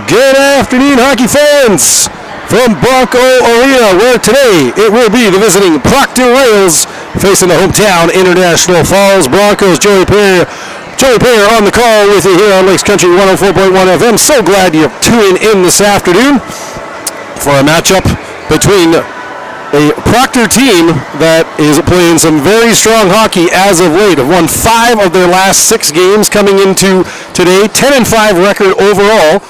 Good afternoon, hockey fans, from Bronco Arena, where today it will be the visiting Proctor Rails facing the hometown International Falls Broncos. Joey Perry on the call with you here on Lakes Country 104.1 FM. So glad you're tuning in this afternoon for a matchup between a Proctor team that is playing some very strong hockey as of late. Have won 5 of their last 6 games coming into today. 10-5 record overall.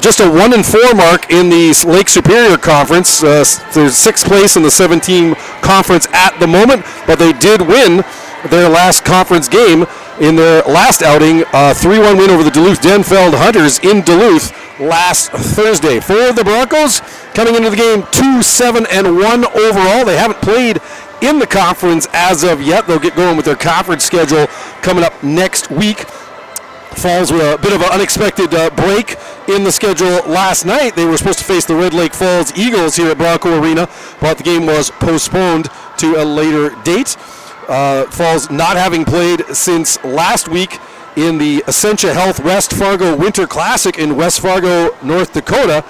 Just a 1-4 mark in the Lake Superior Conference. They're 6th place in the 7-team conference at the moment, but they did win their last conference game in their last outing, 3-1 win over the Duluth-Denfeld Hunters in Duluth last Thursday. For the Broncos, coming into the game 2-7-1 overall. They haven't played in the conference as of yet. They'll get going with their conference schedule coming up next week. Falls with a bit of an unexpected break in the schedule last night. They were supposed to face the Red Lake Falls Eagles here at Bronco Arena, but the game was postponed to a later date. Falls not having played since last week in the Essentia Health West Fargo Winter Classic in West Fargo, North Dakota,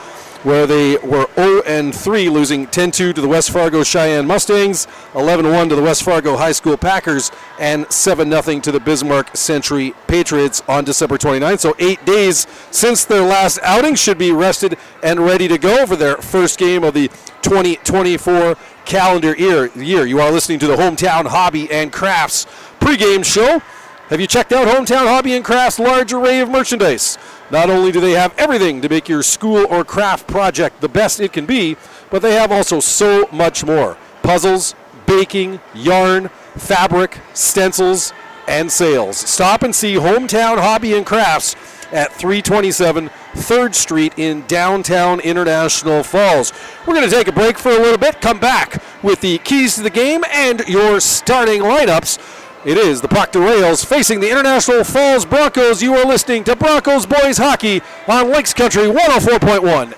where they were 0-3, losing 10-2 to the West Fargo Cheyenne Mustangs, 11-1 to the West Fargo High School Packers, and 7-0 to the Bismarck Century Patriots on December 29th. So 8 days since their last outing, should be rested and ready to go for their first game of the 2024 calendar year. You are listening to the Hometown Hobby and Crafts pregame show. Have you checked out Hometown Hobby and Crafts' large array of merchandise? Not only do they have everything to make your school or craft project the best it can be, but they have also so much more. Puzzles, baking, yarn, fabric, stencils, and sales. Stop and see Hometown Hobby and Crafts at 327 3rd Street in downtown International Falls. We're going to take a break for a little bit, come back with the keys to the game and your starting lineups. It is the Proctor Rails facing the International Falls Broncos. You are listening to Broncos Boys Hockey on Lakes Country 104.1.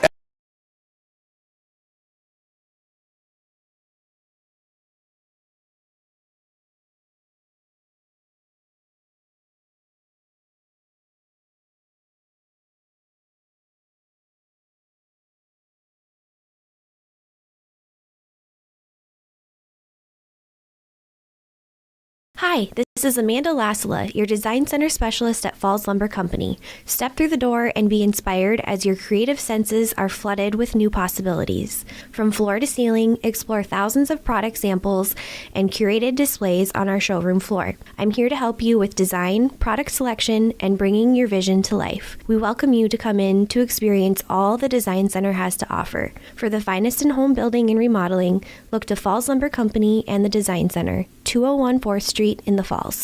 Hi, this is Amanda Lasala, your Design Center Specialist at Falls Lumber Company. Step through the door and be inspired as your creative senses are flooded with new possibilities. From floor to ceiling, explore thousands of product samples and curated displays on our showroom floor. I'm here to help you with design, product selection, and bringing your vision to life. We welcome you to come in to experience all the Design Center has to offer. For the finest in home building and remodeling, look to Falls Lumber Company and the Design Center, 201 4th Street in the Falls.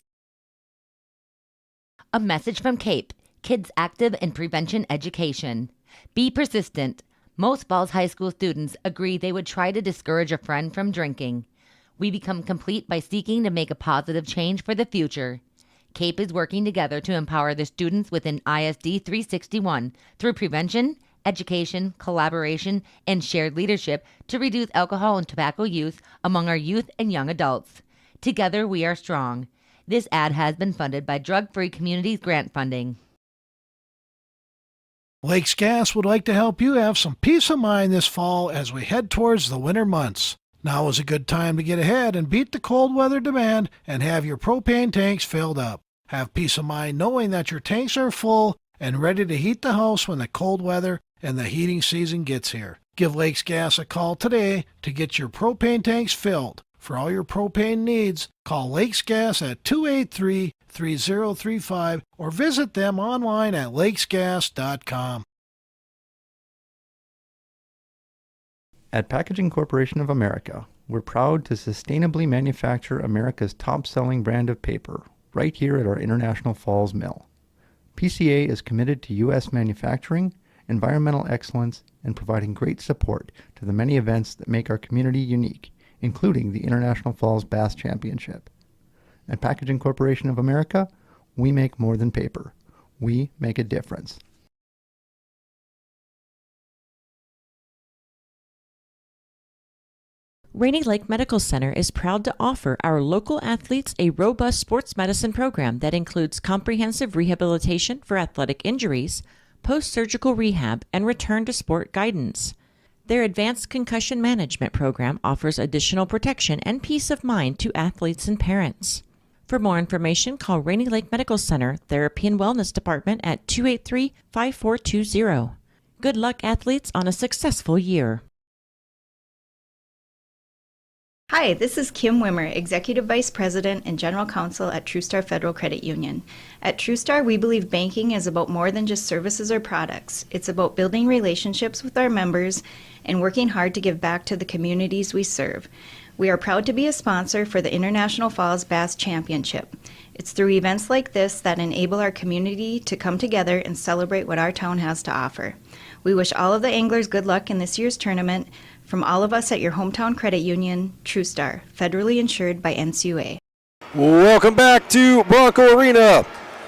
A message from CAPE, Kids Active in Prevention Education. Be persistent. Most Falls High School students agree they would try to discourage a friend from drinking. We become complete by seeking to make a positive change for the future. CAPE is working together to empower the students within ISD 361 through prevention, education, collaboration, and shared leadership to reduce alcohol and tobacco use among our youth and young adults. Together we are strong. This ad has been funded by Drug Free Communities grant funding. Lakes Gas would like to help you have some peace of mind this fall as we head towards the winter months. Now is a good time to get ahead and beat the cold weather demand and have your propane tanks filled up. Have peace of mind knowing that your tanks are full and ready to heat the house when the cold weather and the heating season gets here. Give Lakes Gas a call today to get your propane tanks filled. For all your propane needs, call Lakes Gas at 283-3035 or visit them online at lakesgas.com. At Packaging Corporation of America, we're proud to sustainably manufacture America's top-selling brand of paper right here at our International Falls mill. PCA is committed to U.S. manufacturing, environmental excellence, and providing great support to the many events that make our community unique, including the International Falls Bass Championship. At Packaging Corporation of America, we make more than paper. We make a difference. Rainy Lake Medical Center is proud to offer our local athletes a robust sports medicine program that includes comprehensive rehabilitation for athletic injuries, post-surgical rehab, and return to sport guidance. Their advanced concussion management program offers additional protection and peace of mind to athletes and parents. For more information, call Rainy Lake Medical Center Therapy and Wellness Department at 283-5420. Good luck, athletes, on a successful year. Hi, this is Kim Wimmer, Executive Vice President and General Counsel at TrueStar Federal Credit Union. At TrueStar, we believe banking is about more than just services or products. It's about building relationships with our members and working hard to give back to the communities we serve. We are proud to be a sponsor for the International Falls Bass Championship. It's through events like this that enable our community to come together and celebrate what our town has to offer. We wish all of the anglers good luck in this year's tournament. From all of us at your hometown credit union, TrueStar, federally insured by NCUA. Welcome back to Bronco Arena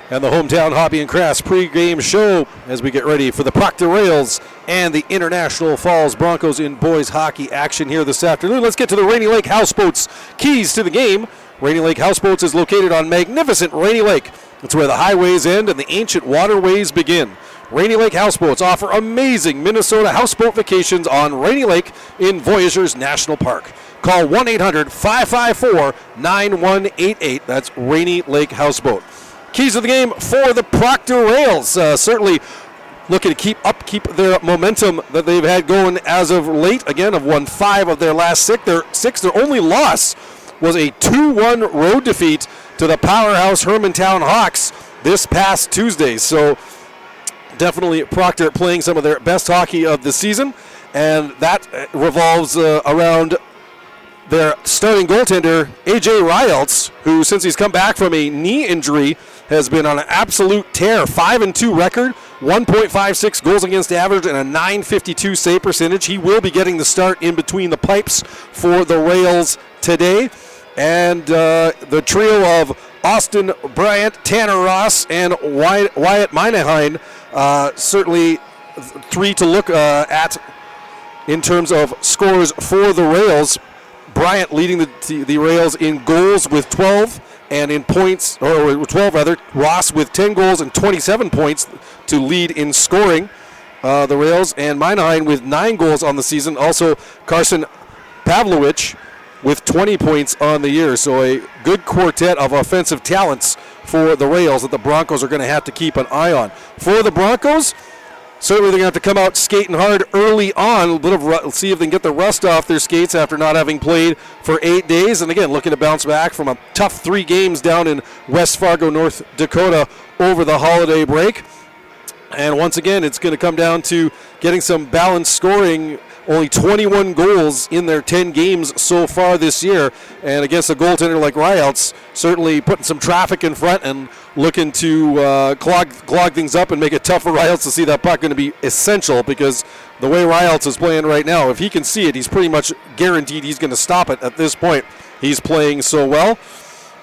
and the Hometown Hobby and Crafts pregame show as we get ready for the Proctor Rails and the International Falls Broncos in boys hockey action here this afternoon. Let's get to the Rainy Lake Houseboats keys to the game. Rainy Lake Houseboats is located on magnificent Rainy Lake. It's where the highways end and the ancient waterways begin. Rainy Lake Houseboats offer amazing Minnesota houseboat vacations on Rainy Lake in Voyageurs National Park. Call 1-800-554-9188. That's Rainy Lake Houseboat. Keys of the game for the Proctor Rails. Certainly looking to keep their momentum that they've had going as of late. Again, have won 5 of their last 6. Their only loss was a 2-1 road defeat to the powerhouse Hermantown Hawks this past Tuesday. So definitely Proctor playing some of their best hockey of the season, and that revolves around their starting goaltender, A.J. Rielts, who since he's come back from a knee injury has been on an absolute tear. 5-2 record, 1.56 goals against average, and a .952 save percentage. He will be getting the start in between the pipes for the Rails today. And the trio of Austin Bryant, Tanner Ross, and Wyatt Mineheim, certainly 3 to look at in terms of scores for the Rails. Bryant leading the Rails in goals with 12, and in points, or 12 rather. Ross with 10 goals and 27 points to lead in scoring the Rails, and Mineheim with 9 goals on the season. Also Carson Pavlovich with 20 points on the year. So a good quartet of offensive talents for the Rails that the Broncos are going to have to keep an eye on. For the Broncos, certainly they're going to have to come out skating hard early on, see if they can get the rust off their skates after not having played for 8 days. And again, looking to bounce back from a tough 3 games down in West Fargo, North Dakota over the holiday break. And once again, it's going to come down to getting some balanced scoring. Only 21 goals in their 10 games so far this year. And against a goaltender like Rielts, certainly putting some traffic in front and looking to clog things up and make it tough for Rielts to see that puck. Going to be essential, because the way Rielts is playing right now, if he can see it, he's pretty much guaranteed he's going to stop it at this point. He's playing so well.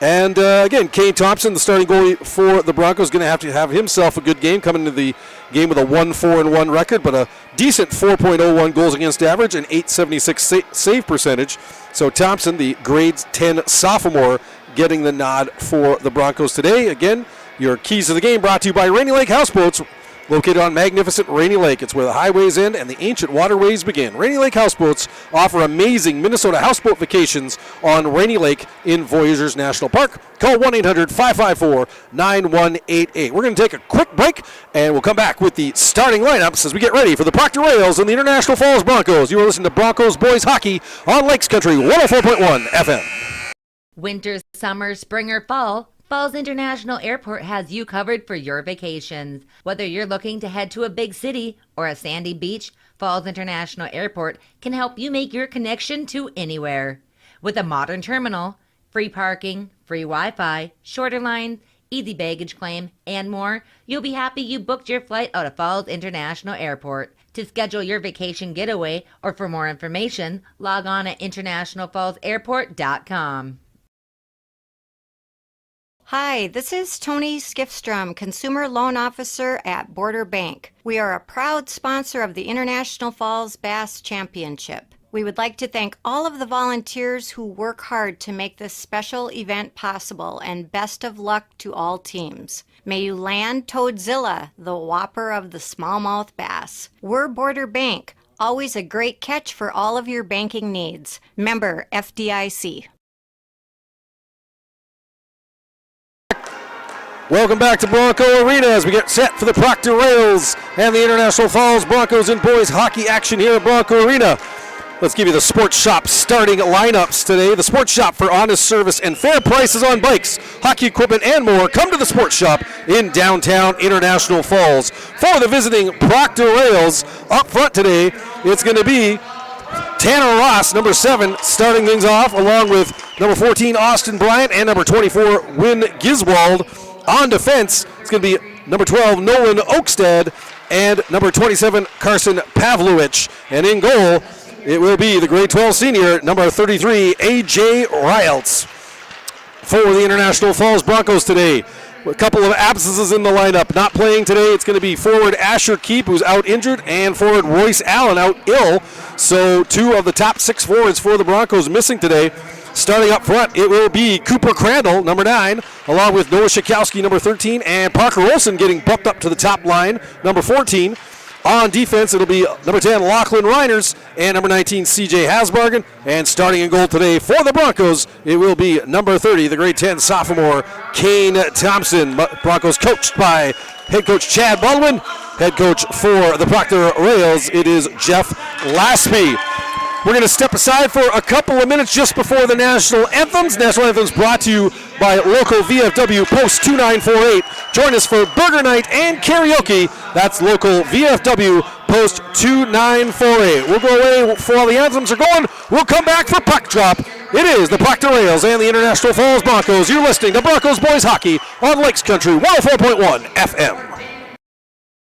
And again, Kane Thompson, the starting goalie for the Broncos, going to have himself a good game, coming into the game with a 1-4-1 record, but a decent 4.01 goals against average and .876 save percentage. So Thompson, the grade 10 sophomore, getting the nod for the Broncos today. Again, your keys to the game brought to you by Rainy Lake Houseboats, located on magnificent Rainy Lake. It's where the highways end and the ancient waterways begin. Rainy Lake Houseboats offer amazing Minnesota houseboat vacations on Rainy Lake in Voyageurs National Park. Call 1-800-554-9188. We're going to take a quick break, and we'll come back with the starting lineups as we get ready for the Proctor Rails and the International Falls Broncos. You are listening to Broncos Boys Hockey on Lakes Country 104.1 FM. Winter, summer, spring, or fall, Falls International Airport has you covered for your vacations. Whether you're looking to head to a big city or a sandy beach, Falls International Airport can help you make your connection to anywhere. With a modern terminal, free parking, free Wi-Fi, shorter lines, easy baggage claim, and more, you'll be happy you booked your flight out of Falls International Airport. To schedule your vacation getaway or for more information, log on at internationalfallsairport.com. Hi, this is Tony Skifstrom, Consumer Loan Officer at Border Bank. We are a proud sponsor of the International Falls Bass Championship. We would like to thank all of the volunteers who work hard to make this special event possible, and best of luck to all teams. May you land Toadzilla, the whopper of the smallmouth bass. We're Border Bank, always a great catch for all of your banking needs. Member FDIC. Welcome back to Bronco Arena as we get set for the Proctor Rails and the International Falls Broncos and boys hockey action here at Bronco Arena. Let's give you the Sports Shop starting lineups today. The Sports Shop for honest service and fair prices on bikes, hockey equipment, and more. Come to the Sports Shop in downtown International Falls. For the visiting Proctor Rails, up front today, it's going to be Tanner Ross, number 7, starting things off, along with number 14, Austin Bryant, and number 24, Wynn Giswald. On defense, it's going to be number 12, Nolan Oakstead, and number 27, Carson Pavlovich. And in goal, it will be the grade 12 senior, number 33, A.J. Riles. For the International Falls Broncos today, a couple of absences in the lineup. Not playing today, it's going to be forward Asher Keep, who's out injured, and forward Royce Allen out ill. So 2 of the top 6 forwards for the Broncos missing today. Starting up front, it will be Cooper Crandall, number 9, along with Noah Shikowski, number 13, and Parker Olson getting bumped up to the top line, number 14. On defense, it'll be number 10, Lachlan Reiners, and number 19, C.J. Hasbargen. And starting in goal today for the Broncos, it will be number 30, the grade 10 sophomore, Kane Thompson. Broncos coached by head coach Chad Baldwin. Head coach for the Proctor Rails, it is Jeff Laspy. We're going to step aside for a couple of minutes just before the national anthems. National anthems brought to you by local VFW Post 2948. Join us for Burger Night and karaoke. That's local VFW Post 2948. We'll go away for all the anthems are going. We'll come back for puck drop. It is the Proctor Rails and the International Falls Broncos. You're listening to Broncos Boys Hockey on Lakes Country 104.1 FM.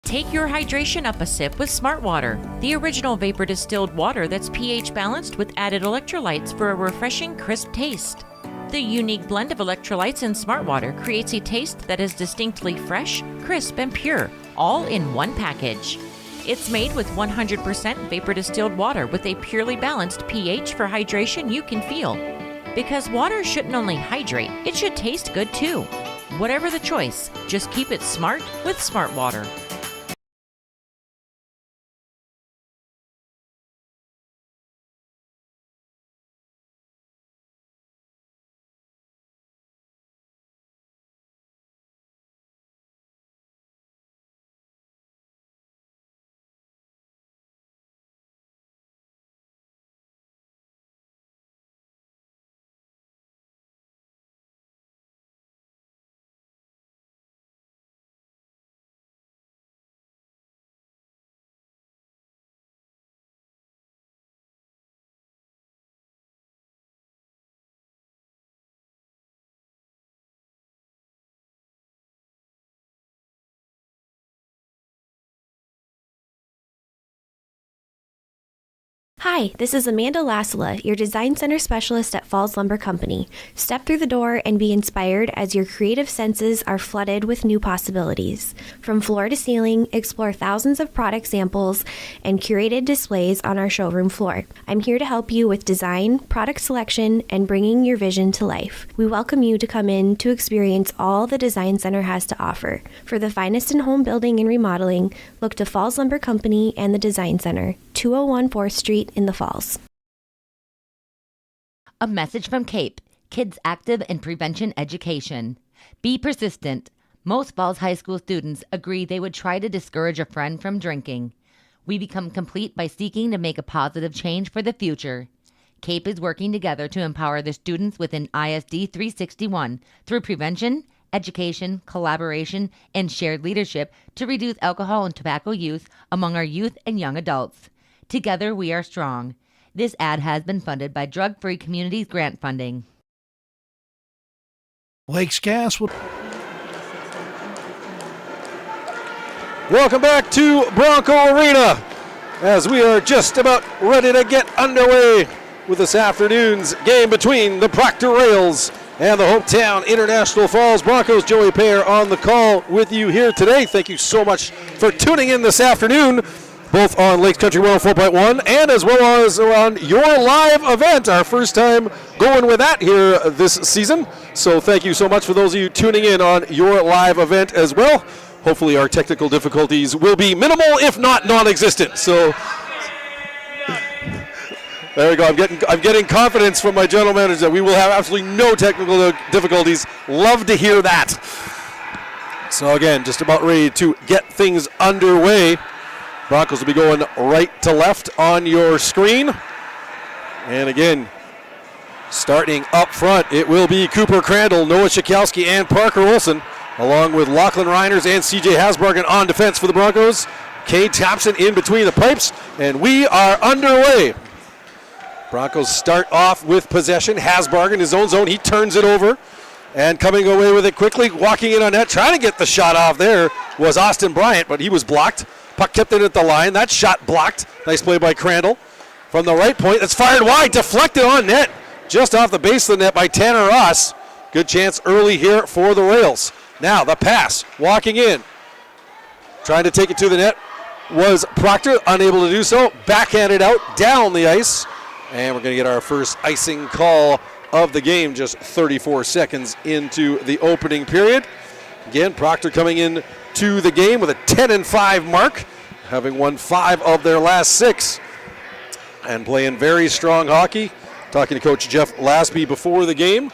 Take your hydration up a sip with Smart Water, the original vapor distilled water that's pH balanced with added electrolytes for a refreshing, crisp taste. The unique blend of electrolytes in Smart Water creates a taste that is distinctly fresh, crisp, and pure, all in one package. It's made with 100% vapor distilled water with a purely balanced pH for hydration you can feel. Because water shouldn't only hydrate, it should taste good too. Whatever the choice, just keep it smart with Smart Water. Hi, this is Amanda Lasala, your Design Center Specialist at Falls Lumber Company. Step through the door and be inspired as your creative senses are flooded with new possibilities. From floor to ceiling, explore thousands of product samples and curated displays on our showroom floor. I'm here to help you with design, product selection, and bringing your vision to life. We welcome you to come in to experience all the Design Center has to offer. For the finest in home building and remodeling, look to Falls Lumber Company and the Design Center, 201 4th Street in the Falls. A message from CAPE, Kids Active in Prevention Education. Be persistent. Most Falls High School students agree they would try to discourage a friend from drinking. We become complete by seeking to make a positive change for the future. CAPE is working together to empower the students within ISD 361 through prevention, education, collaboration, and shared leadership to reduce alcohol and tobacco use among our youth and young adults. Together we are strong. This ad has been funded by Drug Free Communities grant funding. Lakes Gas will... Welcome back to Bronco Arena as we are just about ready to get underway with this afternoon's game between the Proctor Rails and the hometown International Falls Broncos. Joey Payer on the call with you here today. Thank you so much for tuning in this afternoon. both on Lakes Country 104.1 and as well as on your live event, our first time going with that here this season. So thank you so much for those of you tuning in on your live event as well. Hopefully our technical difficulties will be minimal, if not non-existent. So there we go. I'm getting confidence from my general manager that we will have absolutely no technical difficulties. Love to hear that. So again, just about ready to get things underway. Broncos will be going right to left on your screen. And again, starting up front, it will be Cooper Crandall, Noah Schakowsky, and Parker Olson, along with Lachlan Reiners and C.J. Hasbargen on defense for the Broncos. Cade Thompson in between the pipes, and we are underway. Broncos start off with possession. Hasbargen, his own zone, he turns it over. And coming away with it quickly, walking in on net, trying to get the shot off there was Austin Bryant, but he was blocked. Puck kept it at the line. That shot blocked. Nice play by Crandall. From the right point, that's fired wide, deflected on net. Just off the base of the net by Tanner Ross. Good chance early here for the Rails. Now the pass, walking in. Trying to take it to the net was Proctor, unable to do so. Backhanded out, down the ice. And we're going to get our first icing call of the game just 34 seconds into the opening period. Again, Proctor coming in to the game with a 10-5 mark, having won 5 of their last 6 and playing very strong hockey. Talking to Coach Jeff Lasby before the game.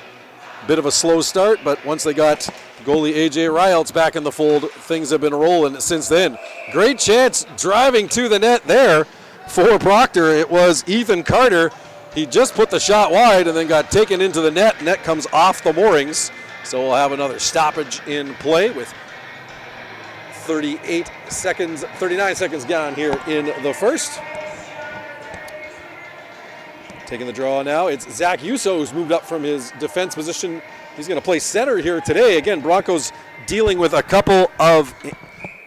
Bit of a slow start, but once they got goalie A.J. Ryaltz back in the fold, things have been rolling since then. Great chance driving to the net there for Proctor. It was Ethan Carter. He just put the shot wide and then got taken into the net. Net comes off the moorings. So we'll have another stoppage in play with 39 seconds gone here in the first. Taking the draw now, it's Zach Yuso who's moved up from his defense position. He's going to play center here today. Again, Broncos dealing with a couple of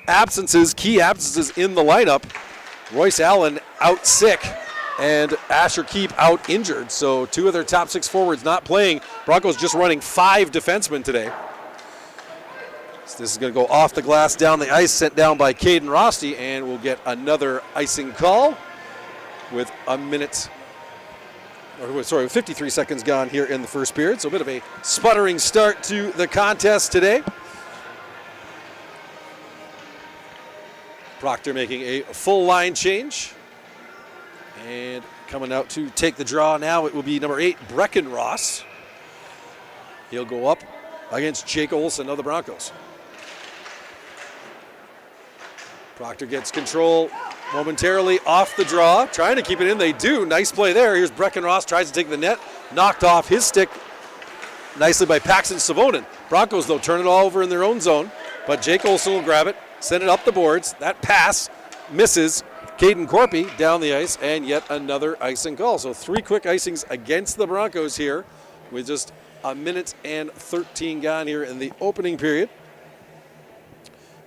absences, key absences in the lineup. Royce Allen out sick and Asher Keep out injured. So 2 of their top 6 forwards not playing. Broncos just running 5 defensemen today. So this is going to go off the glass, down the ice, sent down by Caden Rosti, and we'll get another icing call with 53 seconds gone here in the first period. So a bit of a sputtering start to the contest today. Proctor making a full line change. And coming out to take the draw now, it will be number 8, Brecken Ross. He'll go up against Jake Olson of the Broncos. Proctor gets control momentarily off the draw, trying to keep it in. They do. Nice play there. Here's Brecken Ross, tries to take the net, knocked off his stick nicely by Paxton Savonin. Broncos, though, turn it all over in their own zone, but Jake Olson will grab it, send it up the boards. That pass misses Caden Corpy down the ice, and yet another icing call. So 3 quick icings against the Broncos here with just a minute and 13 gone here in the opening period.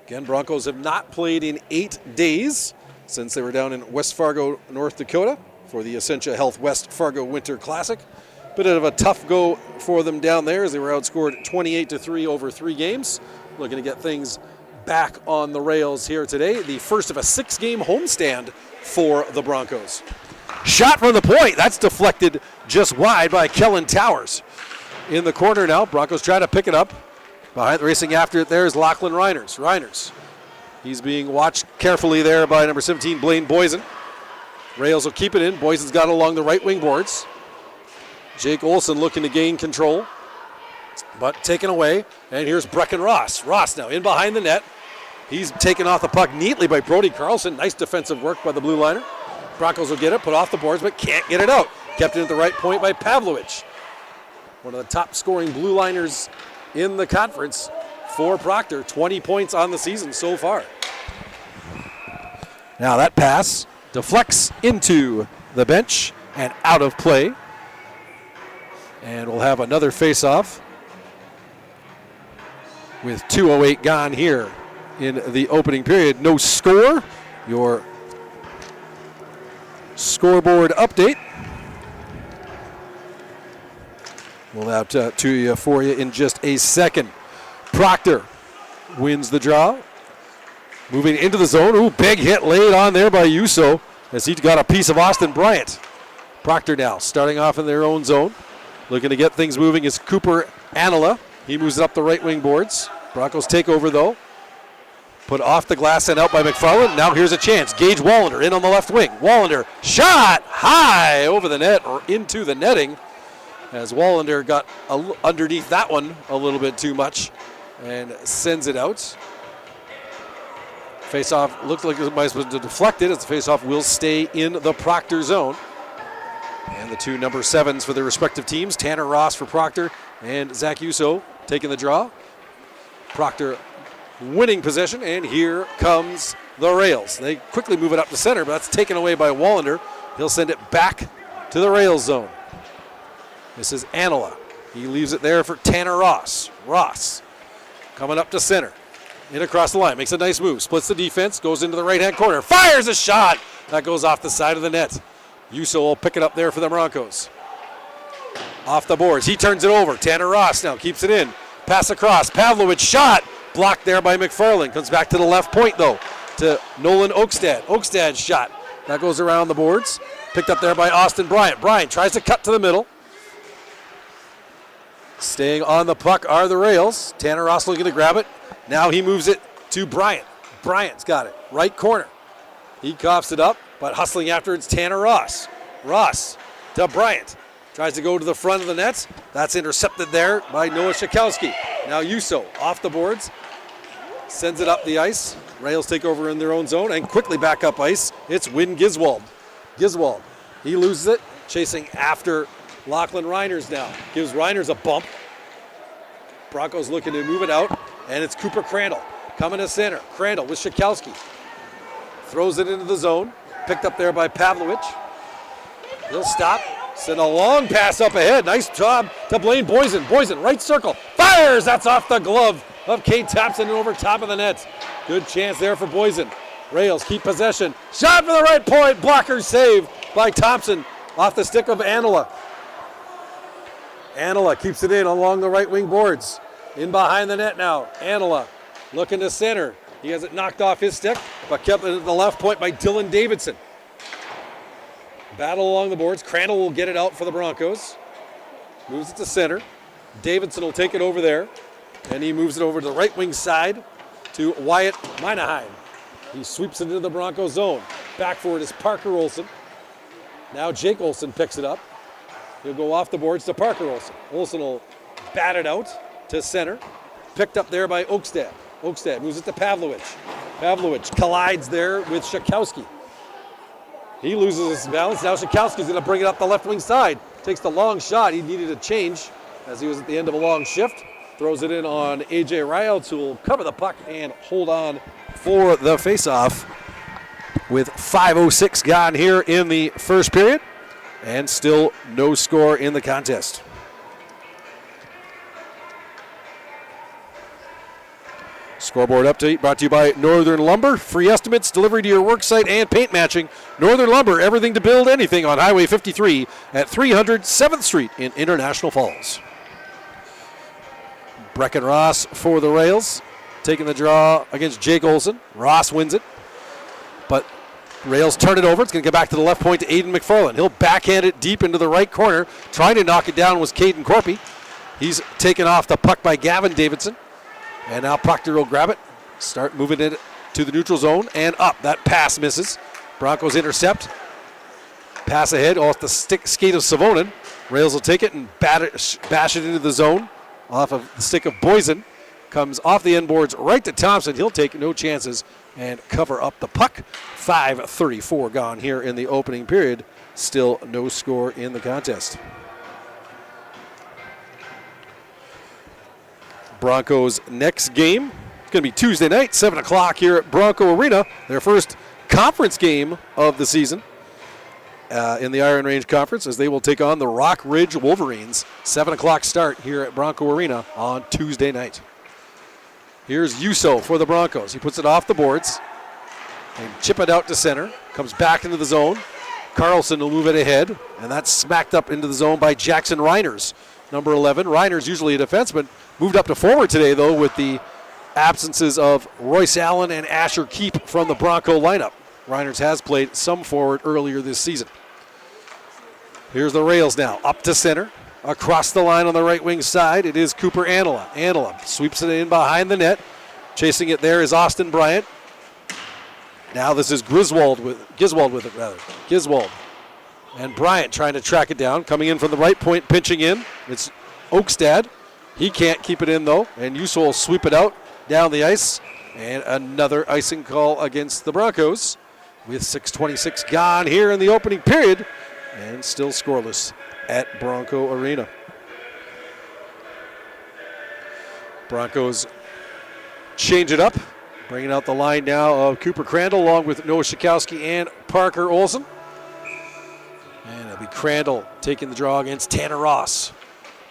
Again, Broncos have not played in 8 days since they were down in West Fargo, North Dakota for the Essentia Health West Fargo Winter Classic. Bit of a tough go for them down there as they were outscored 28-3 over 3 games. Looking to get things back on the rails here today. The first of a 6-game homestand for the Broncos. Shot from the point. That's deflected just wide by Kellen Towers. In the corner now, Broncos try to pick it up. Behind, racing after it there is Lachlan Reiners. Reiners. He's being watched carefully there by number 17, Blaine Boysen. Rails will keep it in. Boysen's got it along the right wing boards. Jake Olson looking to gain control, but taken away. And here's Brecken Ross. Ross now in behind the net. He's taken off the puck neatly by Brody Carlson. Nice defensive work by the blue liner. Broncos will get it, put off the boards, but can't get it out. Kept it at the right point by Pavlovich. One of the top scoring blue liners in the conference for Proctor. 20 points on the season so far. Now that pass deflects into the bench and out of play. And we'll have another face-off with 2:08 gone here in the opening period. No score. Your scoreboard update. We'll have to you for you in just a second. Proctor wins the draw. Moving into the zone. Ooh, big hit laid on there by Yuso as he got a piece of Austin Bryant. Proctor now starting off in their own zone. Looking to get things moving is Cooper Anila. He moves it up the right wing boards. Broncos take over though. Put off the glass and out by McFarland. Now here's a chance. Gage Wallander in on the left wing. Wallander shot high over the net or into the netting as Wallander got underneath that one a little bit too much and sends it out. Face-off looks like it might have been deflected as the face-off will stay in the Proctor zone. And the two number 7s for their respective teams, Tanner Ross for Proctor and Zach Yuso taking the draw. Proctor winning possession, and here comes the Rails. They quickly move it up to center, but that's taken away by Wallander. He'll send it back to the Rails zone. This is Anila. He leaves it there for Tanner Ross. Ross coming up to center. In across the line, makes a nice move, splits the defense, goes into the right-hand corner, fires a shot. That goes off the side of the net. Yuso will pick it up there for the Broncos. Off the boards, he turns it over. Tanner Ross now keeps it in. Pass across, Pavlovich shot. Blocked there by McFarland. Comes back to the left point though, to Nolan Oakstad. Oakstad's shot. That goes around the boards. Picked up there by Austin Bryant. Bryant tries to cut to the middle. Staying on the puck are the Rails. Tanner Ross looking to grab it. Now he moves it to Bryant. Bryant's got it. Right corner. He coughs it up, but hustling after it's Tanner Ross. Ross to Bryant. Tries to go to the front of the net. That's intercepted there by Noah Shakowski. Now Yuso off the boards. Sends it up the ice. Rails take over in their own zone and quickly back up ice. It's Wynn Giswald. Giswald. He loses it. Chasing after Lachlan Reiners now. Gives Reiners a bump. Broncos looking to move it out. And it's Cooper Crandall coming to center. Crandall with Shakowski. Throws it into the zone. Picked up there by Pavlovich. He'll stop. Send a long pass up ahead. Nice job to Blaine Boysen. Boysen, right circle. Fires! That's off the glove of Kate Thompson and over top of the net. Good chance there for Boysen. Rails keep possession. Shot for the right point. Blocker save by Thompson off the stick of Anila. Anila keeps it in along the right wing boards. In behind the net now. Anila looking to center. He has it knocked off his stick, but kept it at the left point by Dylan Davidson. Battle along the boards. Crandall will get it out for the Broncos. Moves it to center. Davidson will take it over there. And he moves it over to the right wing side to Wyatt Minaheim. He sweeps it into the Broncos zone. Back for it is Parker Olsen. Now Jake Olsen picks it up. He'll go off the boards to Parker Olsen. Olsen will bat it out to center. Picked up there by Oakstad. Oakstad moves it to Pavlovich. Pavlovich collides there with Shakowski. He loses his balance. Now Shakowski's going to bring it up the left wing side. Takes the long shot. He needed a change as he was at the end of a long shift. Throws it in on A.J. Riles, who will cover the puck and hold on for the faceoff. With 5:06 gone here in the first period. And still no score in the contest. Scoreboard update brought to you by Northern Lumber. Free estimates, delivery to your work site, and paint matching. Northern Lumber, everything to build anything on Highway 53 at 300 7th Street in International Falls. Brecken Ross for the Rails. Taking the draw against Jake Olsen. Ross wins it. But Rails turn it over. It's going to get back to the left point to Aiden McFarland. He'll backhand it deep into the right corner. Trying to knock it down was Caden Corpy. He's taken off the puck by Gavin Davidson. And now Proctor will grab it. Start moving it to the neutral zone and up. That pass misses. Broncos intercept. Pass ahead off the skate of Savonin. Rails will take it and bash it into the zone. Off of the stick of Boysen. Comes off the end boards right to Thompson. He'll take no chances and cover up the puck. 5:34 gone here in the opening period. Still no score in the contest. Broncos' next game. It's going to be Tuesday night, 7 o'clock here at Bronco Arena. Their first conference game of the season in the Iron Range Conference as they will take on the Rock Ridge Wolverines. 7 o'clock start here at Bronco Arena on Tuesday night. Here's Yuso for the Broncos. He puts it off the boards and chip it out to center. Comes back into the zone. Carlson will move it ahead, and that's smacked up into the zone by Jackson Reiners, number 11. Reiners usually a defenseman. Moved up to forward today, though, with the absences of Royce Allen and Asher Keep from the Bronco lineup. Reiners has played some forward earlier this season. Here's the Rails now, up to center. Across the line on the right wing side, it is Cooper Anila. Anila sweeps it in behind the net. Chasing it there is Austin Bryant. Now this is Giswold with it. Giswold. And Bryant trying to track it down. Coming in from the right point, pinching in. It's Oakstad. He can't keep it in though. And Yuso will sweep it out down the ice. And another icing call against the Broncos. With 6:26 gone here in the opening period. And still scoreless at Bronco Arena. Broncos change it up. Bringing out the line now of Cooper Crandall along with Noah Schakowsky and Parker Olsen. And it'll be Crandall taking the draw against Tanner Ross.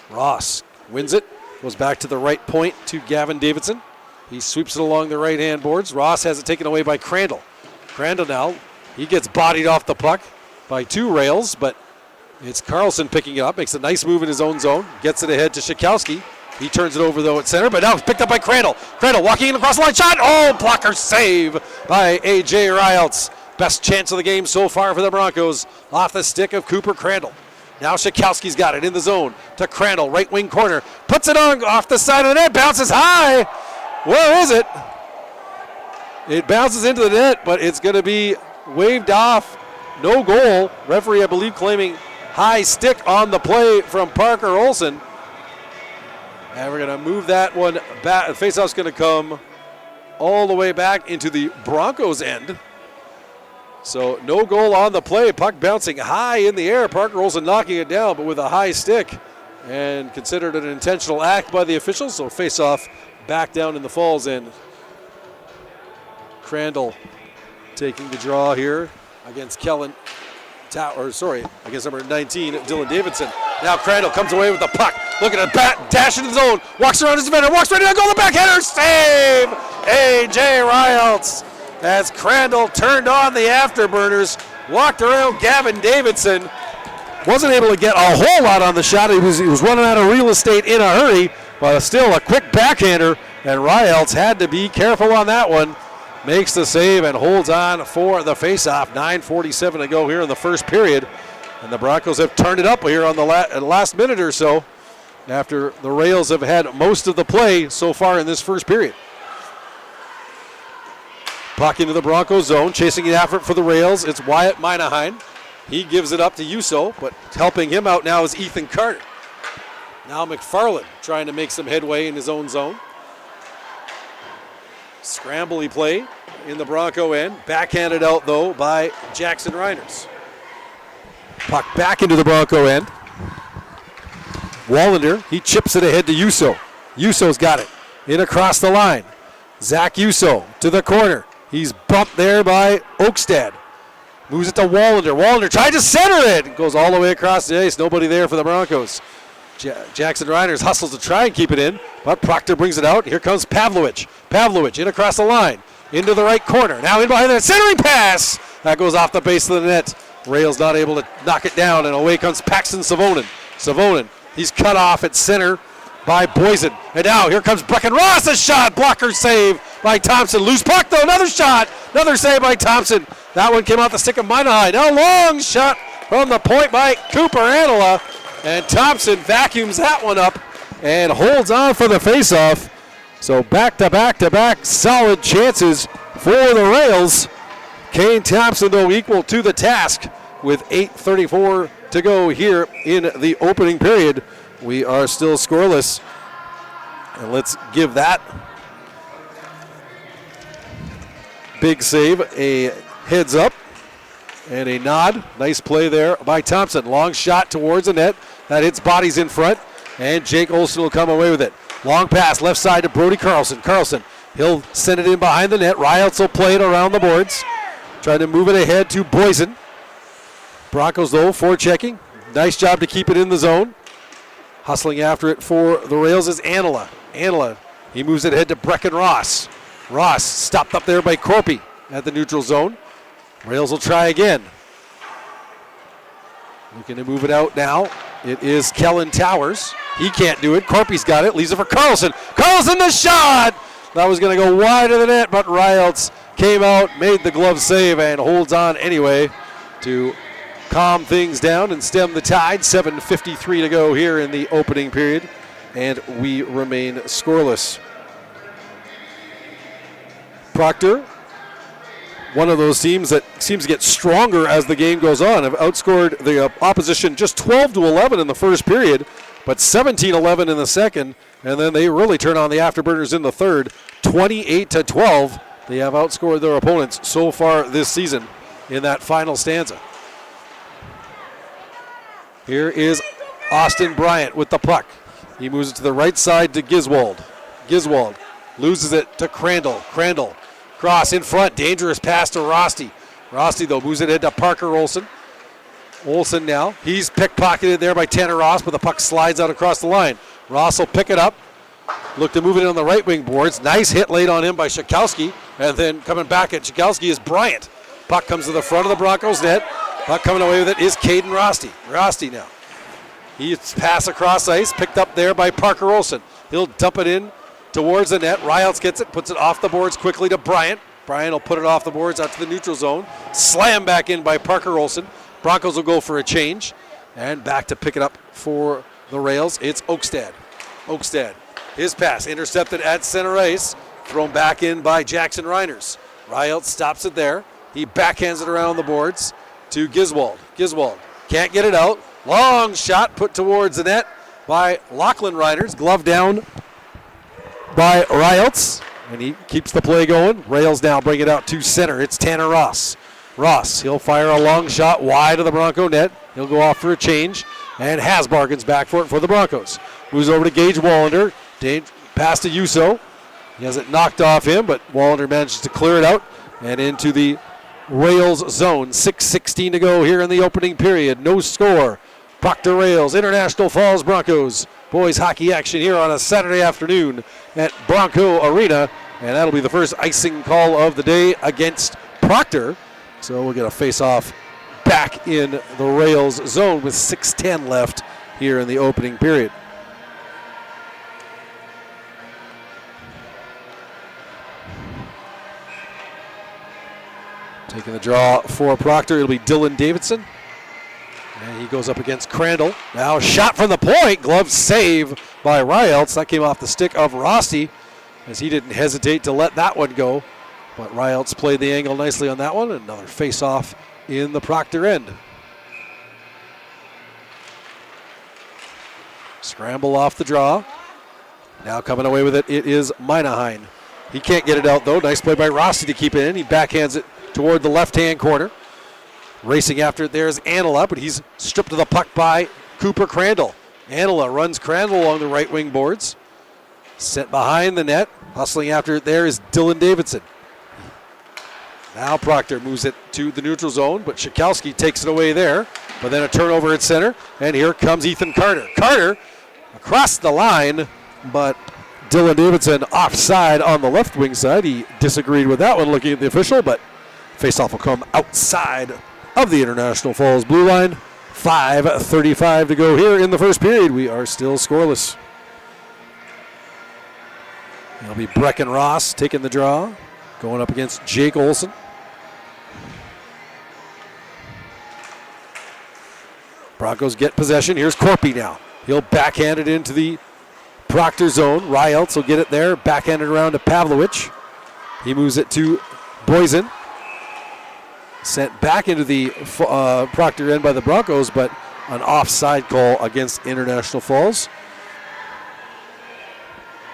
Ross wins it, goes back to the right point to Gavin Davidson. He sweeps it along the right-hand boards. Ross has it taken away by Crandall. Crandall now, he gets bodied off the puck by two Rails, but it's Carlson picking it up, makes a nice move in his own zone, gets it ahead to Schakowsky. He turns it over, though, at center, but now it's picked up by Crandall. Crandall walking in across the line, shot! Oh, blocker save by A.J. Rialts. Best chance of the game so far for the Broncos off the stick of Cooper Crandall. Now Schakowsky's got it in the zone to Crandall, right wing corner. Puts it on off the side of the net, bounces high. Where is it? It bounces into the net, but it's going to be waved off. No goal. Referee, I believe, claiming high stick on the play from Parker Olsen. And we're going to move that one back. The faceoff's going to come all the way back into the Broncos' end. So no goal on the play. Puck bouncing high in the air. Parker Olsen knocking it down, but with a high stick. And considered an intentional act by the officials. So faceoff back down in the Falls end. Crandall taking the draw here against against number 19, Dylan Davidson. Now Crandall comes away with the puck. Look at it, dash into the zone, walks around his defender, walks right in, goal, the backhander, save! A.J. Rialts as Crandall turned on the afterburners, walked around Gavin Davidson. Wasn't able to get a whole lot on the shot. He was running out of real estate in a hurry, but still a quick backhander, and Rialts had to be careful on that one. Makes the save and holds on for the faceoff. 9:47 to go here in the first period. And the Broncos have turned it up here on the last minute or so after the Rails have had most of the play so far in this first period. Puck into the Broncos zone, chasing the effort for the Rails. It's Wyatt Minaheim. He gives it up to Yuso, but helping him out now is Ethan Carter. Now McFarland trying to make some headway in his own zone. Scrambly play in the Bronco end. Backhanded out, though, by Jackson Reiners. Puck back into the Bronco end. Wallander, he chips it ahead to Yuso. Yuso's got it. In across the line. Zach Yuso to the corner. He's bumped there by Oakstad. Moves it to Wallander. Wallander tried to center it. Goes all the way across the ice. Nobody there for the Broncos. Jackson Reiners hustles to try and keep it in, but Proctor brings it out. Here comes Pavlovich. Pavlovich in across the line, into the right corner. Now in behind that centering pass. That goes off the base of the net. Rail's not able to knock it down, and away comes Paxton Savonin. Savonin, he's cut off at center by Boysen. And now here comes Brecken Ross, a shot. Blocker save by Thompson. Loose puck though, another shot. Another save by Thompson. That one came off the stick of Minaheim. Now long shot from the point by Cooper Anila. And Thompson vacuums that one up and holds on for the faceoff. So back-to-back-to-back solid chances for the Rails. Kane Thompson, though, equal to the task with 8:34 to go here in the opening period. We are still scoreless. And let's give that big save a heads up and a nod. Nice play there by Thompson. Long shot towards the net. That hits bodies in front, and Jake Olsen will come away with it. Long pass left side to Brody Carlson. Carlson, he'll send it in behind the net. Rialts will play it around the boards. Trying to move it ahead to Boysen. Broncos, though, forechecking. Nice job to keep it in the zone. Hustling after it for the Rails is Anila. Anila, he moves it ahead to Brecken Ross. Ross stopped up there by Corpy at the neutral zone. Rails will try again. Looking to move it out now. It is Kellen Towers. He can't do it. Corpy's got it. Leaves it for Carlson. Carlson, the shot! That was going to go wide of the net, but Rielts came out, made the glove save, and holds on anyway to calm things down and stem the tide. 7:53 to go here in the opening period, and we remain scoreless. Proctor, one of those teams that seems to get stronger as the game goes on, have outscored the opposition just 12-11 in the first period, but 17-11 in the second, and then they really turn on the afterburners in the third. 28-12, they have outscored their opponents so far this season in that final stanza. Here is Austin Bryant with the puck. He moves it to the right side to Giswold. Giswold loses it to Crandall. Crandall cross in front, dangerous pass to Rosti. Rosti, though, moves it into Parker Olsen. Olsen now, he's pickpocketed there by Tanner Ross, but the puck slides out across the line. Ross will pick it up, look to move it on the right wing boards. Nice hit laid on him by Shakowski, and then coming back at Shakowski is Bryant. Puck comes to the front of the Broncos net. Puck coming away with it is Caden Rosti. Rosti now. He's pass across ice, picked up there by Parker Olsen. He'll dump it in towards the net. Rielts gets it, puts it off the boards quickly to Bryant. Bryant will put it off the boards out to the neutral zone. Slam back in by Parker Olsen. Broncos will go for a change. And back to pick it up for the Rails. It's Oakstad. Oakstad. His pass intercepted at center ice. Thrown back in by Jackson Reiners. Rielts stops it there. He backhands it around the boards to Giswold. Giswold can't get it out. Long shot put towards the net by Lachlan Reiners. Glove down by Rielts, and he keeps the play going. Rails now bring it out to center. It's Tanner Ross. Ross, he'll fire a long shot wide of the Bronco net. He'll go off for a change, and Hasbargen's back for it for the Broncos. Moves over to Gage Wallander. Pass to Yuso. He has it knocked off him, but Wallander manages to clear it out and into the Rails zone. 6:16 to go here in the opening period. No score. Proctor Rails, International Falls Broncos. Boys hockey action here on a Saturday afternoon at Bronco Arena. And that'll be the first icing call of the day against Proctor. So we'll get a face-off back in the Rails zone with 6:10 left here in the opening period. Taking the draw for Proctor, it'll be Dylan Davidson. And he goes up against Crandall. Now shot from the point. Glove save by Rielts. That came off the stick of Rosti as he didn't hesitate to let that one go. But Rielts played the angle nicely on that one. Another face-off in the Proctor end. Scramble off the draw. Now coming away with it, it is Minaheim. He can't get it out, though. Nice play by Rosti to keep it in. He backhands it toward the left-hand corner. Racing after it, there's Anila, but he's stripped of the puck by Cooper Crandall. Anila runs Crandall along the right wing boards. Set behind the net. Hustling after it there is Dylan Davidson. Now Proctor moves it to the neutral zone, but Shakowski takes it away there. But then a turnover at center, and here comes Ethan Carter. Carter across the line, but Dylan Davidson offside on the left wing side. He disagreed with that one looking at the official, but faceoff will come outside of the International Falls blue line. 5:35 to go here in the first period. We are still scoreless. It'll be Brecken Ross taking the draw, going up against Jake Olsen. Broncos get possession. Here's Corpy now. He'll backhand it into the Proctor zone. Rielts will get it there, backhand it around to Pavlovich. He moves it to Boysen. Sent back into the Proctor end by the Broncos, but an offside call against International Falls.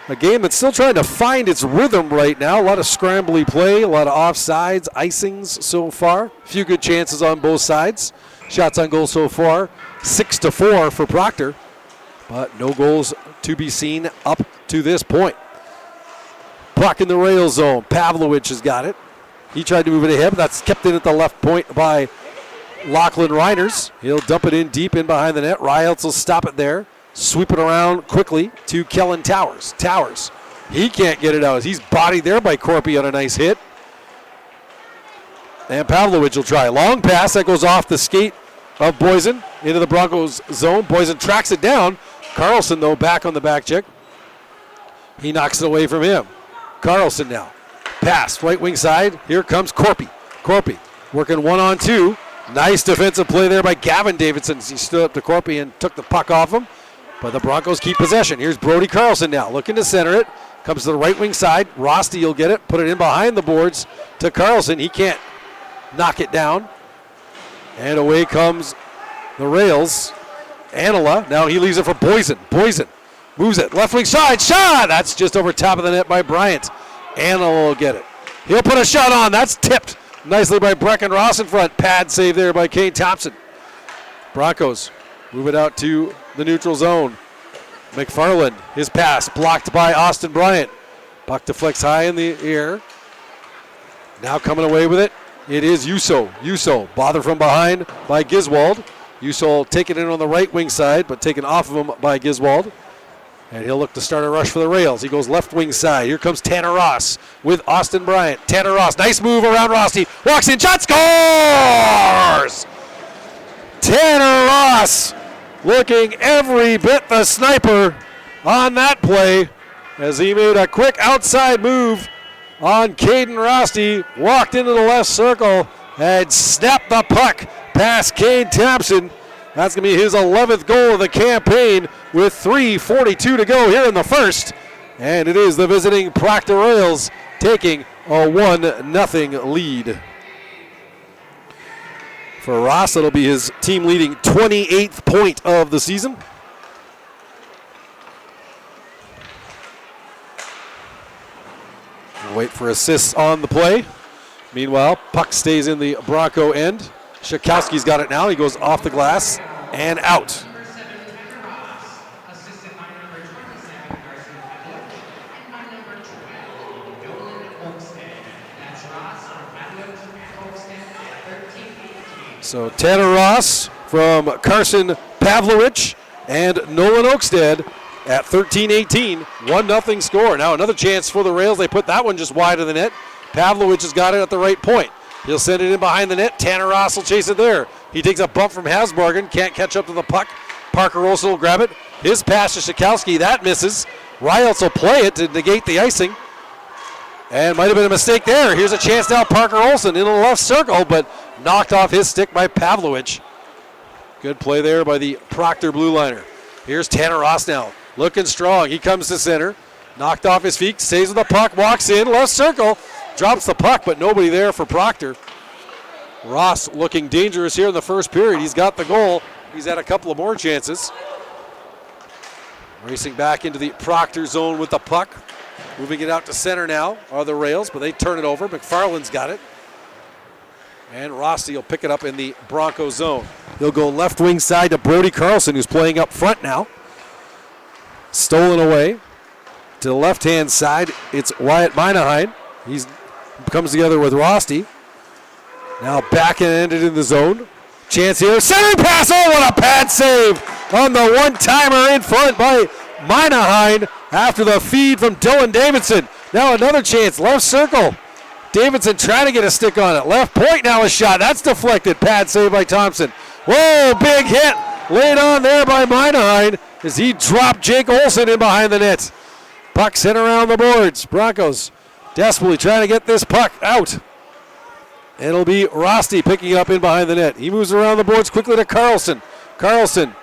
A game that's still trying to find its rhythm right now. A lot of scrambly play, a lot of offsides, icings so far. A few good chances on both sides. Shots on goal so far, 6-4 for Proctor, but no goals to be seen up to this point. Puck in the rail zone. Pavlovich has got it. He tried to move it ahead, but that's kept in at the left point by Lachlan Reiners. He'll dump it in deep in behind the net. Rielts will stop it there. Sweep it around quickly to Kellen Towers. Towers, he can't get it out. He's bodied there by Corpy on a nice hit. And Pavlovich will try. Long pass that goes off the skate of Boysen into the Broncos zone. Boysen tracks it down. Carlson, though, back on the back check. He knocks it away from him. Carlson now. Pass, right wing side. Here comes Corpy. Corpy working 1-on-2. Nice defensive play there by Gavin Davidson. He stood up to Corpy and took the puck off him. But the Broncos keep possession. Here's Brody Carlson now, looking to center it. Comes to the right wing side. Rosti will get it, put it in behind the boards to Carlson. He can't knock it down. And away comes the Rails. Anila, now he leaves it for Boysen. Boysen moves it, left wing side, shot! That's just over top of the net by Bryant. Anila will get it. He'll put a shot on, that's tipped nicely by Brecken Ross in front. Pad save there by Kane Thompson. Broncos move it out to the neutral zone. McFarland, his pass blocked by Austin Bryant. Puck deflects high in the air. Now coming away with it, it is Yuso. Yuso bothered from behind by Giswald. Yuso taking it on the right wing side, but taken off of him by Giswald. And he'll look to start a rush for the Rails. He goes left wing side. Here comes Tanner Ross with Austin Bryant. Tanner Ross, nice move around Rosti. Walks in, shot, scores! Tanner Ross looking every bit the sniper on that play as he made a quick outside move on Caden Rosti. Walked into the left circle and snapped the puck past Kane Thompson. That's going to be his 11th goal of the campaign with 3:42 to go here in the first. And it is the visiting Proctor Rails taking a 1-0 lead. For Ross, it'll be his team-leading 28th point of the season. We'll wait for assists on the play. Meanwhile, puck stays in the Bronco end. Shakowski's got it now. He goes off the glass and out. So Tanner Ross from Carson Pavlovich and Nolan Oakstead at 13-18. 1-0 score. Now another chance for the Rails. They put that one just wide of the net. Pavlovich has got it at the right point. He'll send it in behind the net. Tanner Ross will chase it there. He takes a bump from Hasbargen. Can't catch up to the puck. Parker Olsen will grab it. His pass to Shakowski. That misses. Riles will play it to negate the icing. And might have been a mistake there. Here's a chance now. Parker Olsen into the left circle, but knocked off his stick by Pavlovich. Good play there by the Proctor blue liner. Here's Tanner Ross now. Looking strong. He comes to center. Knocked off his feet. Stays with the puck. Walks in. Left circle. Drops the puck, but nobody there for Proctor. Ross looking dangerous here in the first period. He's got the goal. He's had a couple of more chances. Racing back into the Proctor zone with the puck. Moving it out to center now are the Rails, but they turn it over. McFarland's got it. And Rossi will pick it up in the Bronco zone. He'll go left wing side to Brody Carlson, who's playing up front now. Stolen away. To the left-hand side, it's Wyatt Minaheim. He comes together with Rosti. Now back and ended in the zone. Chance here. Centering pass. Oh, what a pad save on the one-timer in front by Minaheim after the feed from Dylan Davidson. Now another chance. Left circle. Davidson trying to get a stick on it. Left point now a shot. That's deflected. Pad save by Thompson. Whoa, big hit. Laid on there by Minaheim as he dropped Jake Olsen in behind the net. Puck sent around the boards. Broncos desperately trying to get this puck out. It'll be Rosti picking it up in behind the net. He moves around the boards quickly to Carlson. Carlson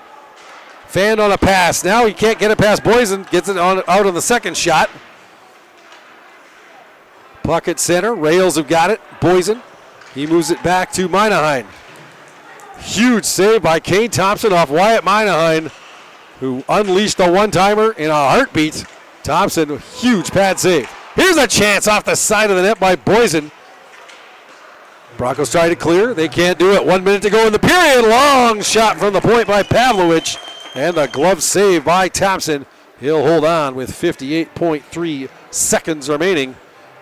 fanned on a pass. Now he can't get it past Boysen. Gets it out on the second shot. Puck at center. Rails have got it. Boysen. He moves it back to Minaheim. Huge save by Kane Thompson off Wyatt Minaheim, who unleashed the one-timer in a heartbeat. Thompson, huge pad save. Here's a chance off the side of the net by Boysen. Broncos try to clear. They can't do it. 1 minute to go in the period. Long shot from the point by Pavlovich. And the glove save by Thompson. He'll hold on with 58.3 seconds remaining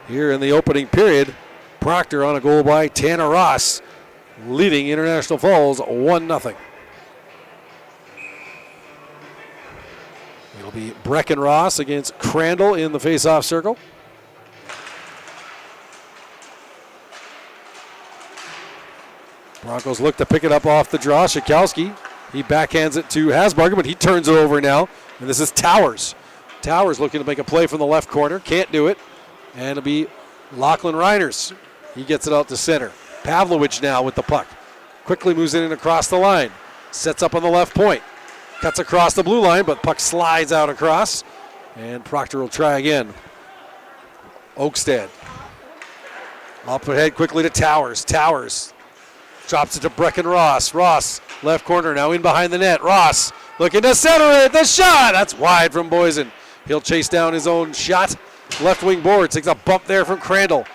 here in the opening period. Proctor on a goal by Tanner Ross, leading International Falls 1-0. It'll be Brecken Ross against Crandall in the face-off circle. Broncos look to pick it up off the draw. Shakowski, he backhands it to Hasbargen, but he turns it over now. And this is Towers. Towers looking to make a play from the left corner. Can't do it. And it'll be Lachlan Reiners. He gets it out to center. Pavlovich now with the puck. Quickly moves it in across the line. Sets up on the left point. Cuts across the blue line, but puck slides out across. And Proctor will try again. Oakstead. Up ahead quickly to Towers. Towers drops it to Brecken Ross. Ross, left corner, now in behind the net. Ross looking to center it. The shot! That's wide from Boysen. He'll chase down his own shot. Left wing board. Takes a bump there from Crandall.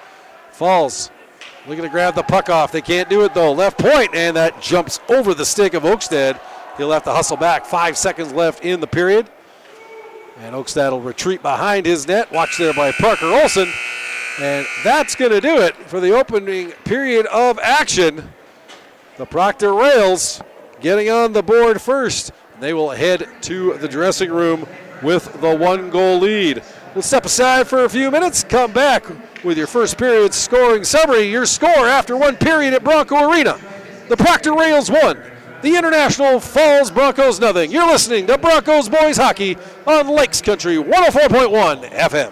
Falls. Looking to grab the puck off. They can't do it though. Left point, and that jumps over the stick of Oakstead. He'll have to hustle back. 5 seconds left in the period. And Oakstead will retreat behind his net. Watched there by Parker Olson. And that's going to do it for the opening period of action. The Proctor Rails getting on the board first. They will head to the dressing room with the 1-goal lead. We'll step aside for a few minutes, come back with your first period scoring summary. Your score after one period at Bronco Arena. The Proctor Rails 1, the International Falls Broncos nothing. You're listening to Broncos Boys Hockey on Lakes Country 104.1 FM.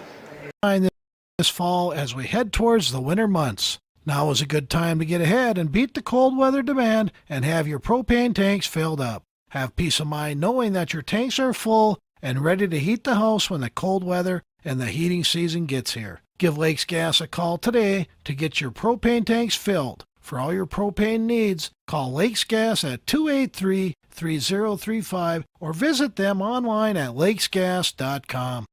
This fall as we head towards the winter months. Now is a good time to get ahead and beat the cold weather demand and have your propane tanks filled up. Have peace of mind knowing that your tanks are full and ready to heat the house when the cold weather and the heating season gets here. Give Lakes Gas a call today to get your propane tanks filled. For all your propane needs, call Lakes Gas at 283-3035 or visit them online at lakesgas.com.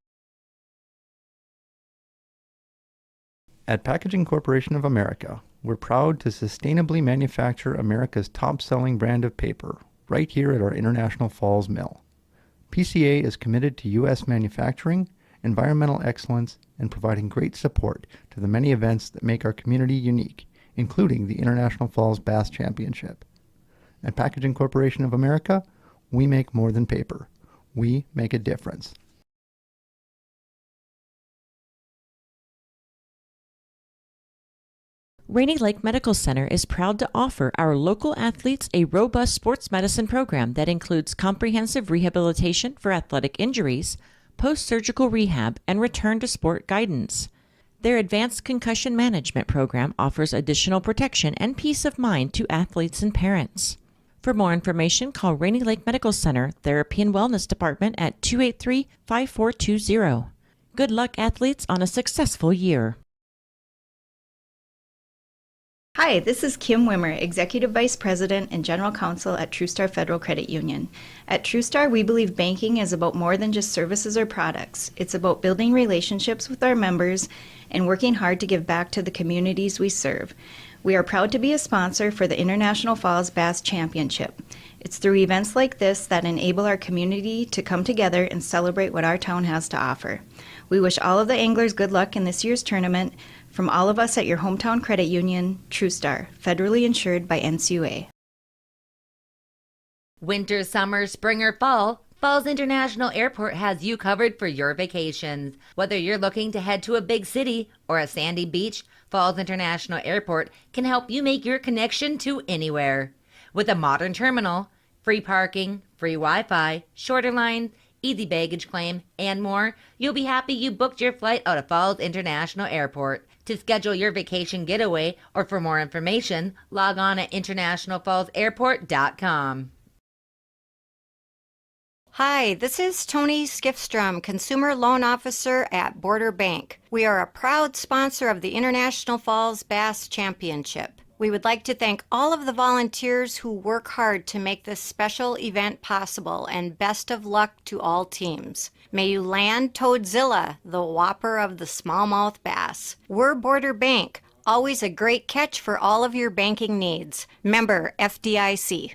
At Packaging Corporation of America, we're proud to sustainably manufacture America's top-selling brand of paper right here at our International Falls Mill. PCA is committed to U.S. manufacturing, environmental excellence, and providing great support to the many events that make our community unique, including the International Falls Bass Championship. At Packaging Corporation of America, we make more than paper. We make a difference. Rainy Lake Medical Center is proud to offer our local athletes a robust sports medicine program that includes comprehensive rehabilitation for athletic injuries, post-surgical rehab, and return to sport guidance. Their advanced concussion management program offers additional protection and peace of mind to athletes and parents. For more information, call Rainy Lake Medical Center Therapy and Wellness Department at 283-5420. Good luck, athletes, on a successful year. Hi, this is Kim Wimmer, Executive Vice President and General Counsel at TrueStar Federal Credit Union. At TrueStar, we believe banking is about more than just services or products. It's about building relationships with our members and working hard to give back to the communities we serve. We are proud to be a sponsor for the International Falls Bass Championship. It's through events like this that enable our community to come together and celebrate what our town has to offer. We wish all of the anglers good luck in this year's tournament. From all of us at your hometown credit union, TrueStar, federally insured by NCUA. Winter, summer, spring, or fall, Falls International Airport has you covered for your vacations. Whether you're looking to head to a big city or a sandy beach, Falls International Airport can help you make your connection to anywhere. With a modern terminal, free parking, free Wi-Fi, shorter line, easy baggage claim, and more, you'll be happy you booked your flight out of Falls International Airport. To schedule your vacation getaway or for more information, log on at internationalfallsairport.com. Hi, this is Tony Skifstrom, Consumer Loan Officer at Border Bank. We are a proud sponsor of the International Falls Bass Championship. We would like to thank all of the volunteers who work hard to make this special event possible, and best of luck to all teams. May you land Toadzilla, the whopper of the smallmouth bass. We're Border Bank, always a great catch for all of your banking needs. Member FDIC.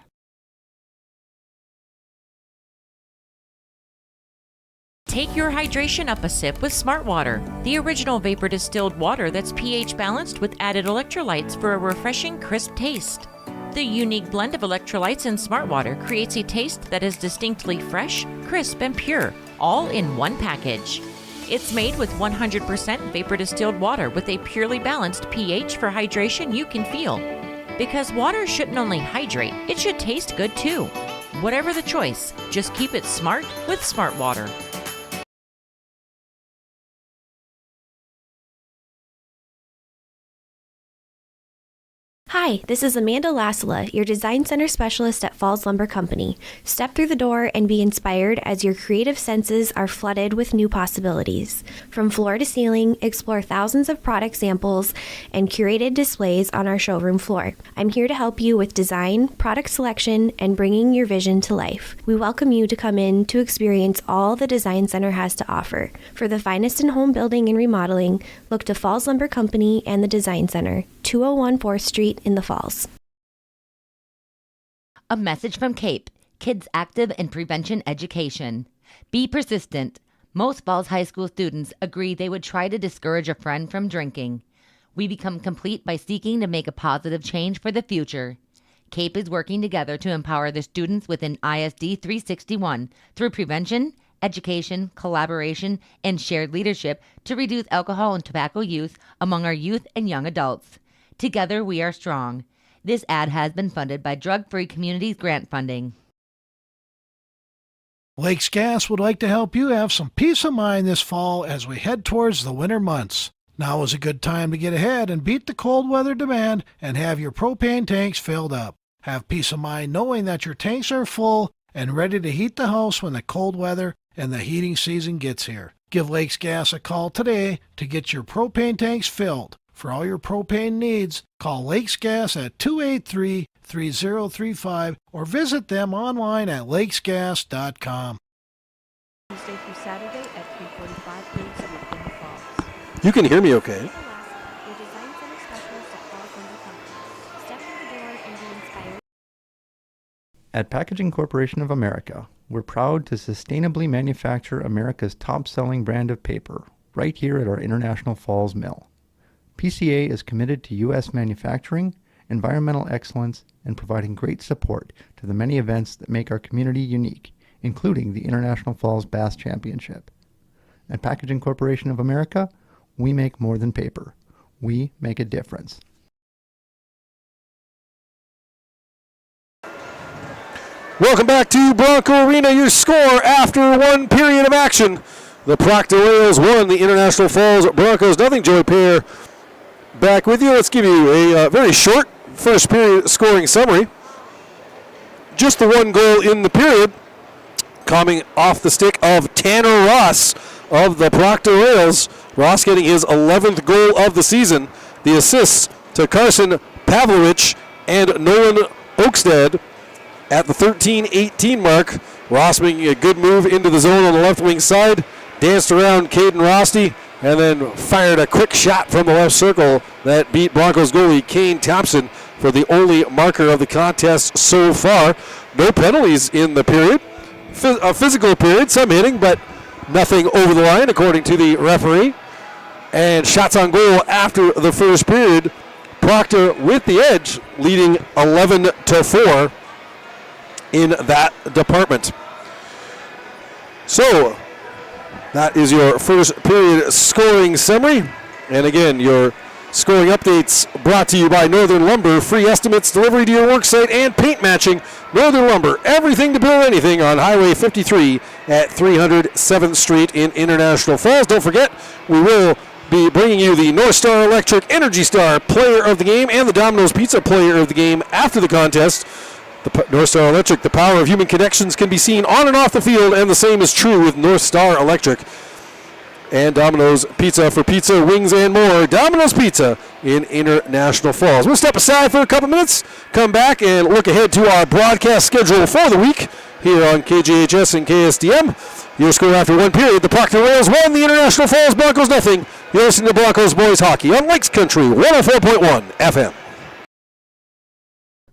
Take your hydration up a sip with Smart Water, the original vapor distilled water that's pH balanced with added electrolytes for a refreshing, crisp taste. The unique blend of electrolytes in Smart Water creates a taste that is distinctly fresh, crisp, and pure, all in one package. It's made with 100% vapor distilled water with a purely balanced pH for hydration you can feel. Because water shouldn't only hydrate, it should taste good too. Whatever the choice, just keep it smart with Smart Water. Hi, this is Amanda Lasala, your Design Center Specialist at Falls Lumber Company. Step through the door and be inspired as your creative senses are flooded with new possibilities. From floor to ceiling, explore thousands of product samples and curated displays on our showroom floor. I'm here to help you with design, product selection, and bringing your vision to life. We welcome you to come in to experience all the Design Center has to offer. For the finest in home building and remodeling, look to Falls Lumber Company and the Design Center, 201 4th Street in the Falls. A message from CAPE, Kids Active in Prevention Education. Be persistent. Most Falls High School students agree they would try to discourage a friend from drinking. We become complete by seeking to make a positive change for the future. CAPE is working together to empower the students within ISD 361 through prevention, education, collaboration, and shared leadership to reduce alcohol and tobacco use among our youth and young adults. Together we are strong. This ad has been funded by Drug Free Communities grant funding. Lakes Gas would like to help you have some peace of mind this fall as we head towards the winter months. Now is a good time to get ahead and beat the cold weather demand and have your propane tanks filled up. Have peace of mind knowing that your tanks are full and ready to heat the house when the cold weather and the heating season gets here. Give Lakes Gas a call today to get your propane tanks filled. For all your propane needs, call Lakes Gas at 283-3035 or visit them online at lakesgas.com. Tuesday through Saturday at 3:45 days a week in the Falls. You can hear me okay? Your Design Center Specialist at Falls Lumber Company. Step through the door and be inspired. At Packaging Corporation of America, we're proud to sustainably manufacture America's top-selling brand of paper right here at our International Falls Mill. PCA is committed to U.S. manufacturing, environmental excellence, and providing great support to the many events that make our community unique, including the International Falls Bass Championship. At Packaging Corporation of America, we make more than paper. We make a difference. Welcome back to Bronco Arena. Your score after one period of action. The Proctor Rails won, the International Falls Broncos nothing. Joey Pear back with you. Let's give you a very short first period scoring summary. Just the one goal in the period coming off the stick of Tanner Ross of the Proctor Rails. Ross getting his 11th goal of the season. The assists to Carson Pavlovich and Nolan Oakstead at the 13-18 mark. Ross making a good move into the zone on the left wing side. Danced around Caden Rosti and then fired a quick shot from the left circle that beat Broncos goalie Kane Thompson for the only marker of the contest so far. No penalties in the period. A physical period, some hitting, but nothing over the line according to the referee. And shots on goal after the first period. Proctor with the edge, leading 11-4 in that department. So that is your first period scoring summary. And again, your scoring updates brought to you by Northern Lumber. Free estimates, delivery to your worksite, and paint matching. Northern Lumber, everything to build anything on Highway 53 at 307th Street in International Falls. Don't forget, we will be bringing you the North Star Electric Energy Star Player of the Game and the Domino's Pizza Player of the Game after the contest. The North Star Electric, the power of human connections can be seen on and off the field, and the same is true with North Star Electric. And Domino's Pizza for pizza, wings, and more. Domino's Pizza in International Falls. We'll step aside for a couple minutes, come back, and look ahead to our broadcast schedule for the week here on KJHS and KSDM. Your score after one period, the Proctor Rails won, the International Falls Broncos nothing. You're listening to Broncos Boys Hockey on Lakes Country 104.1 FM.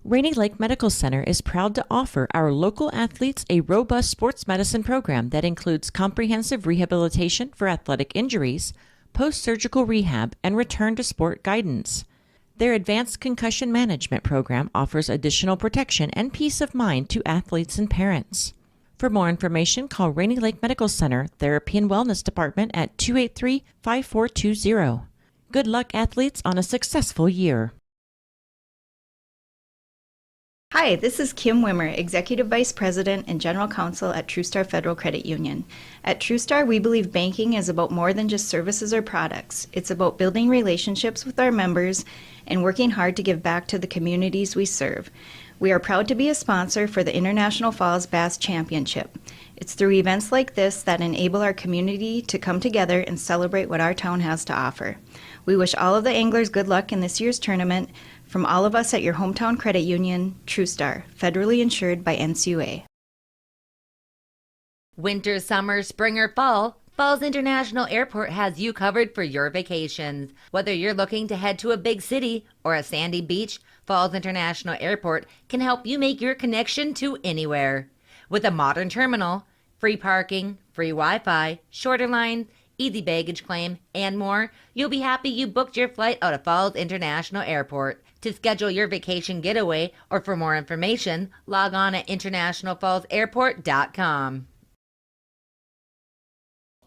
Rainy Lake Medical Center is proud to offer our local athletes a robust sports medicine program that includes comprehensive rehabilitation for athletic injuries, post-surgical rehab, and return to sport guidance. Their advanced concussion management program offers additional protection and peace of mind to athletes and parents. For more information, call Rainy Lake Medical Center Therapy and Wellness Department at 283-5420. Good luck, athletes, on a successful year. Hi, this is Kim Wimmer, Executive Vice President and General Counsel at TrueStar Federal Credit Union. At TrueStar, we believe banking is about more than just services or products. It's about building relationships with our members and working hard to give back to the communities we serve. We are proud to be a sponsor for the International Falls Bass Championship. It's through events like this that enable our community to come together and celebrate what our town has to offer. We wish all of the anglers good luck in this year's tournament. From all of us at your hometown credit union, TrueStar, federally insured by NCUA. Winter, summer, spring, or fall, Falls International Airport has you covered for your vacations. Whether you're looking to head to a big city or a sandy beach, Falls International Airport can help you make your connection to anywhere. With a modern terminal, free parking, free Wi-Fi, shorter lines, easy baggage claim, and more, you'll be happy you booked your flight out of Falls International Airport. To schedule your vacation getaway or for more information, log on at internationalfallsairport.com.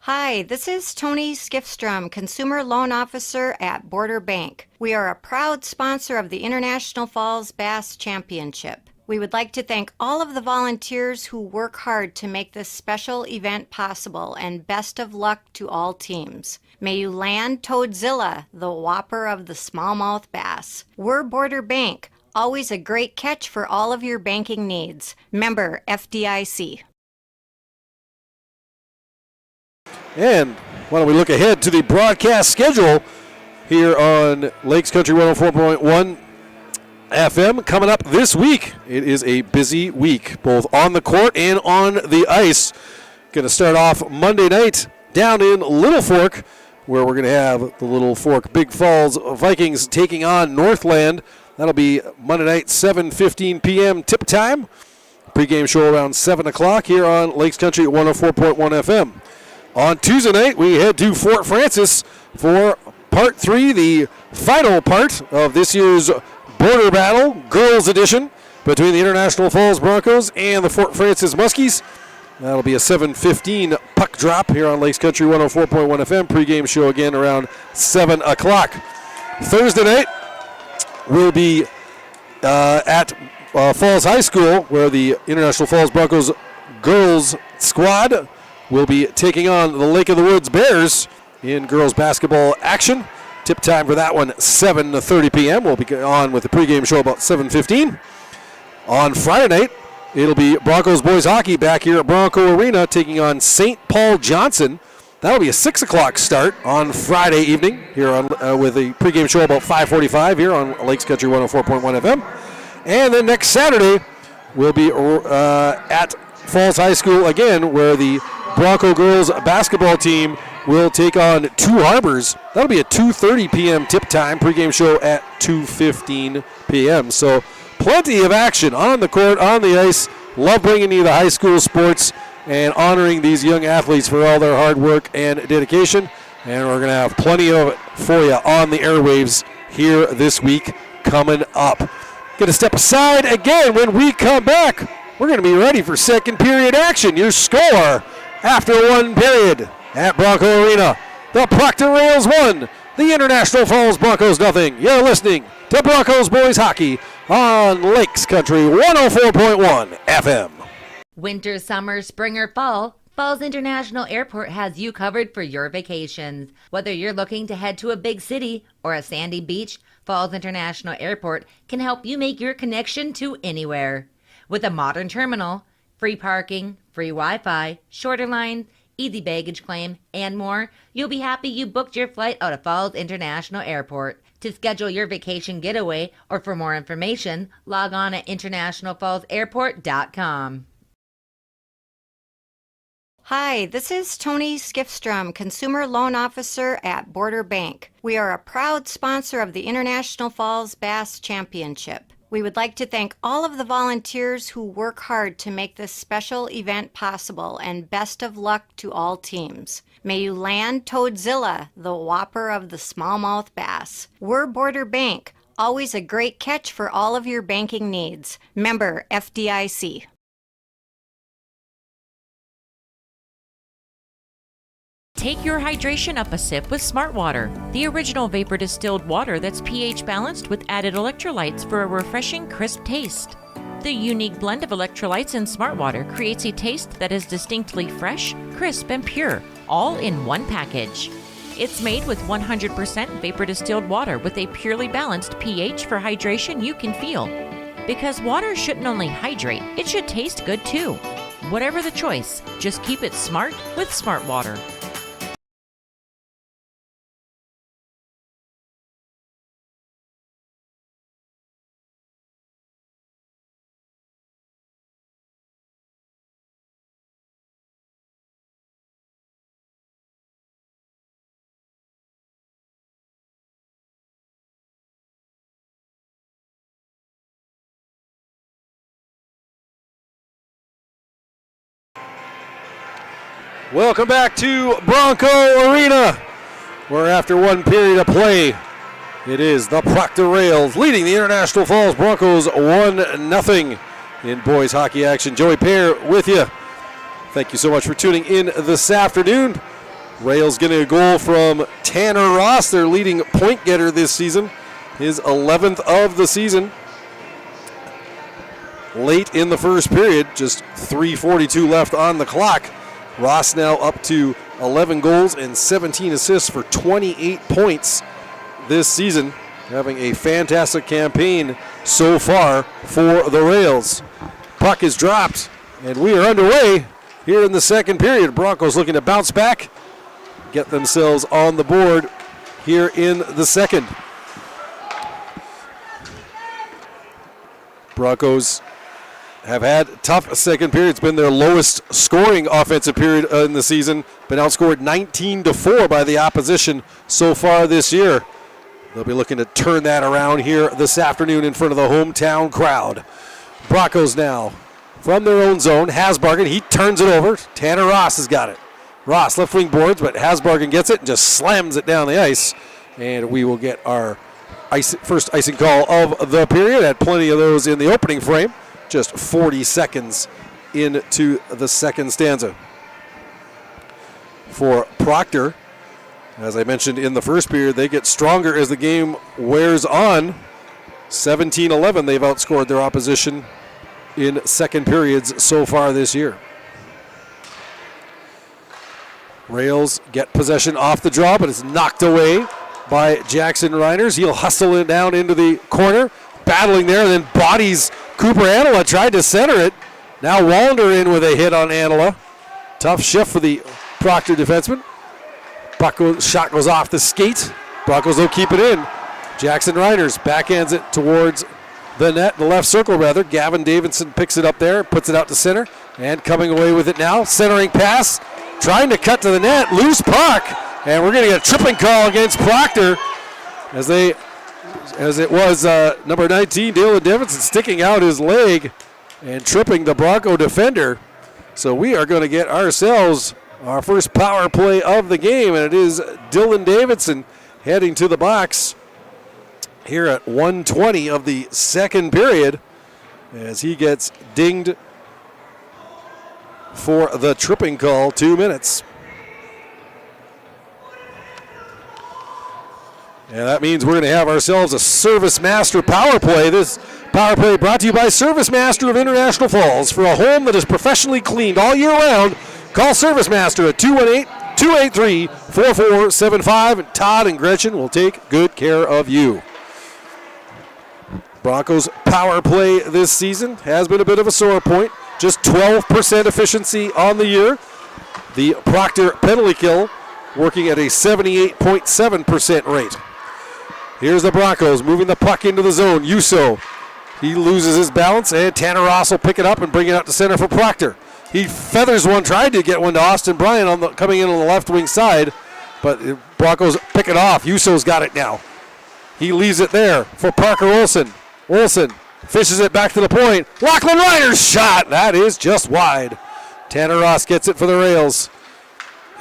Hi, this is Tony Skifstrom, Consumer Loan Officer at Border Bank. We are a proud sponsor of the International Falls Bass Championship. We would like to thank all of the volunteers who work hard to make this special event possible, and best of luck to all teams. May you land Toadzilla, the whopper of the smallmouth bass. We're Border Bank, always a great catch for all of your banking needs. Member FDIC. And why don't we look ahead to the broadcast schedule here on Lakes Country 104.1 FM coming up this week. It is a busy week, both on the court and on the ice. Going to start off Monday night down in Little Fork, where we're going to have the Little Fork Big Falls Vikings taking on Northland. That'll be Monday night, 7:15 p.m. tip time. Pre-game show around 7 o'clock here on Lakes Country at 104.1 FM. On Tuesday night, we head to Fort Francis for Part 3, the final part of this year's Border Battle, Girls Edition, between the International Falls Broncos and the Fort Francis Muskies. That'll be a 7:15 puck drop here on Lakes Country 104.1 FM. Pre-game show again around 7 o'clock. Thursday night, we'll be at Falls High School, where the International Falls Broncos girls squad will be taking on the Lake of the Woods Bears in girls basketball action. Tip time for that one, 7:30 p.m. We'll be on with the pregame show about 7:15. On Friday night, it'll be Broncos boys hockey back here at Bronco Arena taking on St. Paul Johnson. That'll be a 6 o'clock start on Friday evening here on with a pregame show about 5:45 here on Lakes Country 104.1 FM. And then next Saturday, we'll be at Falls High School again, where the Bronco girls basketball team will take on Two Harbors. That'll be a 2:30 p.m. tip time. Pregame show at 2:15 p.m. So plenty of action on the court, on the ice. Love bringing you the high school sports and honoring these young athletes for all their hard work and dedication. And we're going to have plenty of it for you on the airwaves here this week coming up. Going to step aside again when we come back. We're going to be ready for second period action. Your score after one period at Bronco Arena. The Proctor Rails 1, the International Falls Broncos nothing. You're listening to Broncos Boys Hockey on Lakes Country 104.1 FM. Winter, summer, spring, or fall, Falls International Airport has you covered for your vacations. Whether you're looking to head to a big city or a sandy beach, Falls International Airport can help you make your connection to anywhere. With a modern terminal, free parking, free Wi-Fi, shorter lines, easy baggage claim, and more, you'll be happy you booked your flight out of Falls International Airport. To schedule your vacation getaway or for more information, log on at internationalfallsairport.com. Hi, this is Tony Skifstrom, Consumer Loan Officer at Border Bank. We are a proud sponsor of the International Falls Bass Championship. We would like to thank all of the volunteers who work hard to make this special event possible, and best of luck to all teams. May you land Toadzilla, the whopper of the smallmouth bass. We're Border Bank, always a great catch for all of your banking needs. Member FDIC. Take your hydration up a sip with Smart Water, the original vapor distilled water that's pH balanced with added electrolytes for a refreshing, crisp taste. The unique blend of electrolytes and smart water creates a taste that is distinctly fresh, crisp, and pure, all in one package. It's made with 100% vapor distilled water with a purely balanced pH for hydration you can feel. Because water shouldn't only hydrate, it should taste good too. Whatever the choice, just keep it smart with Smart Water. Welcome back to Bronco Arena, where after one period of play, it is the Proctor Rails leading the International Falls Broncos 1-0 in boys hockey action. Joey Pear with you. Thank you so much for tuning in this afternoon. Rails getting a goal from Tanner Ross, their leading point getter this season, his 11th of the season. Late in the first period, just 3:42 left on the clock. Ross now up to 11 goals and 17 assists for 28 points this season, having a fantastic campaign so far for the Rails. Puck is dropped, and we are underway here in the second period. Broncos looking to bounce back, get themselves on the board here in the second. Broncos have had tough second period. It's been their lowest scoring offensive period in the season. Been outscored 19-4 by the opposition so far this year. They'll be looking to turn that around here this afternoon in front of the hometown crowd. Broncos now from their own zone. Hasbargen, he turns it over. Tanner Ross has got it. Ross left wing boards, but Hasbargen gets it and just slams it down the ice. And we will get our first icing call of the period. Had plenty of those in the opening frame. Just 40 seconds into the second stanza. For Proctor, as I mentioned in the first period, they get stronger as the game wears on. 17-11, they've outscored their opposition in second periods so far this year. Rails get possession off the draw, but it's knocked away by Jackson Reiners. He'll hustle it down into the corner, battling there, and then bodies Cooper Anila, tried to center it. Now Wander in with a hit on Anila. Tough shift for the Proctor defenseman. Shot goes off the skate. Broncos will keep it in. Jackson Reiners backhands it towards the net, the left circle rather. Gavin Davidson picks it up there, puts it out to center, and coming away with it now. Centering pass, trying to cut to the net, loose puck, and we're going to get a tripping call against Proctor as it was number 19, Dylan Davidson, sticking out his leg and tripping the Bronco defender. So we are going to get ourselves our first power play of the game, and it is Dylan Davidson heading to the box here at 1:20 of the second period as he gets dinged for the tripping call, 2 minutes. And that means we're going to have ourselves a Service Master power play. This power play brought to you by Service Master of International Falls. For a home that is professionally cleaned all year round, call Service Master at 218-283-4475. And Todd and Gretchen will take good care of you. Broncos power play this season has been a bit of a sore point. Just 12% efficiency on the year. The Proctor penalty kill working at a 78.7% rate. Here's the Broncos moving the puck into the zone. Yuso, he loses his balance, and Tanner Ross will pick it up and bring it out to center for Proctor. He feathers one, tried to get one to Austin Bryan coming in on the left wing side, but the Broncos pick it off. Yuso's got it now. He leaves it there for Parker Olsen. Olsen fishes it back to the point. Lachlan Reiner's shot. That is just wide. Tanner Ross gets it for the Rails.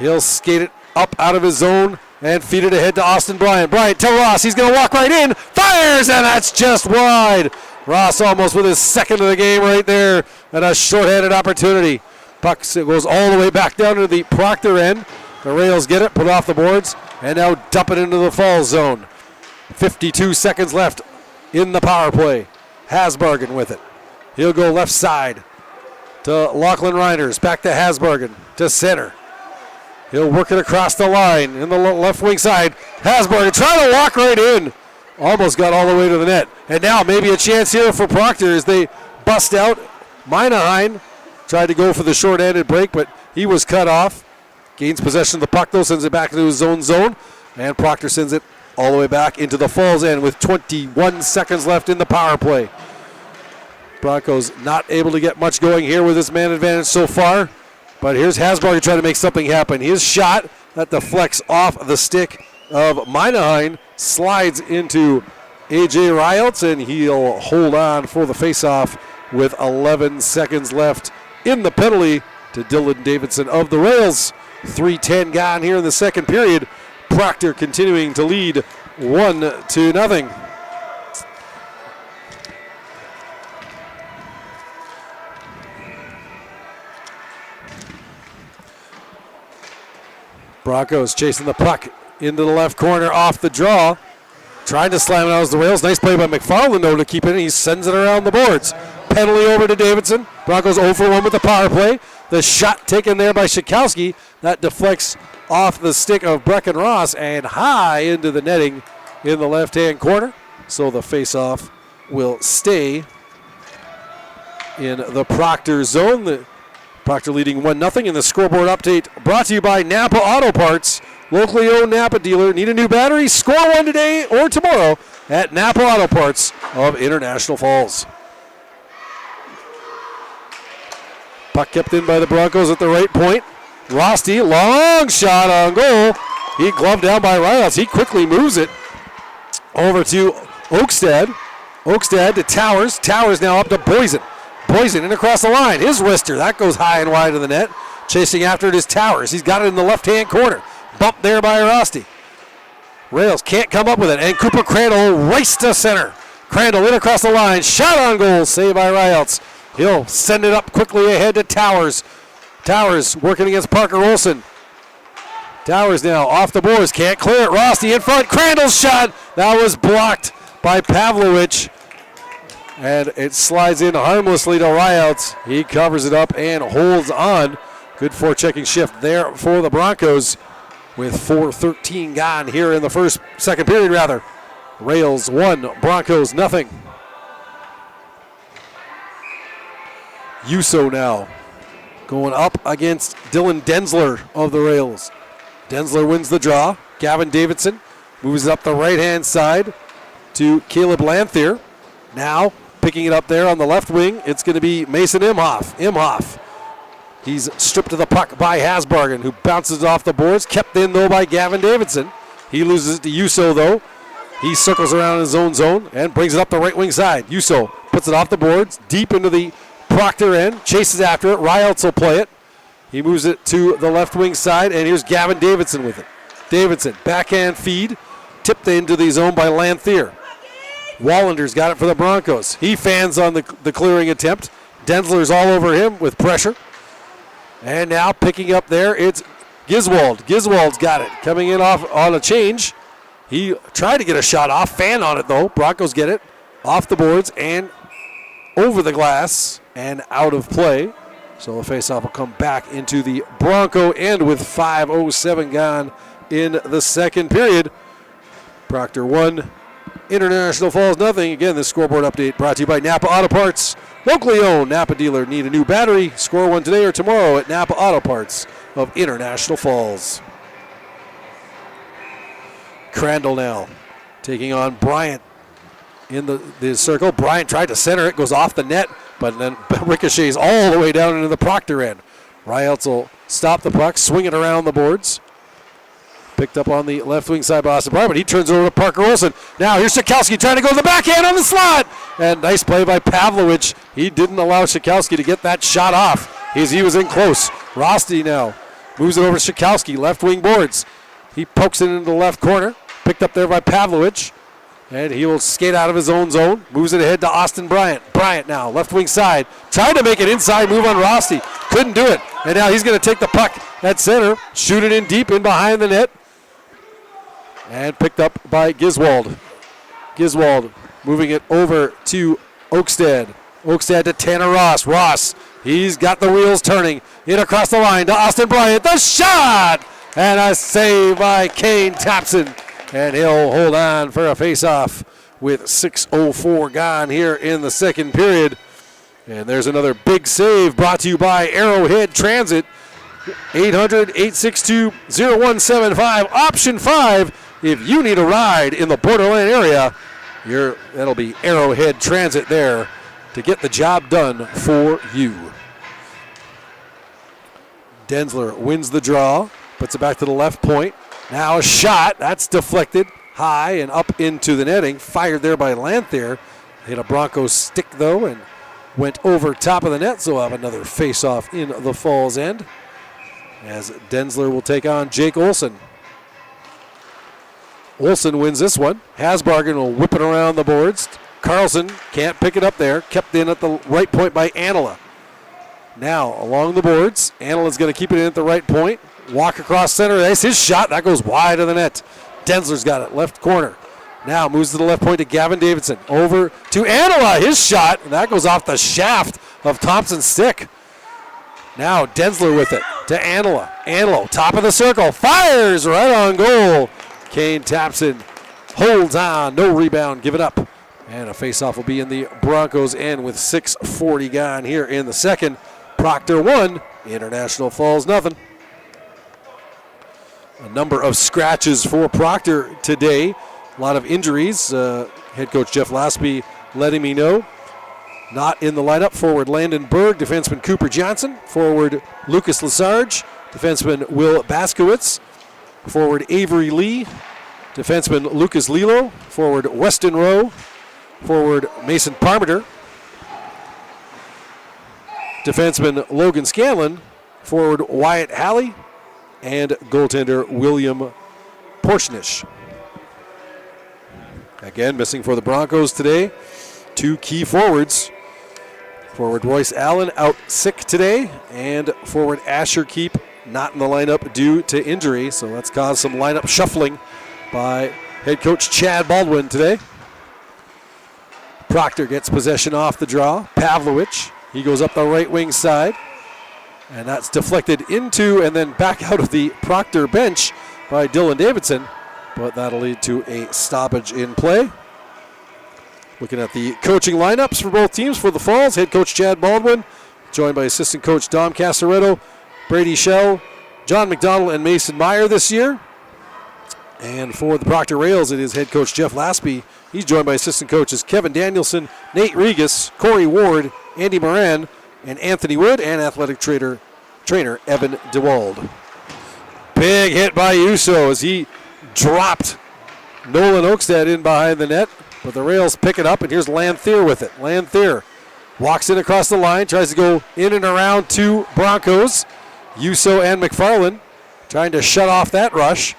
He'll skate it up out of his zone and feed it ahead to Austin Bryan. Bryant to Ross. He's going to walk right in. Fires, and that's just wide. Ross almost with his second of the game right there, and a shorthanded opportunity. Puck goes all the way back down to the Proctor end. The Rails get it, put off the boards, and now dump it into the Falls zone. 52 seconds left in the power play. Hasbargen with it. He'll go left side to Lachlan Reiners. Back to Hasbargen to center. He'll work it across the line in the left wing side. Hasbargen trying to walk right in. Almost got all the way to the net. And now maybe a chance here for Proctor as they bust out. Minaheim tried to go for the short-handed break, but he was cut off. Gains possession of the puck, though, sends it back into his own zone. And Proctor sends it all the way back into the Falls end with 21 seconds left in the power play. Broncos not able to get much going here with this man advantage so far. But here's Hasbarger trying to make something happen. His shot that deflects off the stick of Minaheim slides into A.J. Rielts, and he'll hold on for the faceoff with 11 seconds left in the penalty to Dylan Davidson of the Rails. 3:10 gone here in the second period. Proctor continuing to lead 1-0. Broncos chasing the puck into the left corner off the draw. Trying to slam it out as the Rails. Nice play by McFarland, though, to keep it in. He sends it around the boards. Penalty over to Davidson. Broncos 0 for 1 with the power play. The shot taken there by Schakowsky. That deflects off the stick of Brecken Ross and high into the netting in the left-hand corner. So the face-off will stay in the Proctor zone. The Proctor leading 1-0 in the scoreboard update brought to you by Napa Auto Parts. Locally owned Napa dealer. Need a new battery? Score one today or tomorrow at Napa Auto Parts of International Falls. Puck kept in by the Broncos at the right point. Rosti, long shot on goal. He gloved down by Riles. He quickly moves it over to Oakstad. Oakstad to Towers. Towers now up to Boysen. Boysen in across the line. His wrister. That goes high and wide of the net. Chasing after it is Towers. He's got it in the left-hand corner. Bump there by Rosti. Rails can't come up with it. And Cooper Crandall race to center. Crandall in across the line. Shot on goal. Saved by Riles. He'll send it up quickly ahead to Towers. Towers working against Parker Olsen. Towers now off the boards. Can't clear it. Rosti in front. Crandall's shot. That was blocked by Pavlovich. And it slides in harmlessly to Riles. He covers it up and holds on. Good forechecking shift there for the Broncos with 4:13 gone here in the second period. Rails 1, Broncos nothing. Yuso now going up against Dylan Densler of the Rails. Densler wins the draw. Gavin Davidson moves it up the right-hand side to Caleb Lanthier. Now picking it up there on the left wing, it's going to be Mason Imhoff. Imhoff, he's stripped of the puck by Hasbargen, who bounces it off the boards. Kept in, though, by Gavin Davidson. He loses it to Yuso, though. He circles around in his own zone and brings it up the right wing side. Yuso puts it off the boards, deep into the Proctor end, chases after it. Rielts will play it. He moves it to the left wing side, and here's Gavin Davidson with it. Davidson, backhand feed, tipped into the zone by Lanthier. Wallender's got it for the Broncos. He fans on the clearing attempt. Densler's all over him with pressure. And now picking up there, it's Giswold. Giswold's got it. Coming in off on a change. He tried to get a shot off. Fan on it, though. Broncos get it off the boards and over the glass and out of play. So the faceoff will come back into the Bronco end with 5:07 gone in the second period. Proctor 1, International Falls nothing. Again, this scoreboard update brought to you by Napa Auto Parts. Locally owned Napa dealer. Need a new battery? Score one today or tomorrow at Napa Auto Parts of International Falls. Crandall now taking on Bryant in the circle. Bryant tried to center it, goes off the net, but then ricochets all the way down into the Proctor end. Rielts will stop the puck, swing it around the boards. Picked up on the left wing side by Austin Bryant, but he turns it over to Parker Olsen. Now here's Schakowsky trying to go to the backhand on the slot. And nice play by Pavlovich. He didn't allow Schakowsky to get that shot off as he was in close. Rosti now moves it over to Schakowsky, left wing boards. He pokes it into the left corner. Picked up there by Pavlovich. And he will skate out of his own zone. Moves it ahead to Austin Bryant. Bryant now, left wing side. Tried to make an inside move on Rosti. Couldn't do it. And now he's going to take the puck at center. Shoot it in deep in behind the net. And picked up by Giswold. Giswold moving it over to Oakstad. Oakstead to Tanner Ross. Ross, he's got the wheels turning. In across the line to Austin Bryant. The shot! And a save by Kane Thompson. And he'll hold on for a face-off with 6:04 gone here in the second period. And there's another big save brought to you by Arrowhead Transit. 800-862-0175. Option 5. If you need a ride in the Borderland area, that'll be Arrowhead Transit there to get the job done for you. Denzler wins the draw, puts it back to the left point. Now a shot, that's deflected high and up into the netting. Fired there by Lanthier. Hit a Broncos stick though and went over top of the net, so we'll have another face-off in the Falls end as Denzler will take on Jake Olson. Olson wins this one. Hasbargen will whip it around the boards. Carlson can't pick it up there. Kept in at the right point by Anila. Now along the boards. Anila's going to keep it in at the right point. Walk across center ice. His shot, that goes wide of the net. Denzler's got it, left corner. Now moves to the left point to Gavin Davidson. Over to Anila. His shot, and that goes off the shaft of Thompson's stick. Now Denzler with it to Anila. Anilo, top of the circle, fires right on goal. Kane Thompson holds on, no rebound, give it up. And a faceoff will be in the Broncos' end with 6:40 gone here in the second. Proctor 1, International Falls nothing. A number of scratches for Proctor today. A lot of injuries. Head coach Jeff Laspy letting me know. Not in the lineup. Forward Landon Berg, defenseman Cooper Johnson. Forward Lucas Lesarge, defenseman Will Baskowitz. Forward Avery Lee, defenseman Lucas Lilo. Forward Weston Rowe. Forward Mason Parmenter. Defenseman Logan Scanlon. Forward Wyatt Halley. And goaltender William Porchnish. Again, missing for the Broncos today. 2 key forwards. Forward Royce Allen out sick today. And forward Asher Keep not in the lineup due to injury. So that's caused some lineup shuffling by head coach Chad Baldwin today. Proctor gets possession off the draw. Pavlovich, he goes up the right wing side. And that's deflected into and then back out of the Proctor bench by Dylan Davidson. But that'll lead to a stoppage in play. Looking at the coaching lineups for both teams for the Falls. Head coach Chad Baldwin, joined by assistant coach Dom Casaretto, Brady Schell, John McDonald, and Mason Meyer this year. And for the Proctor Rails, it is head coach Jeff Laspy. He's joined by assistant coaches Kevin Danielson, Nate Regas, Corey Ward, Andy Moran, and Anthony Wood, and athletic trainer Evan DeWald. Big hit by Uso as he dropped Nolan Oakstead in behind the net. But the Rails pick it up, and here's Lanthier with it. Lanthier walks in across the line, tries to go in and around 2 Broncos. Uso and McFarland trying to shut off that rush.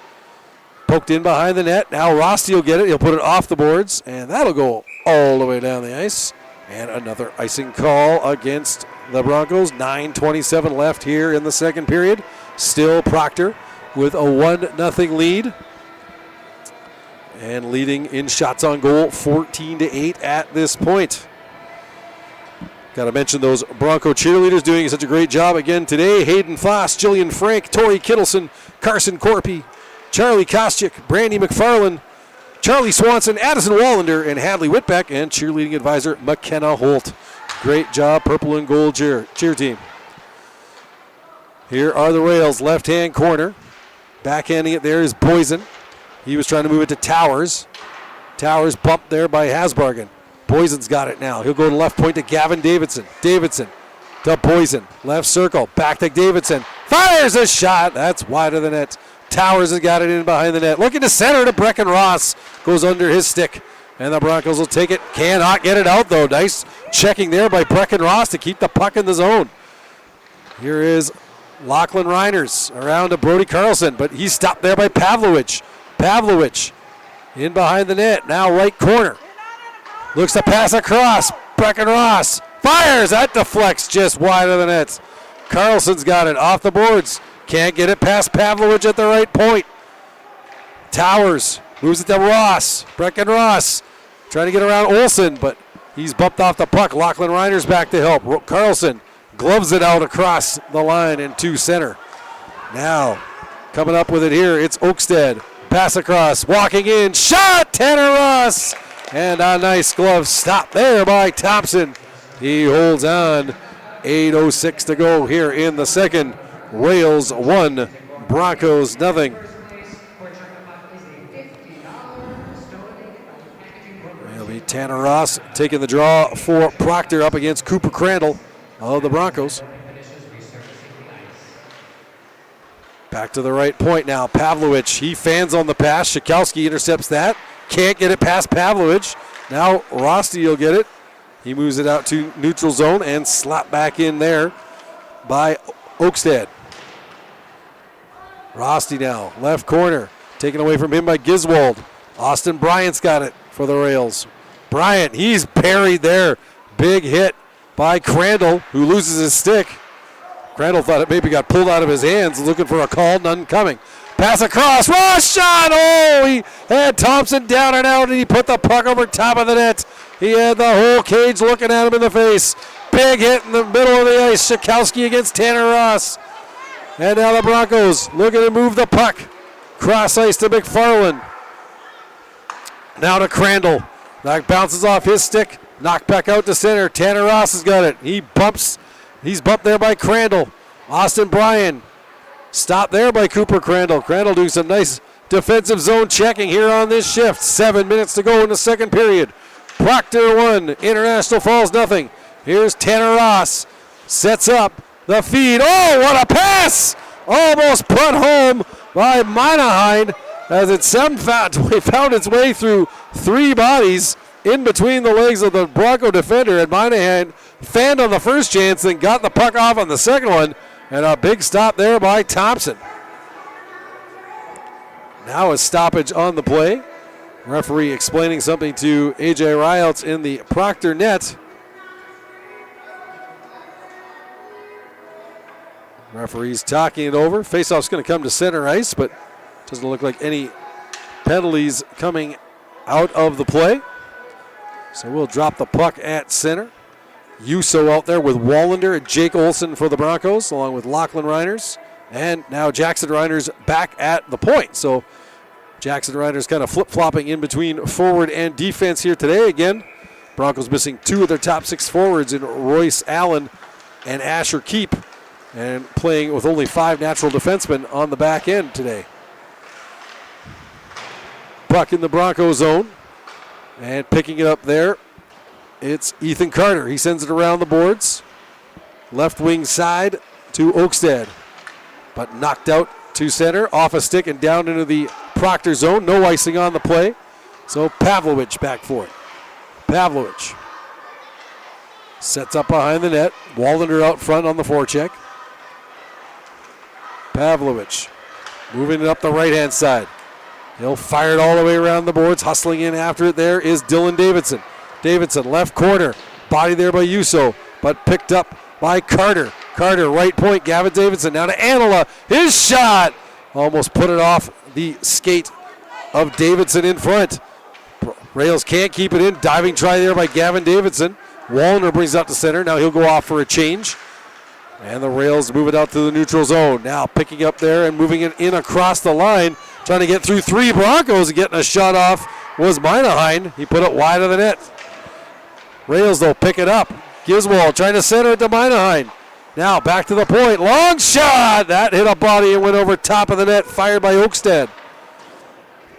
Poked in behind the net. Now Rosti will get it. He'll put it off the boards, and that'll go all the way down the ice. And another icing call against the Broncos. 9:27 left here in the second period. Still Proctor with a 1-0 lead. And leading in shots on goal 14-8 at this point. Got to mention those Bronco cheerleaders doing such a great job again today. Hayden Foss, Jillian Frank, Tori Kittleson, Carson Corpy, Charlie Kostyuk, Brandy McFarland, Charlie Swanson, Addison Wallander, and Hadley Whitbeck, and cheerleading advisor McKenna Holt. Great job, purple and gold cheer team. Here are the Rails, left-hand corner. Backhanding it there is Boysen. He was trying to move it to Towers. Towers bumped there by Hasbargen. Boysen's got it now. He'll go to left point to Gavin Davidson. Davidson to Boysen. Left circle. Back to Davidson. Fires a shot. That's wide of the net. Towers has got it in behind the net. Looking to center to Brecken Ross. Goes under his stick. And the Broncos will take it. Cannot get it out though. Nice checking there by Brecken Ross to keep the puck in the zone. Here is Lachlan Reiners around to Brody Carlson. But he's stopped there by Pavlovich. Pavlovich in behind the net. Now right corner. Looks to pass across. Brecken Ross fires. That deflects just wide of the net. Carlson's got it off the boards. Can't get it past Pavlovich at the right point. Towers moves it to Ross. Brecken Ross trying to get around Olsen, but He's bumped off the puck. Lachlan Reiner's back to help. Carlson gloves it out across the line into center. Now, coming up with it here, it's Oakstead. Pass across, walking in, shot, Tanner Ross! And a nice glove stop there by Thompson. He holds on. 8:06 to go here in the second. Rails 1, Broncos nothing. It'll be Tanner Ross taking the draw for Proctor up against Cooper Crandall of the Broncos. Back to the right point now. Pavlovich, he fans on the pass. Shikowski intercepts that. Can't get it past Pavlovich. Now Rosti will get it. He moves it out to neutral zone and slapped back in there by Oakstead. Rosti now, left corner. Taken away from him by Giswold. Austin Bryant's got it for the Rails. Bryant, he's buried there. Big hit by Crandall, who loses his stick. Crandall thought it maybe got pulled out of his hands, looking for a call, none coming. Pass across, Ross shot! Oh, he had Thompson down and out, and he put the puck over top of the net. He had the whole cage looking at him in the face. Big hit in the middle of the ice. Shikowski against Tanner Ross. And now the Broncos looking to move the puck. Cross ice to McFarland. Now to Crandall. That bounces off his stick. Knocked back out to center. Tanner Ross has got it. He's bumped there by Crandall. Austin Bryan. Stopped there by Cooper Crandall. Crandall doing some nice defensive zone checking here on this shift. 7 minutes to go in the second period. Proctor 1, International Falls nothing. Here's Tanner Ross. Sets up the feed. Oh, what a pass! Almost put home by Monahan as it found its way through three bodies in between the legs of the Bronco defender. And Monahan fanned on the first chance, then got the puck off on the second one. And a big stop there by Thompson. Now a stoppage on the play. Referee explaining something to A.J. Riles in the Proctor net. Referee's talking it over. Faceoff's going to come to center ice, but doesn't look like any penalties coming out of the play. So we'll drop the puck at center. Yuso out there with Wallander and Jake Olson for the Broncos, along with Lachlan Reiners. And now Jackson Reiners back at the point. So Jackson Reiners kind of flip-flopping in between forward and defense here today. Again, Broncos missing two of their top six forwards in Royce Allen and Asher Keep, and playing with only 5 natural defensemen on the back end today. Puck in the Bronco zone, and picking it up there, it's Ethan Carter. He sends it around the boards. Left wing side to Oakstead, but knocked out to center, off a stick and down into the Proctor zone. No icing on the play, so Pavlovich back for it. Pavlovich sets up behind the net. Wallander out front on the forecheck. Pavlovich moving it up the right-hand side. He'll fire it all the way around the boards. Hustling in after it there is Dylan Davidson. Davidson, left corner. Body there by Yuso, but picked up by Carter. Carter, right point. Gavin Davidson now to Anila. His shot almost put it off the skate of Davidson in front. Rails can't keep it in. Diving try there by Gavin Davidson. Wallner brings it up to center. Now he'll go off for a change. And the Rails move it out to the neutral zone. Now picking up there and moving it in across the line. Trying to get through 3 Broncos and getting a shot off was Monahan. He put it wide of the net. Rails, though, pick it up. Giswold trying to center it to Monahan. Now back to the point. Long shot! That hit a body and went over top of the net. Fired by Oakstead.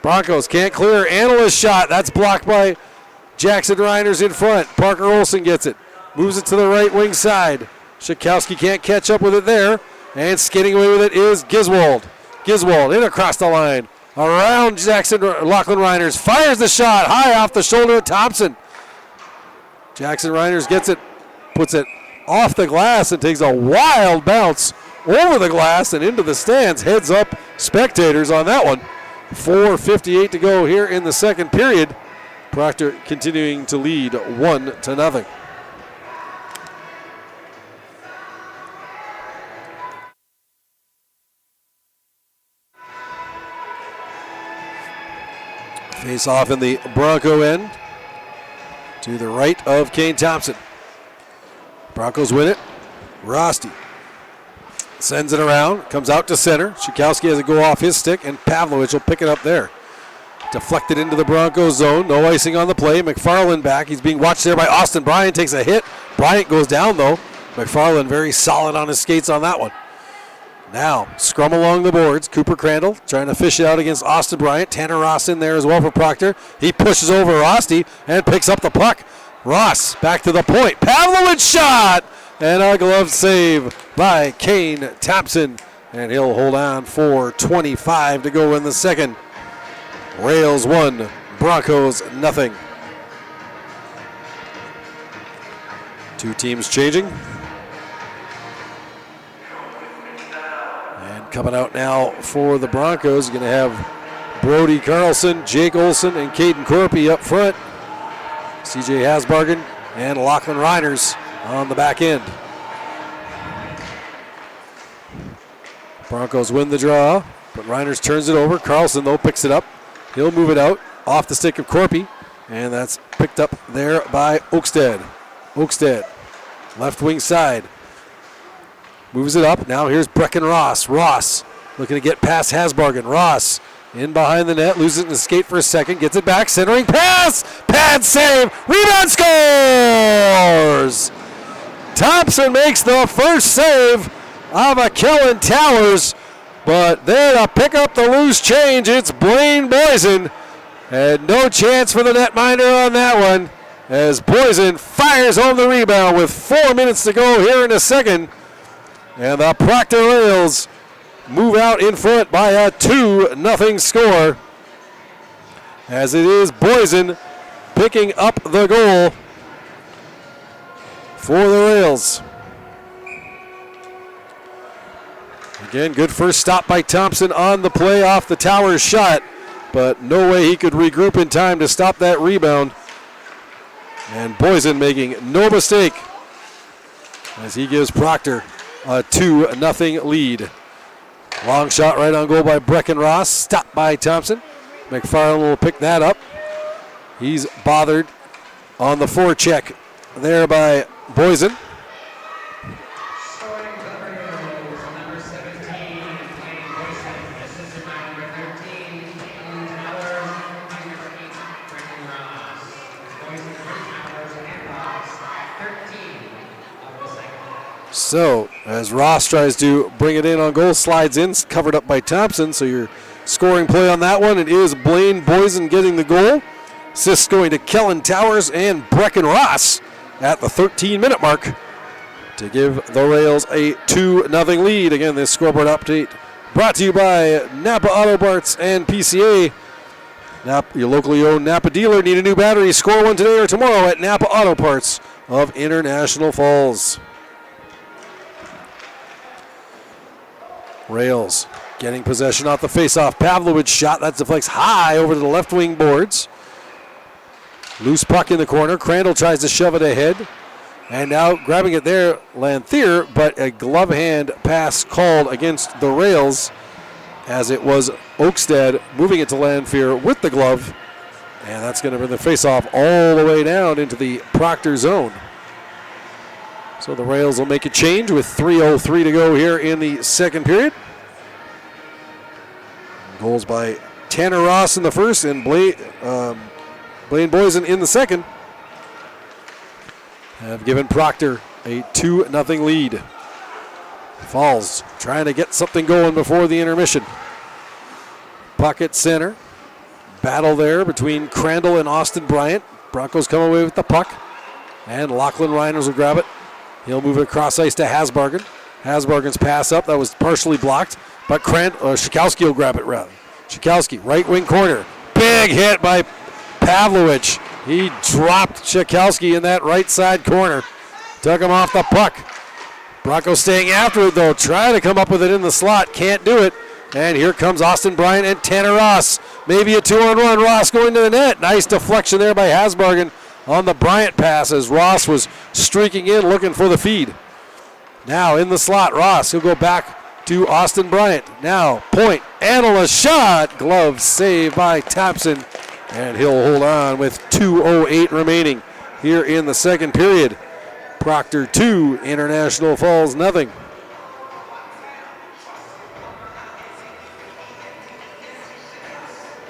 Broncos can't clear. Anela's shot. That's blocked by Jackson Reiners in front. Parker Olson gets it. Moves it to the right wing side. Shikowski can't catch up with it there. And skating away with it is Giswold. Giswold in across the line. Around Lachlan Reiners. Fires the shot high off the shoulder of Thompson. Jackson Reiners gets it. Puts it off the glass and takes a wild bounce over the glass and into the stands. Heads up spectators on that one. 4:58 to go here in the second period. Proctor continuing to lead 1-0. Face off in the Bronco end. to the right of Kane Thompson. Broncos win it. Rosti sends it around, comes out to center. Shikowski has to go off his stick, and Pavlovich will pick it up there. Deflected into the Broncos zone. No icing on the play. McFarland back. He's being watched there by Austin Bryant. Takes a hit. Bryant goes down, though. McFarland very solid on his skates on that one. Now, scrum along the boards. Cooper Crandall trying to fish it out against Austin Bryant. Tanner Ross in there as well for Proctor. He pushes over Rosti and picks up the puck. Ross back to the point. Pavlovich shot! And a glove save by Kane Thompson. And he'll hold on for 25 to go in the second. Rails 1, Broncos nothing. Two teams changing. And coming out now for the Broncos, you're going to have Brody Carlson, Jake Olson, and Caden Corpy up front. CJ Hasbargen and Lachlan Reiners on the back end. Broncos win the draw, but Reiners turns it over. Carlson, though, picks it up. He'll move it out off the stick of Corpy, and that's picked up there by Oakstead. Oakstead, left wing side, moves it up. Now here's Brecken Ross. Ross looking to get past Hasbargen. Ross in behind the net, loses it in the skate for a second, gets it back, centering pass, pad save, rebound scores! Thompson makes the first save of a Kellen Towers. But there to pick up the loose change, it's Blaine Boysen. And no chance for the netminder on that one, as Boysen fires on the rebound with 4 minutes to go here in the second. And the Proctor Rails move out in front by a 2-0 score, as it is Boysen picking up the goal for the Rails. Again, good first stop by Thompson on the play off the Towers shot, but no way he could regroup in time to stop that rebound. And Boysen making no mistake as he gives Proctor a 2-0 lead. Long shot right on goal by Brecken Ross, stopped by Thompson. McFarland will pick that up. He's bothered on the forecheck there by Boysen. So, as Ross tries to bring it in on goal, slides in, covered up by Thompson. So your scoring play on that one, it is Blaine Boysen getting the goal. Assists going to Kellen Towers and Brecken Ross at the 13-minute mark to give the Rails a 2-0 lead. Again, this scoreboard update brought to you by Napa Auto Parts and PCA. Your locally owned Napa dealer. Need a new battery? Score one today or tomorrow at Napa Auto Parts of International Falls. Rails getting possession off the faceoff. Pavlovich shot. That deflects high over to the left wing boards. Loose puck in the corner. Crandall tries to shove it ahead. And now grabbing it there, Lanthier, but a glove hand pass called against the Rails, as it was Oakstead moving it to Lanthier with the glove. And that's going to bring the faceoff all the way down into the Proctor zone. So the Rails will make a change with 3:03 to go here in the second period. Goals by Tanner Ross in the first and Blaine Boysen in the second have given Proctor a 2-0 lead. Falls trying to get something going before the intermission. Puck at center. Battle there between Crandall and Austin Bryant. Broncos come away with the puck. And Lachlan Reiners will grab it. He'll move it across ice to Hasbargen. Hasbargen's pass up. That was partially blocked. But Shikowski will grab it rather. Shikowski, right wing corner. Big hit by Pavlovich. He dropped Shikowski in that right side corner. Took him off the puck. Broncos staying after it though. Trying to come up with it in the slot. Can't do it. And here comes Austin Bryant and Tanner Ross. Maybe a 2-on-1. Ross going to the net. Nice deflection there by Hasbargen on the Bryant pass as Ross was streaking in looking for the feed. Now in the slot, Ross. He'll go back to Austin Bryant. Now point, Anila shot. Glove save by Thompson. And he'll hold on with 2:08 remaining here in the second period. Proctor 2, International Falls nothing.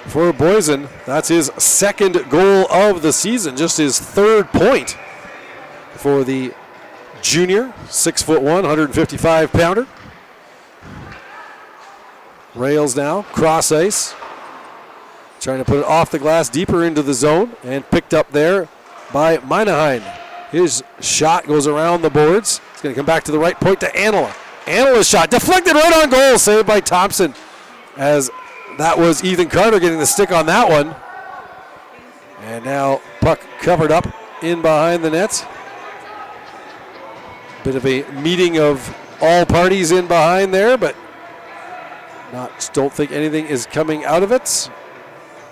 For Boysen, that's his second goal of the season, just his third point for the junior, 6'1", 155-pounder. Rails now, cross ice. Trying to put it off the glass, deeper into the zone, and picked up there by Minaheim. His shot goes around the boards. It's going to come back to the right point to Anila. Anila's shot deflected right on goal, saved by Thompson, as that was Ethan Carter getting the stick on that one. And now puck covered up in behind the net. Bit of a meeting of all parties in behind there, but don't think anything is coming out of it.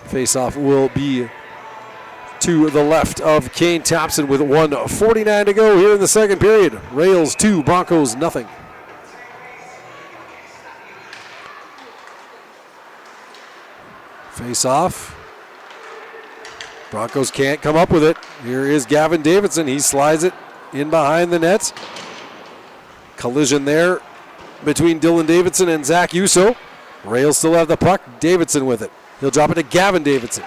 Face-off will be to the left of Kane Thompson with 1:49 to go here in the second period. Rails 2, Broncos nothing. Face-off. Broncos can't come up with it. Here is Gavin Davidson. He slides it in behind the net. Collision there between Dylan Davidson and Zach Uso. Rails still have the puck. Davidson with it. He'll drop it to Gavin Davidson.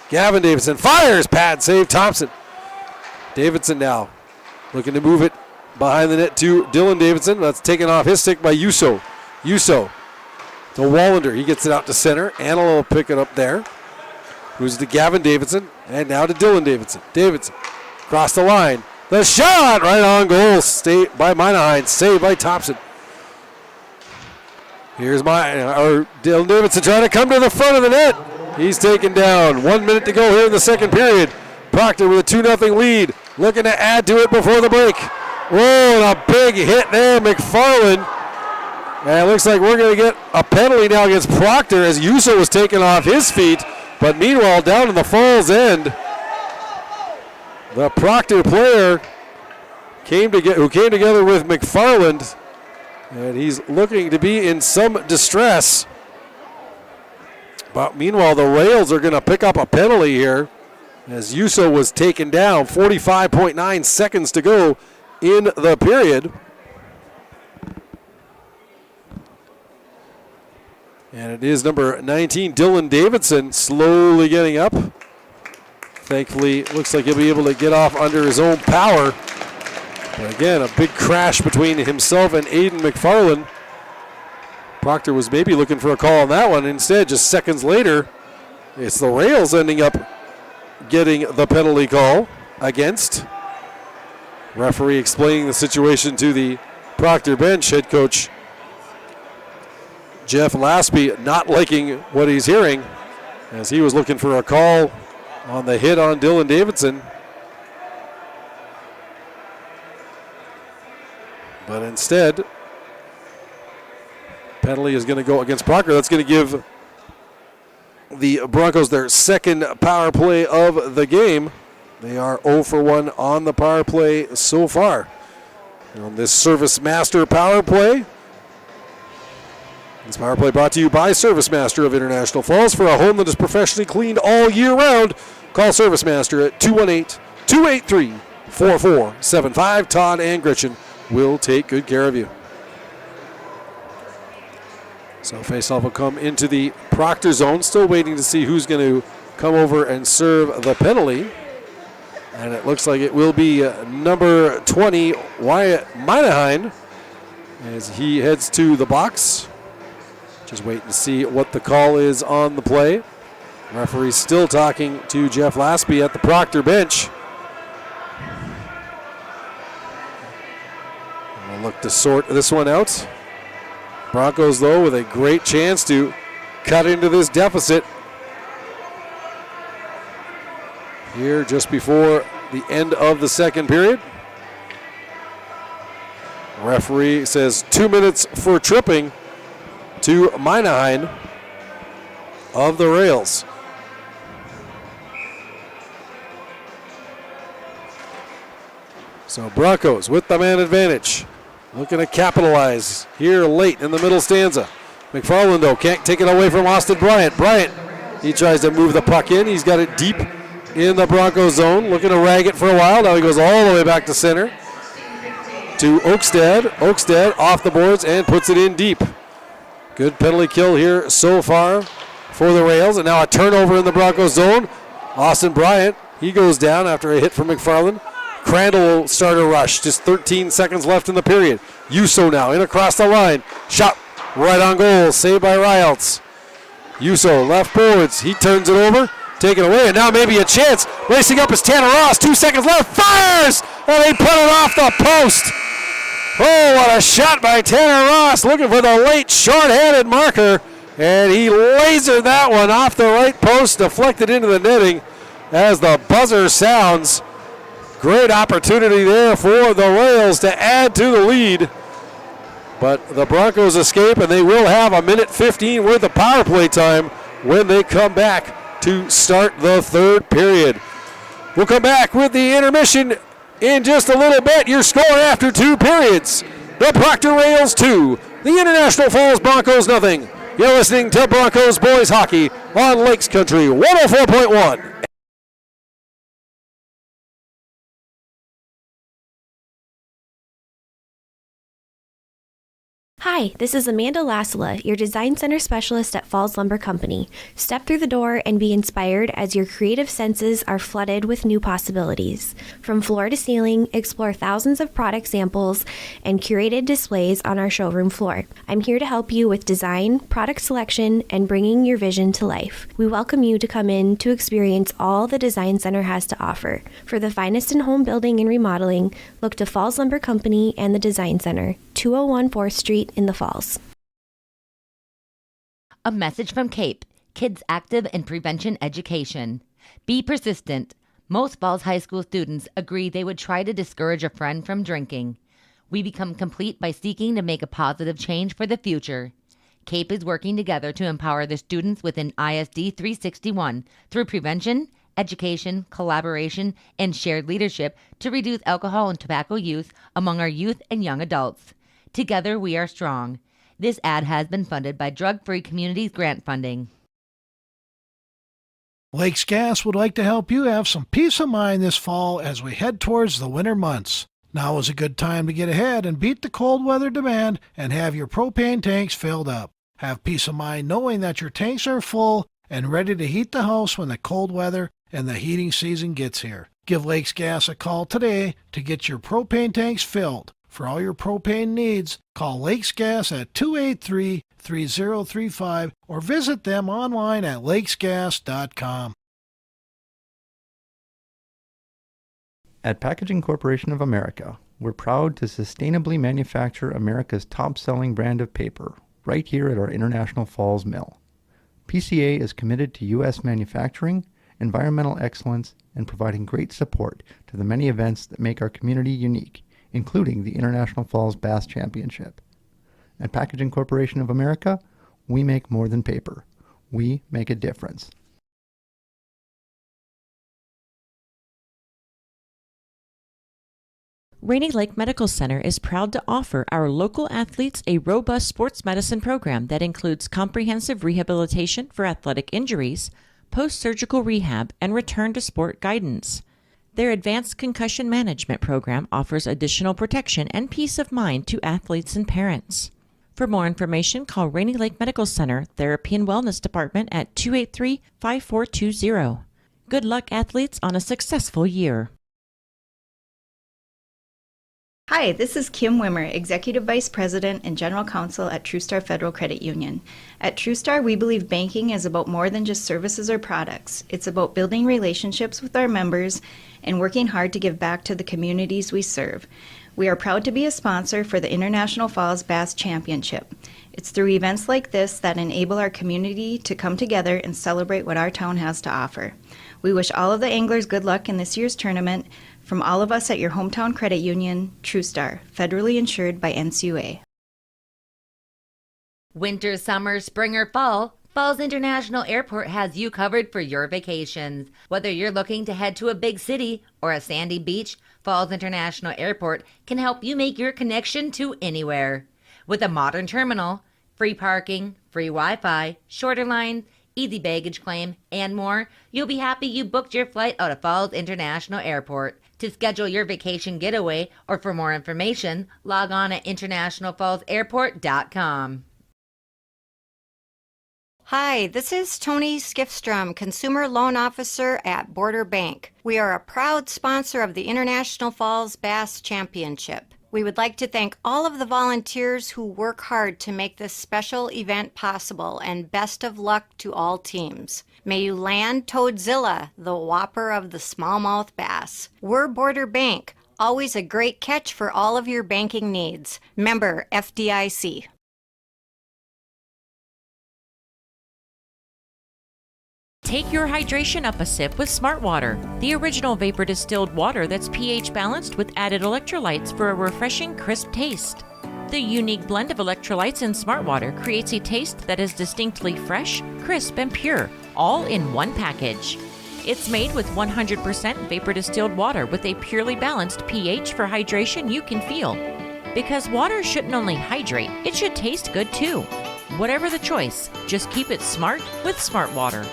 Gavin Davidson fires. Pad save Thompson. Davidson now looking to move it behind the net to Dylan Davidson. That's taken off his stick by Uso. Uso to Wallander. He gets it out to center. Anila will pick it up there. Moves to Gavin Davidson. And now to Dylan Davidson. Davidson across the line. The shot right on goal. Saved by Minaheim. Saved by Thompson. Here's Dylan Davidson trying to come to the front of the net. He's taken down. 1 minute to go here in the second period. Proctor with a 2-0 lead. Looking to add to it before the break. Whoa, and a big hit there, McFarland. And it looks like we're going to get a penalty now against Proctor as Uso was taken off his feet. But meanwhile, down in the Falls end, the Proctor player who came together with McFarland, and he's looking to be in some distress. But meanwhile, the Rails are going to pick up a penalty here as Uso was taken down. 45.9 seconds to go in the period. And it is number 19, Dylan Davidson, slowly getting up. Thankfully, looks like he'll be able to get off under his own power. But again, a big crash between himself and Aiden McFarland. Proctor was maybe looking for a call on that one. Instead, just seconds later, it's the Rails ending up getting the penalty call against. Referee explaining the situation to the Proctor bench. Head coach Jeff Laspy not liking what he's hearing as he was looking for a call on the hit on Dylan Davidson. But instead, penalty is going to go against Proctor. That's going to give the Broncos their second power play of the game. They are 0 for 1 on the power play so far. On this Service Master power play. This power play brought to you by Service Master of International Falls. For a home that is professionally cleaned all year round, call Service Master at 218-283-4475. Todd and Gretchen will take good care of you. So faceoff will come into the Proctor zone. Still waiting to see who's going to come over and serve the penalty. And it looks like it will be number 20, Wyatt Minaheim, as he heads to the box. Just waiting to see what the call is on the play. Referee still talking to Jeff Laspy at the Proctor bench. And we'll look to sort this one out. Broncos, though, with a great chance to cut into this deficit here just before the end of the second period. Referee says 2 minutes for tripping to Minaheim of the Rails. So Broncos with the man advantage. Looking to capitalize here late in the middle stanza. McFarland, though, can't take it away from Austin Bryant. Bryant, he tries to move the puck in. He's got it deep in the Broncos zone, looking to rag it for a while. Now he goes all the way back to center to Oakstead. Oakstead off the boards and puts it in deep. Good penalty kill here so far for the Rails. And now a turnover in the Broncos zone. Austin Bryant, he goes down after a hit from McFarland. Crandall will start a rush. Just 13 seconds left in the period. Yuso now in across the line. Shot right on goal. Saved by Rialts. Yuso left boards. He turns it over. Taken away, and now maybe a chance. Racing up is Tanner Ross. 2 seconds left. Fires! And he put it off the post. Oh, what a shot by Tanner Ross. Looking for the late short-handed marker. And he lasered that one off the right post. Deflected into the netting as the buzzer sounds. Great opportunity there for the Rails to add to the lead. But the Broncos escape, and they will have a minute 15 worth of power play time when they come back to start the third period. We'll come back with the intermission in just a little bit. Your score after 2 periods. The Proctor Rails 2, the International Falls Broncos nothing. You're listening to Broncos Boys Hockey on Lakes Country 104.1. Hi, this is Amanda Lasala, your Design Center Specialist at Falls Lumber Company. Step through the door and be inspired as your creative senses are flooded with new possibilities. From floor to ceiling, explore thousands of product samples and curated displays on our showroom floor. I'm here to help you with design, product selection, and bringing your vision to life. We welcome you to come in to experience all the Design Center has to offer. For the finest in home building and remodeling, look to Falls Lumber Company and the Design Center, 201 4th Street in the Falls. A message from CAPE, Kids Active in Prevention Education. Be persistent. Most Falls High School students agree they would try to discourage a friend from drinking. We become complete by seeking to make a positive change for the future. CAPE is working together to empower the students within ISD 361 through prevention, education, collaboration, and shared leadership to reduce alcohol and tobacco use among our youth and young adults. Together we are strong. This ad has been funded by Drug Free Communities Grant Funding. Lakes Gas would like to help you have some peace of mind this fall as we head towards the winter months. Now is a good time to get ahead and beat the cold weather demand and have your propane tanks filled up. Have peace of mind knowing that your tanks are full and ready to heat the house when the cold weather and the heating season gets here. Give Lakes Gas a call today to get your propane tanks filled. For all your propane needs, call Lakes Gas at 283-3035 or visit them online at lakesgas.com. At Packaging Corporation of America, we're proud to sustainably manufacture America's top-selling brand of paper right here at our International Falls Mill. PCA is committed to U.S. manufacturing, environmental excellence, and providing great support to the many events that make our community unique, including the International Falls Bass Championship. At Packaging Corporation of America, we make more than paper. We make a difference. Rainy Lake Medical Center is proud to offer our local athletes a robust sports medicine program that includes comprehensive rehabilitation for athletic injuries, post-surgical rehab, and return to sport guidance. Their advanced concussion management program offers additional protection and peace of mind to athletes and parents. For more information, call Rainy Lake Medical Center Therapy and Wellness Department at 283-5420. Good luck, athletes, on a successful year. Hi, this is Kim Wimmer, Executive Vice President and General Counsel at TrueStar Federal Credit Union. At TrueStar, we believe banking is about more than just services or products. It's about building relationships with our members and working hard to give back to the communities we serve. We are proud to be a sponsor for the International Falls Bass Championship. It's through events like this that enable our community to come together and celebrate what our town has to offer. We wish all of the anglers good luck in this year's tournament. From all of us at your hometown credit union, TrueStar, federally insured by NCUA. Winter, summer, spring, or fall, Falls International Airport has you covered for your vacations. Whether you're looking to head to a big city or a sandy beach, Falls International Airport can help you make your connection to anywhere. With a modern terminal, free parking, free Wi-Fi, shorter lines, easy baggage claim, and more, you'll be happy you booked your flight out of Falls International Airport. To schedule your vacation getaway or for more information, log on at internationalfallsairport.com. Hi, this is Tony Skifstrom, Consumer Loan Officer at Border Bank. We are a proud sponsor of the International Falls Bass Championship. We would like to thank all of the volunteers who work hard to make this special event possible, and best of luck to all teams. May you land Toadzilla, the whopper of the smallmouth bass. We're Border Bank, always a great catch for all of your banking needs. Member FDIC. Take your hydration up a sip with Smart Water, the original vapor distilled water that's pH balanced with added electrolytes for a refreshing, crisp taste. The unique blend of electrolytes in Smart Water creates a taste that is distinctly fresh, crisp, and pure, all in one package. It's made with 100% vapor distilled water with a purely balanced pH for hydration you can feel. Because water shouldn't only hydrate, it should taste good too. Whatever the choice, just keep it smart with Smart Water.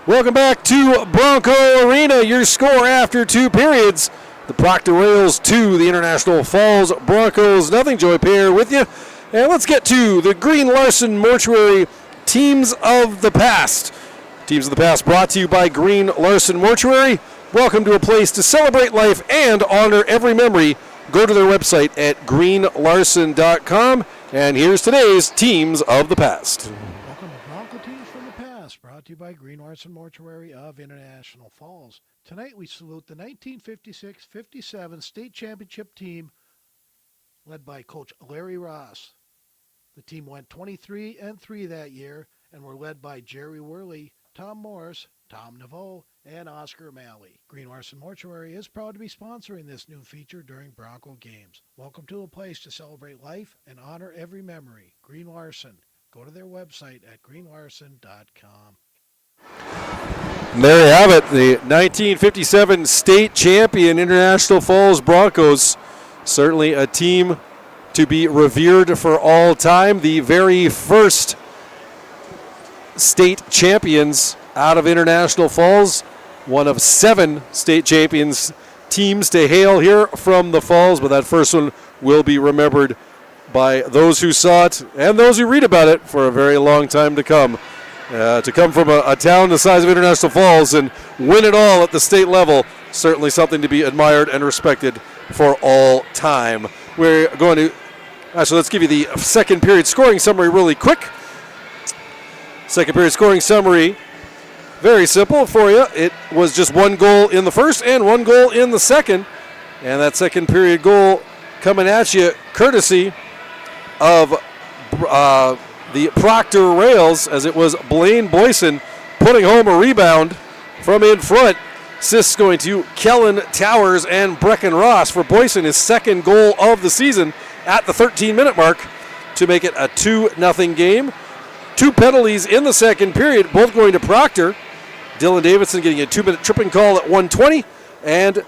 Welcome back to Bronco Arena. Your score after 2 periods. The Proctor Rails 2, the International Falls Broncos nothing. Joy Pair with you. And let's get to the Green Larson Mortuary Teams of the Past. Teams of the Past brought to you by Green Larson Mortuary. Welcome to a place to celebrate life and honor every memory. Go to their website at greenlarson.com. And here's today's Teams of the Past. Welcome to Bronco Teams from the Past, brought to you by Green Larson Mortuary of International Falls. Tonight we salute the 1956-57 state championship team led by Coach Larry Ross. The team went 23-3 that year and were led by Jerry Worley, Tom Morris, Tom Naveau, and Oscar Malley. Green Larson Mortuary is proud to be sponsoring this new feature during Bronco games. Welcome to a place to celebrate life and honor every memory. Green Larson. Go to their website at greenlarson.com. There you have it, the 1957 state champion International Falls Broncos. Certainly a team to be revered for all time. The very first state champions out of International Falls. One of 7 state champions teams to hail here from the Falls, but that first one will be remembered by those who saw it and those who read about it for a very long time to come. To come from a town the size of International Falls and win it all at the state level, certainly something to be admired and respected for all time. We're going to, actually let's give you the second period scoring summary really quick. Second period scoring summary. Very simple for you. It was just one goal in the first and one goal in the second. And that second period goal coming at you courtesy of the Proctor Rails, as it was Blaine Boyson putting home a rebound from in front. Assists going to Kellen Towers and Brecken Ross for Boyson, his second goal of the season at the 13-minute mark to make it a 2-0 game. 2 penalties in the second period, both going to Proctor. Dylan Davidson getting a 2-minute tripping call at 1:20, and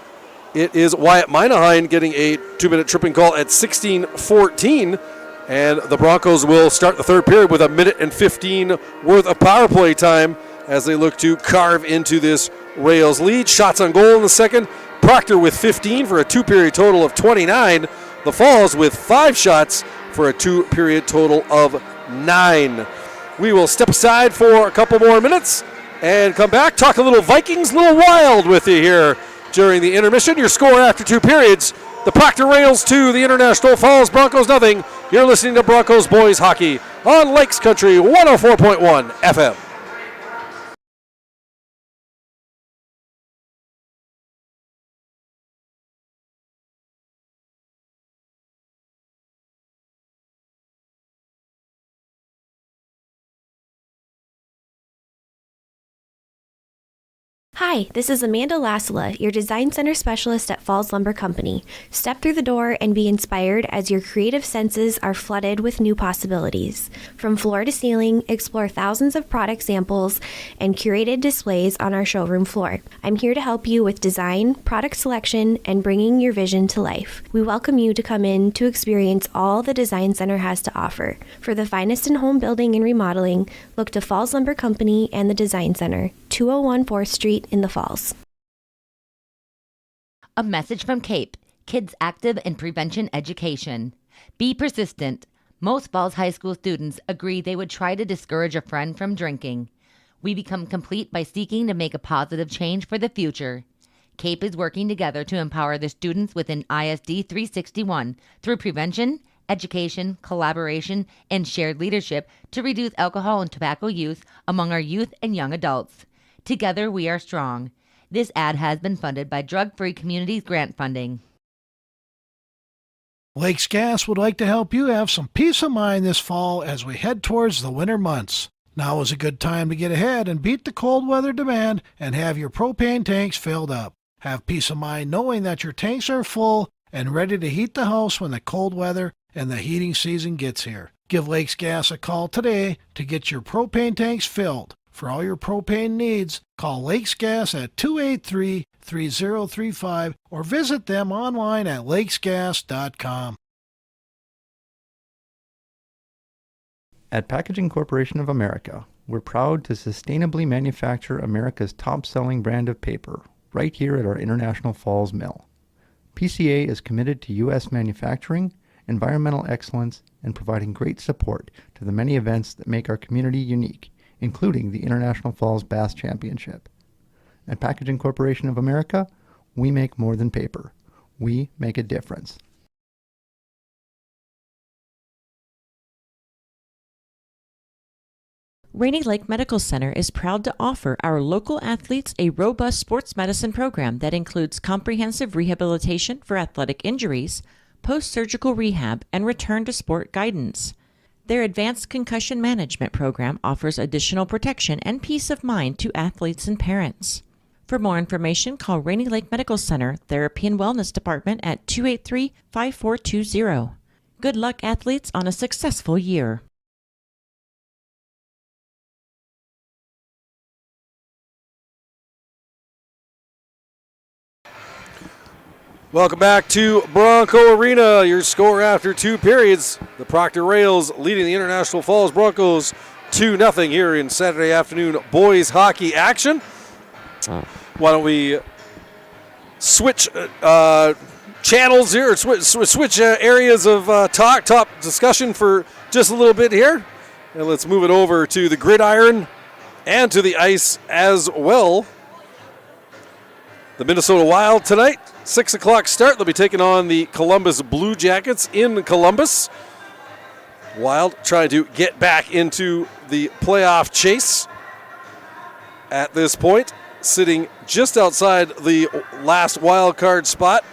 it is Wyatt Minaheim getting a 2-minute tripping call at 16:14. And the Broncos will start the third period with a minute and 15 worth of power play time as they look to carve into this Rails lead. Shots on goal in the second. Proctor with 15 for a 2-period total of 29. The Falls with 5 shots for a 2-period total of 9. We will step aside for a couple more minutes and come back, talk a little Vikings, little Wild with you here during the intermission. Your score after 2 periods, the Proctor Rails 2, the International Falls Broncos nothing. You're listening to Broncos Boys Hockey on Lakes Country 104.1 FM. Hi, this is Amanda Lassila, your Design Center Specialist at Falls Lumber Company. Step through the door and be inspired as your creative senses are flooded with new possibilities. From floor to ceiling, explore thousands of product samples and curated displays on our showroom floor. I'm here to help you with design, product selection, and bringing your vision to life. We welcome you to come in to experience all the Design Center has to offer. For the finest in home building and remodeling, look to Falls Lumber Company and the Design Center, 201 4th Street in the Falls. A message from CAPE, Kids Active in Prevention Education. Be persistent. Most Falls High School students agree they would try to discourage a friend from drinking. We become complete by seeking to make a positive change for the future. CAPE is working together to empower the students within ISD 361 through prevention, education, collaboration, and shared leadership to reduce alcohol and tobacco use among our youth and young adults. Together we are strong. This ad has been funded by Drug Free Communities grant funding. Lakes Gas would like to help you have some peace of mind this fall as we head towards the winter months. Now is a good time to get ahead and beat the cold weather demand and have your propane tanks filled up. Have peace of mind knowing that your tanks are full and ready to heat the house when the cold weather and the heating season gets here. Give Lakes Gas a call today to get your propane tanks filled. For all your propane needs, call Lakes Gas at 283-3035 or visit them online at lakesgas.com. At Packaging Corporation of America, we're proud to sustainably manufacture America's top-selling brand of paper right here at our International Falls mill. PCA is committed to U.S. manufacturing, environmental excellence, and providing great support to the many events that make our community unique, including the International Falls Bass Championship. At Packaging Corporation of America, we make more than paper. We make a difference. Rainy Lake Medical Center is proud to offer our local athletes a robust sports medicine program that includes comprehensive rehabilitation for athletic injuries, post-surgical rehab, and return to sport guidance. Their advanced concussion management program offers additional protection and peace of mind to athletes and parents. For more information, call Rainy Lake Medical Center Therapy and Wellness Department at 283-5420. Good luck, athletes, on a successful year. Welcome back to Bronco Arena. Your score after 2 periods. The Proctor Rails leading the International Falls Broncos 2-0 here in Saturday afternoon boys hockey action. Why don't we switch channels here, or switch areas of top discussion for just a little bit here. And let's move it over to the gridiron and to the ice as well. The Minnesota Wild tonight, 6 o'clock start. They'll be taking on the Columbus Blue Jackets in Columbus. Wild trying to get back into the playoff chase at this point, sitting just outside the last wild card spot.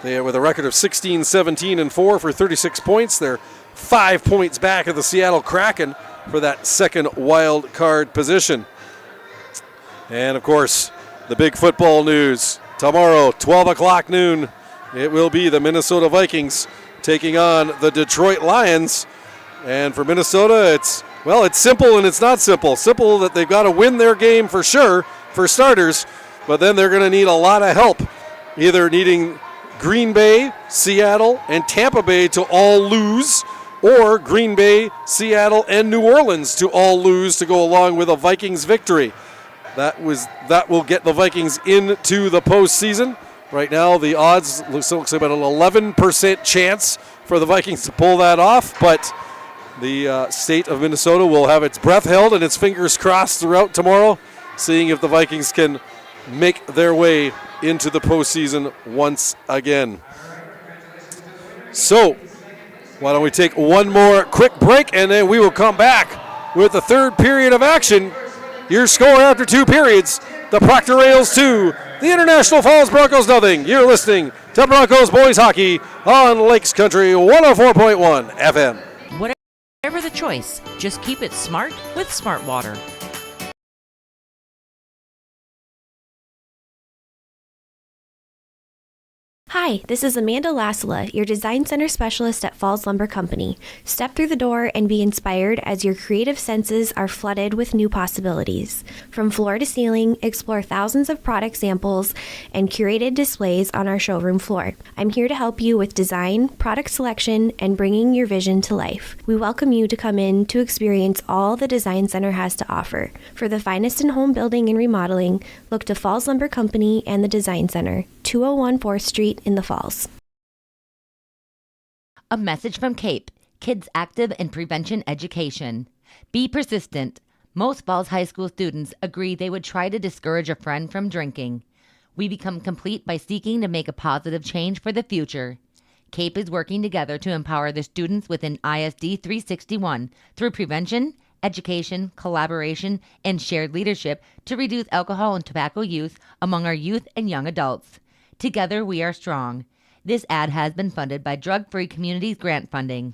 They are with a record of 16, 17, and 4 for 36 points. They're 5 points back of the Seattle Kraken for that second wild card position. And of course, the big football news tomorrow, 12 o'clock noon. It will be the Minnesota Vikings taking on the Detroit Lions. And for Minnesota, it's simple and it's not simple. Simple that they've got to win their game for sure, for starters, but then they're going to need a lot of help, either needing Green Bay, Seattle, and Tampa Bay to all lose, or Green Bay, Seattle, and New Orleans to all lose to go along with a Vikings victory. That will get the Vikings into the postseason. Right now, the odds looks like about an 11% chance for the Vikings to pull that off, but the state of Minnesota will have its breath held and its fingers crossed throughout tomorrow, seeing if the Vikings can make their way into the postseason once again. So, why don't we take one more quick break, and then we will come back with the third period of action. Your score after 2 periods, the Proctor Rails 2, the International Falls Broncos nothing. You're listening to Broncos Boys Hockey on Lakes Country 104.1 FM. Whatever the choice, just keep it smart with Smart Water. Hi, this is Amanda Lasala, your Design Center Specialist at Falls Lumber Company. Step through the door and be inspired as your creative senses are flooded with new possibilities. From floor to ceiling, explore thousands of product samples and curated displays on our showroom floor. I'm here to help you with design, product selection, and bringing your vision to life. We welcome you to come in to experience all the Design Center has to offer. For the finest in home building and remodeling, look to Falls Lumber Company and the Design Center, 201 4th Street in the Falls. A message from CAPE, Kids Active in Prevention Education. Be persistent. Most Falls High School students agree they would try to discourage a friend from drinking. We become complete by seeking to make a positive change for the future. CAPE is working together to empower the students within ISD 361 through prevention, education, collaboration, and shared leadership to reduce alcohol and tobacco use among our youth and young adults. Together we are strong. This ad has been funded by Drug Free Communities grant funding.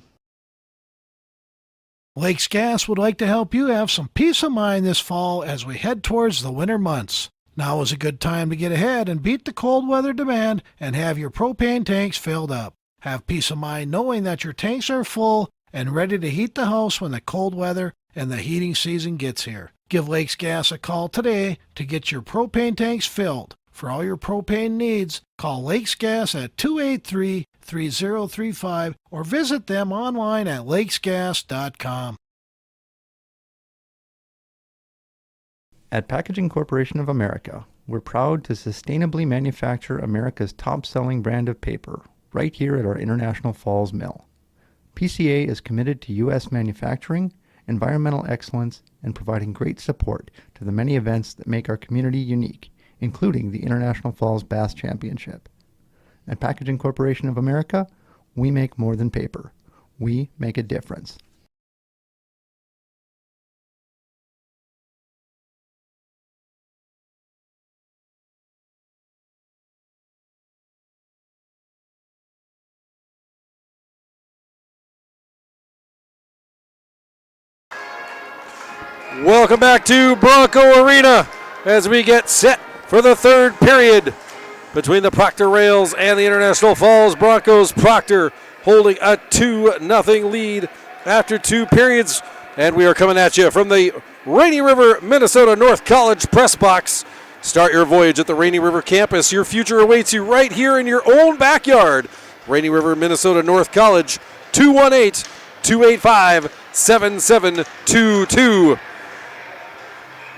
Lakes Gas would like to help you have some peace of mind this fall as we head towards the winter months. Now is a good time to get ahead and beat the cold weather demand and have your propane tanks filled up. Have peace of mind knowing that your tanks are full and ready to heat the house when the cold weather and the heating season gets here. Give Lakes Gas a call today to get your propane tanks filled. For all your propane needs, call Lakes Gas at 283-3035 or visit them online at lakesgas.com. At Packaging Corporation of America, we're proud to sustainably manufacture America's top-selling brand of paper right here at our International Falls mill. PCA is committed to U.S. manufacturing, environmental excellence, and providing great support to the many events that make our community unique, including the International Falls Bass Championship. At Packaging Corporation of America, we make more than paper. We make a difference. Welcome back to Bronco Arena as we get set for the third period between the Proctor Rails and the International Falls Broncos. Proctor holding a 2-0 lead after 2 periods. And we are coming at you from the Rainy River, Minnesota North College press box. Start your voyage at the Rainy River campus. Your future awaits you right here in your own backyard. Rainy River, Minnesota North College, 218-285-7722.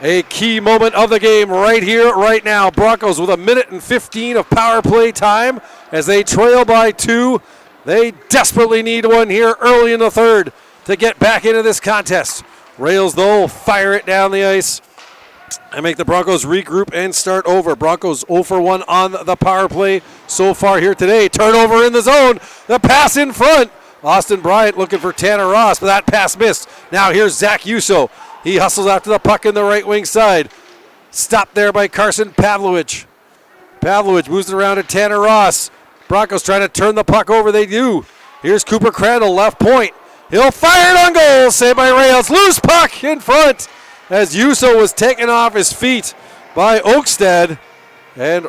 A key moment of the game right here, right now. Broncos with 1:15 of power play time as they trail by 2. They desperately need one here early in the third to get back into this contest. Rails, though, fire it down the ice and make the Broncos regroup and start over. Broncos 0 for 1 on the power play so far here today. Turnover in the zone. The pass in front Austin Bryant looking for Tanner Ross, but that pass missed. Now here's Zach Uso. He hustles after the puck in the right wing side. Stopped there by Carson Pavlovich. Pavlovich moves it around to Tanner Ross. Broncos trying to turn the puck over. They do. Here's Cooper Crandall, left point. He'll fire it on goal. Saved by Rails. Loose puck in front as Uso was taken off his feet by Oakstad. And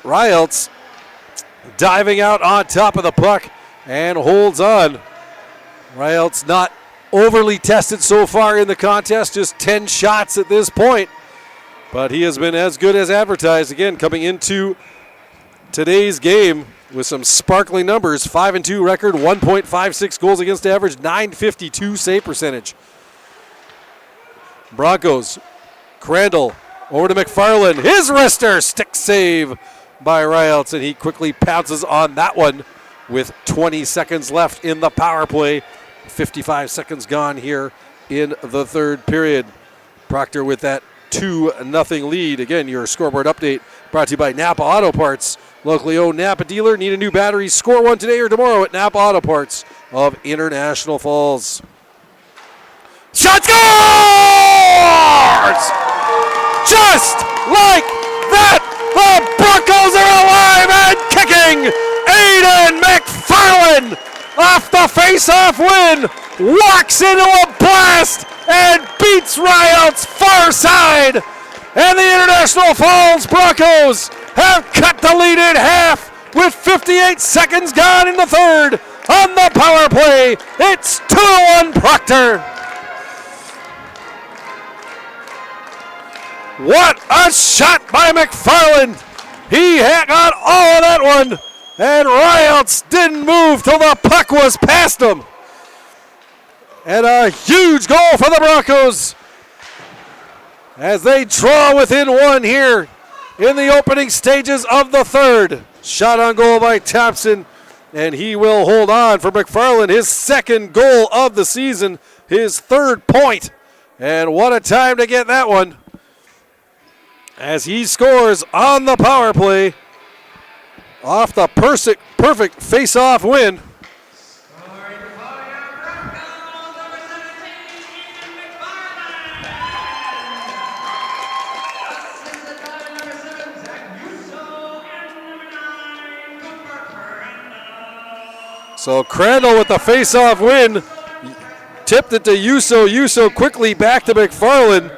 Rielts diving out on top of the puck and holds on. Rielts not overly tested so far in the contest. Just 10 shots at this point. But he has been as good as advertised. Again, coming into today's game with some sparkling numbers. 5-2 record, 1.56 goals against average, .952 save percentage. Broncos, Crandall over to McFarland. His wrister, stick save by Rielts, and he quickly pounces on that one with 20 seconds left in the power play. 55 seconds gone here in the third period. Proctor with that 2-0 lead. Again, your scoreboard update brought to you by Napa Auto Parts. Locally owned Napa dealer. Need a new battery? Score one today or tomorrow at Napa Auto Parts of International Falls. Shot scores! Just like that, the Broncos are alive and kicking. Aiden McFarland off the face-off win, walks into a blast and beats Riot's far side. And the International Falls Broncos have cut the lead in half with 58 seconds gone in the third. On the power play, it's 2-1 Proctor. What a shot by McFarland. He got all of that one. And Rielts didn't move till the puck was past him. And a huge goal for the Broncos as they draw within one here in the opening stages of the third. Shot on goal by Thompson, and he will hold on for McFarland. His second goal of the season, his third point. And what a time to get that one as he scores on the power play off the perfect face-off win. So Crandall with the face-off win, tipped it to Uso. Uso quickly back to McFarland,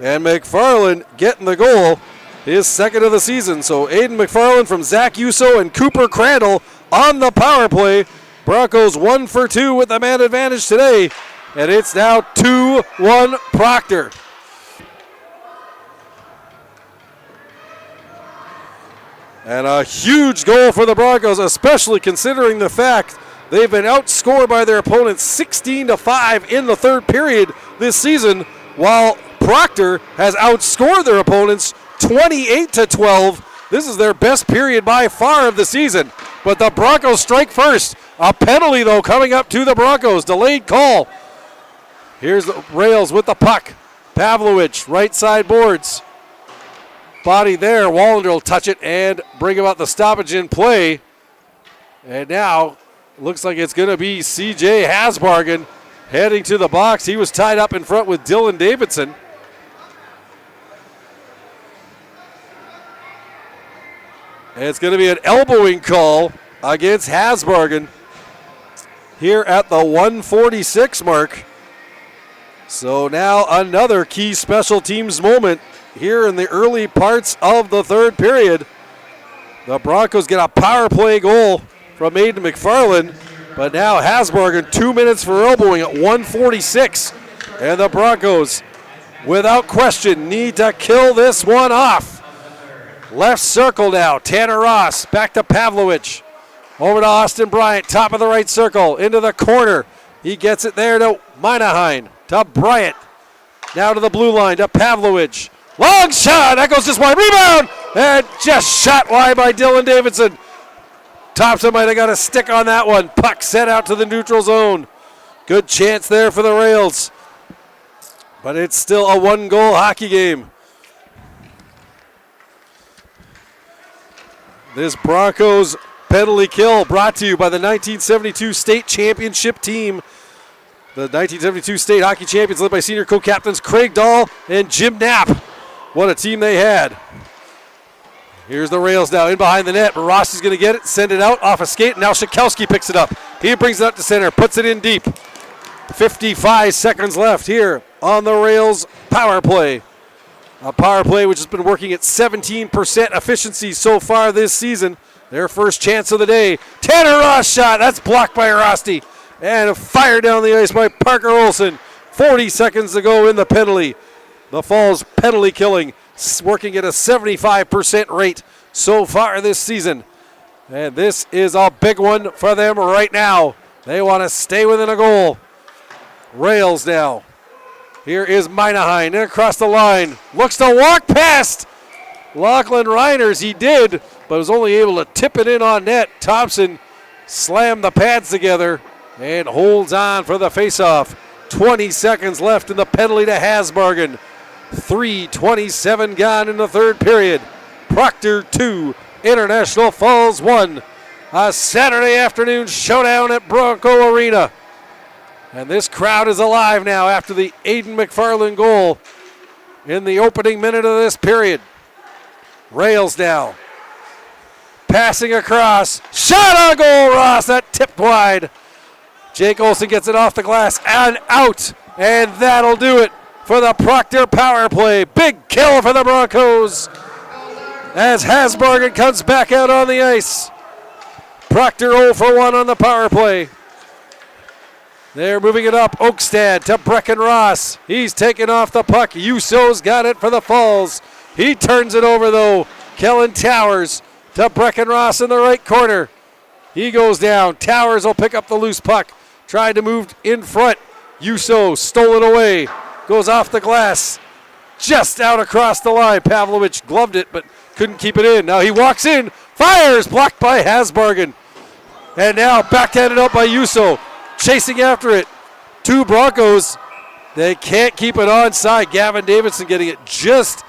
and McFarland getting the goal, his second of the season. So Aiden McFarland from Zach Uso and Cooper Crandall on the power play. Broncos 1 for 2 with the man advantage today, and it's now 2-1 Proctor. And a huge goal for the Broncos, especially considering the fact they've been outscored by their opponents 16-5 in the third period this season, while Proctor has outscored their opponents 28-12. This is their best period by far of the season. But the Broncos strike first. A penalty, though, coming up to the Broncos. Delayed call. Here's the Rails with the puck. Pavlovich, right side boards. Body there. Wallander will touch it and bring about the stoppage in play. And now looks like it's going to be C.J. Hasbargen heading to the box. He was tied up in front with Dylan Davidson. And it's going to be an elbowing call against Hasbargen here at the 146 mark. So now another key special teams moment here in the early parts of the third period. The Broncos get a power play goal from Aiden McFarland, but now Hasbargen 2 minutes for elbowing at 146. And the Broncos, without question, need to kill this one off. Left circle now, Tanner Ross, back to Pavlovich. Over to Austin Bryant, top of the right circle, into the corner. He gets it there to Minaheim, to Bryant. Now to the blue line, to Pavlovich. Long shot, that goes just wide. Rebound, and just shot wide by Dylan Davidson. Thompson might have got a stick on that one. Puck set out to the neutral zone. Good chance there for the Rails. But it's still a one-goal hockey game. This Broncos penalty kill brought to you by the 1972 state championship team. The 1972 state hockey champions led by senior co-captains Craig Dahl and Jim Knapp. What a team they had. Here's the rails now in behind the net. Ross is going to get it, send it out off a skate. Now Shakowski picks it up. He brings it up to center, puts it in deep. 55 seconds left here on the Rails power play. A power play which has been working at 17% efficiency so far this season. Their first chance of the day. Tanner Ross shot. That's blocked by Rosti. And a fire down the ice by Parker Olson. 40 seconds to go in the penalty. The Falls penalty killing, working at a 75% rate so far this season. And this is a big one for them right now. They want to stay within a goal. Rails now. Here is Minaheim in across the line. Looks to walk past Lachlan Reiners. He did, but was only able to tip it in on net. Thompson slammed the pads together and holds on for the faceoff. 20 seconds left in the penalty to Hasbargen. 3:27 gone in the third period. Proctor 2, International Falls 1. A Saturday afternoon showdown at Bronco Arena. And this crowd is alive now after the Aiden McFarland goal in the opening minute of this period. Rails now. Passing across. Shot on goal, Ross. That tipped wide. Jake Olsen gets it off the glass and out. And that'll do it for the Proctor power play. Big kill for the Broncos as Hasbargen comes back out on the ice. Proctor 0 for 1 on the power play. They're moving it up. Oakstad to Brecken Ross. He's taking off the puck. Uso's got it for the Falls. He turns it over, though. Kellen Towers to Brecken Ross in the right corner. He goes down. Towers will pick up the loose puck. Tried to move in front. Uso stole it away. Goes off the glass. Just out across the line. Pavlovich gloved it, but couldn't keep it in. Now he walks in. Fires. Blocked by Hasbargen. And now backhanded up by Uso. Chasing after it. Two Broncos. They can't keep it onside. Gavin Davidson getting it just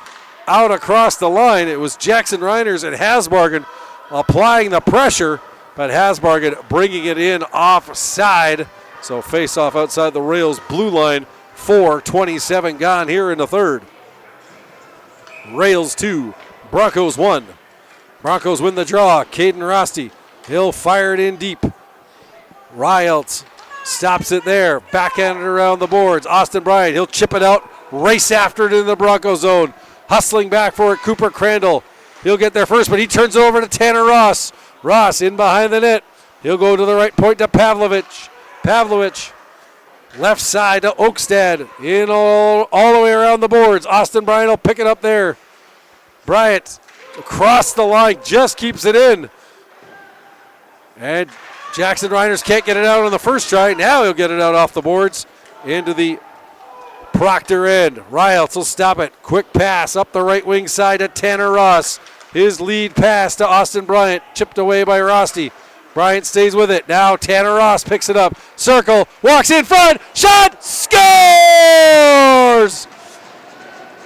out across the line. It was Jackson Reiners and Hasbargen applying the pressure, but Hasbargen bringing it in offside. So face off outside the Rails blue line. 4:27 gone here in the third. Rails 2, Broncos 1. Broncos win the draw. Caden Rosti. He'll fire it in deep. Riles stops it there. Backhanded around the boards. Austin Bryant, he'll chip it out. Race after it in the Bronco zone. Hustling back for it, Cooper Crandall. He'll get there first, but he turns it over to Tanner Ross. Ross in behind the net. He'll go to the right point to Pavlovich. Pavlovich, left side to Oakstad. In all the way around the boards. Austin Bryant will pick it up there. Bryant across the line, just keeps it in. And Jackson Reiners can't get it out on the first try. Now he'll get it out off the boards into the Proctor end. Riles will stop it. Quick pass up the right wing side to Tanner Ross. His lead pass to Austin Bryant. Chipped away by Rosti. Bryant stays with it. Now Tanner Ross picks it up. Circle. Walks in front. Shot. Scores!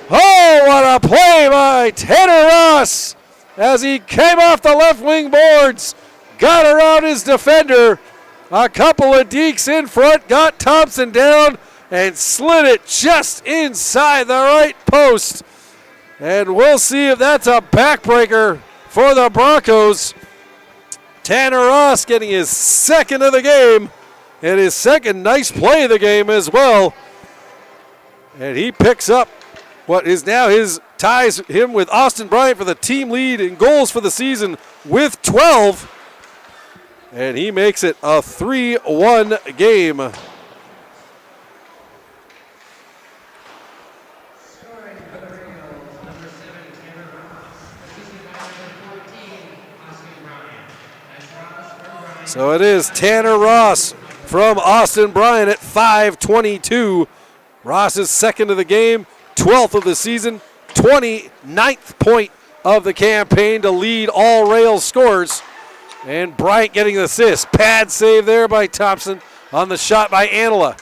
Oh, what a play by Tanner Ross as he came off the left wing boards. Got around his defender. A couple of dekes in front. Got Thompson down and slid it just inside the right post. And we'll see if that's a backbreaker for the Broncos. Tanner Ross getting his second of the game and his second nice play of the game as well. And he picks up what is now ties him with Austin Bryant for the team lead in goals for the season with 12. And he makes it a 3-1 game. So it is Tanner Ross from Austin Bryant at 5:22. Ross is second of the game, 12th of the season, 29th point of the campaign to lead all Rails scores. And Bryant getting the assist. Pad save there by Thompson on the shot by Anila.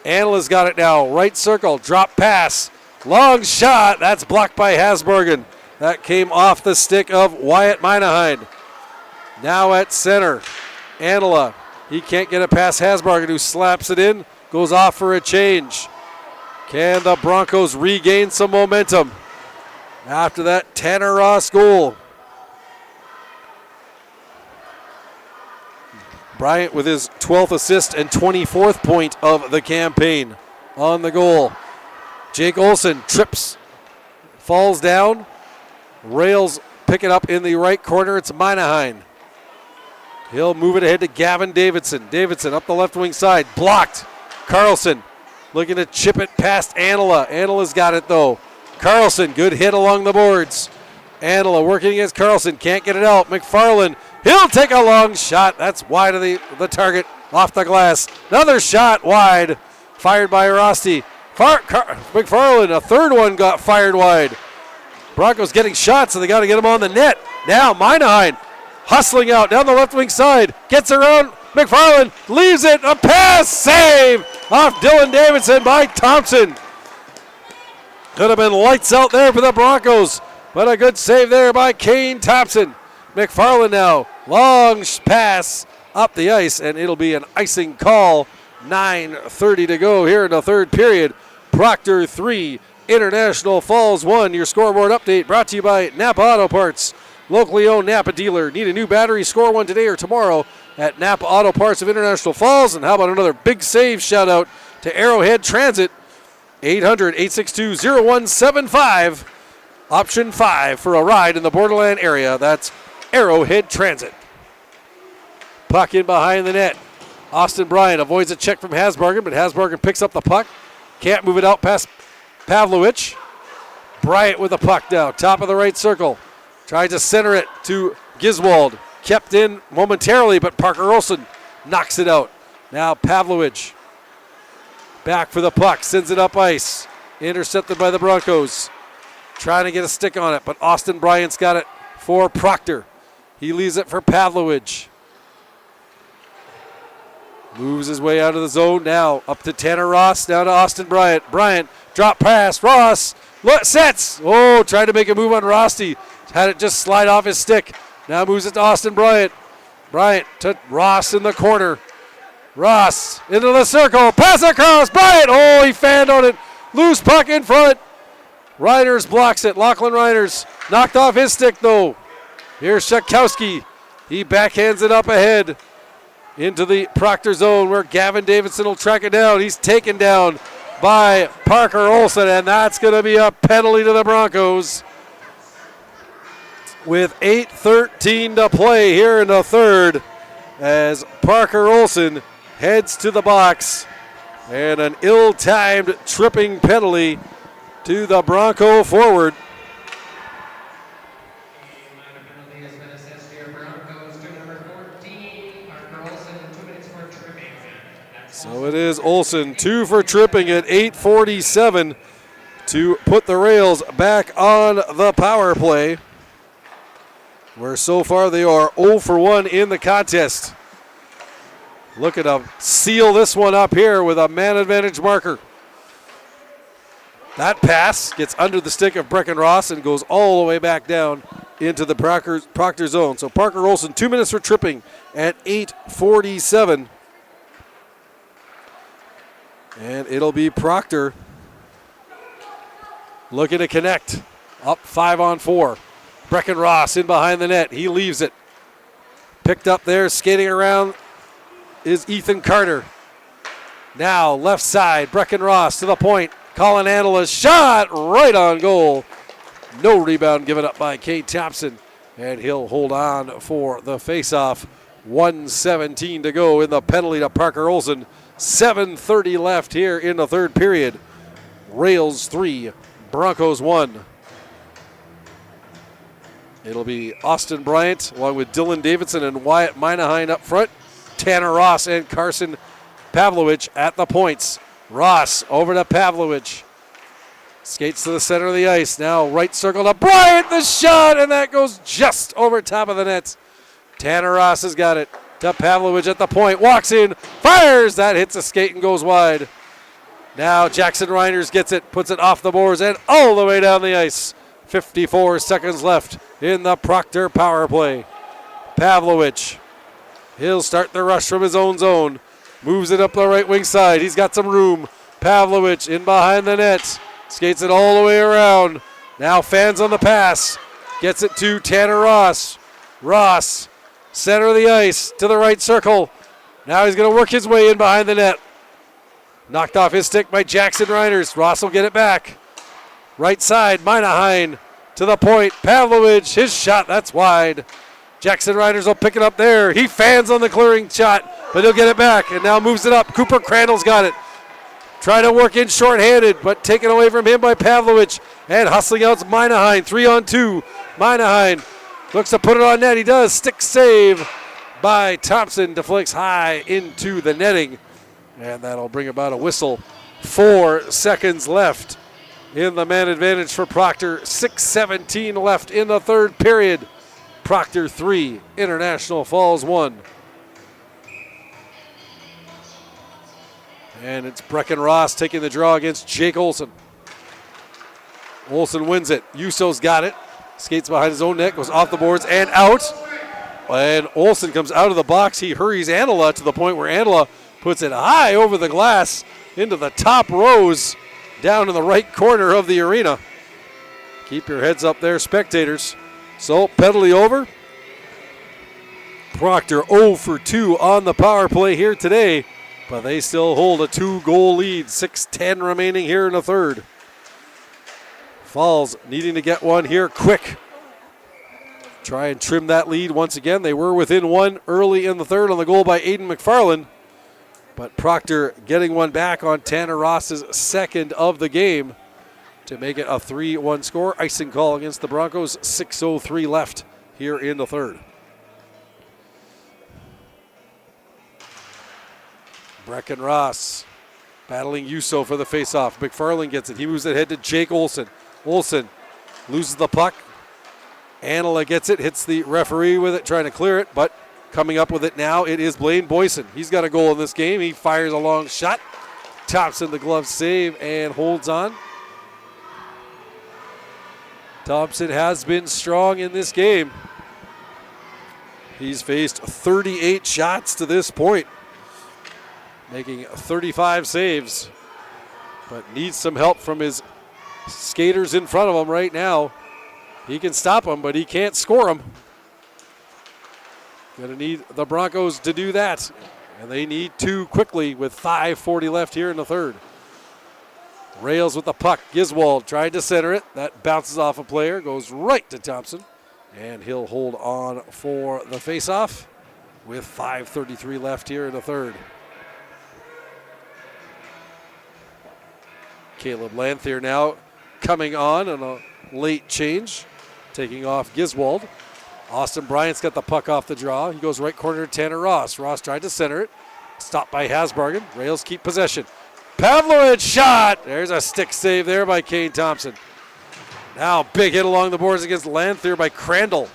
Anila's got it now. Right circle, drop pass. Long shot. That's blocked by Hasbargen. That came off the stick of Wyatt Minahind. Now at center, Anila. He can't get it past Hasbargen, who slaps it in, goes off for a change. Can the Broncos regain some momentum after that Tanner Ross goal? Bryant with his 12th assist and 24th point of the campaign on the goal. Jake Olsen trips, falls down. Rails pick it up in the right corner. It's Minaheim. He'll move it ahead to Gavin Davidson. Davidson up the left wing side. Blocked. Carlson looking to chip it past Anila. Anila's got it though. Carlson, good hit along the boards. Anila working against Carlson. Can't get it out. McFarland. He'll take a long shot. That's wide of the target. Off the glass. Another shot wide. Fired by Rosti. McFarland, a third one got fired wide. Broncos getting shots, so they got to get him on the net. Now Minaheim hustling out down the left wing side. Gets around McFarland. Leaves it. A pass. Save off Dylan Davidson by Thompson. Could have been lights out there for the Broncos, but a good save there by Kane Thompson. McFarland now. Long pass up the ice, and it'll be an icing call. 9:30 to go here in the third period. Proctor 3, International Falls 1. Your scoreboard update brought to you by Napa Auto Parts. Locally owned Napa dealer. Need a new battery? Score one today or tomorrow at Napa Auto Parts of International Falls. And how about another big save shout out to Arrowhead Transit. 800-862-0175. Option 5 for a ride in the Borderland area. That's Arrowhead Transit. Puck in behind the net. Austin Bryant avoids a check from Hasbargen, but Hasbargen picks up the puck. Can't move it out past Pavlovich. Bryant with the puck now, top of the right circle. Tries to center it to Giswold. Kept in momentarily, but Parker Olsen knocks it out. Now Pavlovich back for the puck, sends it up ice. Intercepted by the Broncos. Trying to get a stick on it, but Austin Bryant's got it for Proctor. He leaves it for Pavlovich. Moves his way out of the zone now. Up to Tanner Ross. Now to Austin Bryant. Bryant, drop pass. Ross sets. Oh, tried to make a move on Rosti. Had it just slide off his stick. Now moves it to Austin Bryant. Bryant to Ross in the corner. Ross into the circle. Pass across. Bryant. Oh, he fanned on it. Loose puck in front. Reiners blocks it. Lachlan Reiners knocked off his stick though. Here's Shakowski. He backhands it up ahead into the Proctor zone where Gavin Davidson will track it down. He's taken down by Parker Olsen, and that's going to be a penalty to the Broncos. With 8:13 to play here in the third, as Parker Olsen heads to the box, and an ill-timed tripping penalty to the Bronco forward. So it is Olsen, 2 for tripping at 8:47 to put the Rails back on the power play, where so far they are 0 for 1 in the contest. Looking to seal this one up here with a man advantage marker. That pass gets under the stick of Brecken Ross and goes all the way back down into the Proctor zone. So Parker Olsen, 2 minutes for tripping at 8:47. And it'll be Proctor looking to connect. Up 5-on-4. Brecken Ross in behind the net. He leaves it. Picked up there, skating around is Ethan Carter. Now left side, Brecken Ross to the point. Colin Anila's shot right on goal. No rebound given up by Kate Thompson. And he'll hold on for the faceoff. 1:17 to go in the penalty to Parker Olsen. 7:30 left here in the third period. Rails 3, Broncos 1. It'll be Austin Bryant along with Dylan Davidson and Wyatt Minaheim up front. Tanner Ross and Carson Pavlovich at the points. Ross over to Pavlovich. Skates to the center of the ice. Now right circle to Bryant. The shot, and that goes just over top of the net. Tanner Ross has got it. To Pavlovich at the point, walks in, fires, that hits a skate and goes wide. Now Jackson Reiners gets it, puts it off the boards and all the way down the ice. 54 seconds left in the Proctor power play. Pavlovich. He'll start the rush from his own zone. Moves it up the right wing side. He's got some room. Pavlovich in behind the net. Skates it all the way around. Now fans on the pass. Gets it to Tanner Ross. Ross, center of the ice, to the right circle. Now he's going to work his way in behind the net. Knocked off his stick by Jackson Reiners. Ross will get it back. Right side, Minaheim to the point. Pavlovich, his shot, that's wide. Jackson Reiners will pick it up there. He fans on the clearing shot, but he'll get it back and now moves it up. Cooper Crandall's got it. Trying to work in shorthanded, but taken away from him by Pavlovich. And hustling out Minaheim, 3-on-2. Minaheim looks to put it on net. He does. Stick save by Thompson. Deflects high into the netting. And that'll bring about a whistle. 4 seconds left in the man advantage for Proctor. 6:17 left in the third period. Proctor 3, International Falls 1. And it's Brecken Ross taking the draw against Jake Olson. Olson wins it. Yuso's got it. Skates behind his own net, goes off the boards and out. And Olson comes out of the box. He hurries Anila to the point where Anila puts it high over the glass into the top rows down in the right corner of the arena. Keep your heads up there, spectators. So, penalty over. Proctor 0 for 2 on the power play here today, but they still hold a 2-goal lead. 6:10 remaining here in the third. Falls needing to get one here quick. Try and trim that lead once again. They were within one early in the third on the goal by Aiden McFarland, but Proctor getting one back on Tanner Ross's second of the game to make it a 3-1 score. Icing call against the Broncos. 6:03 left here in the third. Brecken Ross battling Yuso for the faceoff. McFarland gets it. He moves it ahead to Jake Olson. Olson loses the puck. Anila gets it, hits the referee with it, trying to clear it, but coming up with it now, it is Blaine Boyson. He's got a goal in this game. He fires a long shot. Thompson, the glove save, and holds on. Thompson has been strong in this game. He's faced 38 shots to this point, making 35 saves, but needs some help from his skaters in front of him right now. He can stop them, but he can't score them. Going to need the Broncos to do that, and they need to quickly with 5:40 left here in the third. Rails with the puck. Giswold tried to center it. That bounces off a player, goes right to Thompson, and he'll hold on for the faceoff with 5:33 left here in the third. Caleb Lanthier now coming on a late change, taking off Giswold. Austin Bryant's got the puck off the draw. He goes right corner to Tanner Ross. Ross tried to center it. Stopped by Hasbargen. Rails keep possession. Pavlovich shot. There's a stick save there by Kane Thompson. Now big hit along the boards against Lanthier by Crandall.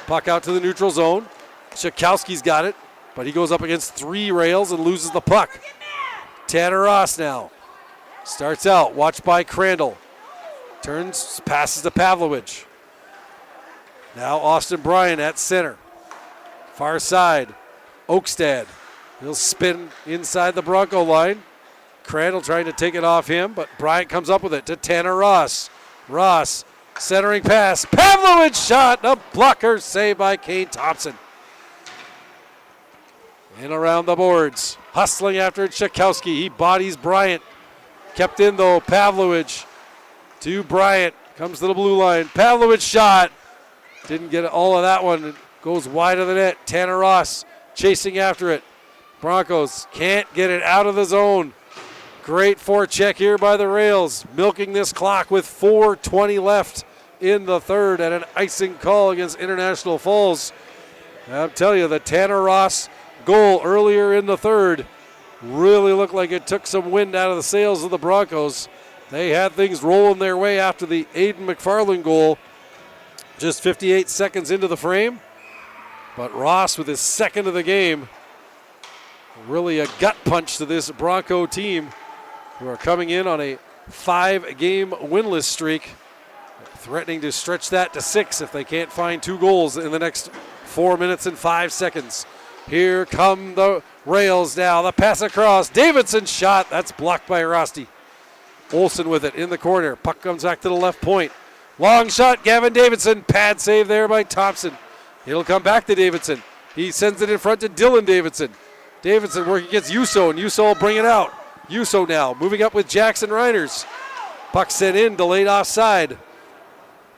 Puck out to the neutral zone. Shakowski's got it, but he goes up against 3 Rails and loses the puck. Tanner Ross now starts out, watched by Crandall. Turns, passes to Pavlovich. Now Austin Bryan at center. Far side, Oakstad. He'll spin inside the Bronco line. Crandall trying to take it off him, but Bryant comes up with it to Tanner Ross. Ross, centering pass. Pavlovich shot, a blocker saved by Kane Thompson. In around the boards, hustling after Tchaikovsky. He bodies Bryant. Kept in though, Pavlovich to Bryant. Comes to the blue line. Pavlovich shot. Didn't get all of that one. It goes wide of the net. Tanner Ross chasing after it. Broncos can't get it out of the zone. Great forecheck here by the Rails, milking this clock with 4:20 left in the third and an icing call against International Falls. I'll tell you, the Tanner Ross goal earlier in the third really looked like it took some wind out of the sails of the Broncos. They had things rolling their way after the Aiden McFarland goal just 58 seconds into the frame. But Ross with his second of the game, really a gut punch to this Bronco team, who are coming in on a 5-game winless streak, threatening to stretch that to 6 if they can't find 2 goals in the next 4 minutes and 5 seconds. Here come the Rails now. The pass across. Davidson's shot. That's blocked by Rosti. Olsen with it in the corner. Puck comes back to the left point. Long shot. Gavin Davidson. Pad save there by Thompson. It'll come back to Davidson. He sends it in front to Dylan Davidson. Davidson working against Yuso, and Yuso will bring it out. Yuso now moving up with Jackson Reiners. Puck sent in, delayed offside.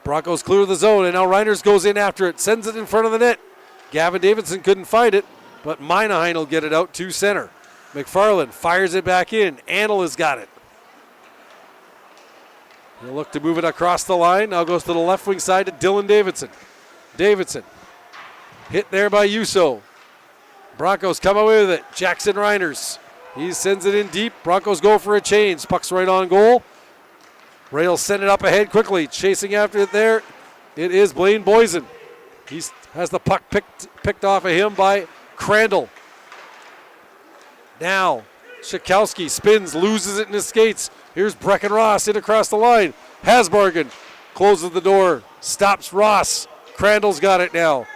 Broncos clear the zone, and now Reiners goes in after it. Sends it in front of the net. Gavin Davidson couldn't find it, but Minaheim will get it out to center. McFarland fires it back in. Anel has got it. He'll look to move it across the line. Now goes to the left wing side to Dylan Davidson. Davidson hit there by Yuso. Broncos come away with it. Jackson Reiners. He sends it in deep. Broncos go for a change. Puck's right on goal. Rails send it up ahead quickly. Chasing after it there. It is Blaine Boysen. He has the puck picked off of him by Crandall. Now, Schakowsky spins, loses it in his skates. Here's Brecken Ross in across the line. Hasbargen closes the door, stops Ross. Crandall's got it now.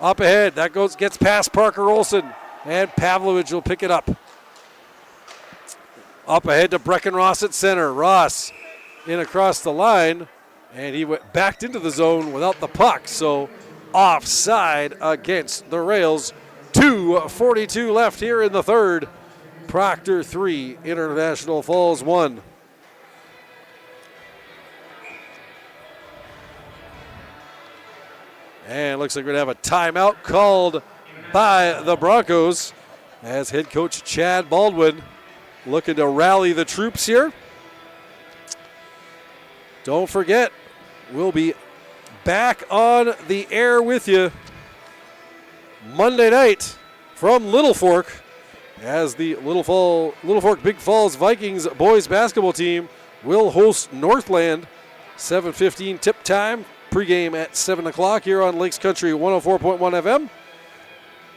Up ahead, that gets past Parker Olsen, and Pavlovich will pick it up. Up ahead to Brecken Ross at center. Ross in across the line, and he backed into the zone without the puck, so offside against the Rails. 2:42 left here in the third. Proctor 3, International Falls 1. And looks like we're going to have a timeout called by the Broncos as head coach Chad Baldwin looking to rally the troops here. Don't forget, we'll be back on the air with you Monday night from Little Fork as the Little Fork Big Falls Vikings boys basketball team will host Northland. 7:15 tip time. Pregame at 7 o'clock here on Lakes Country 104.1 FM.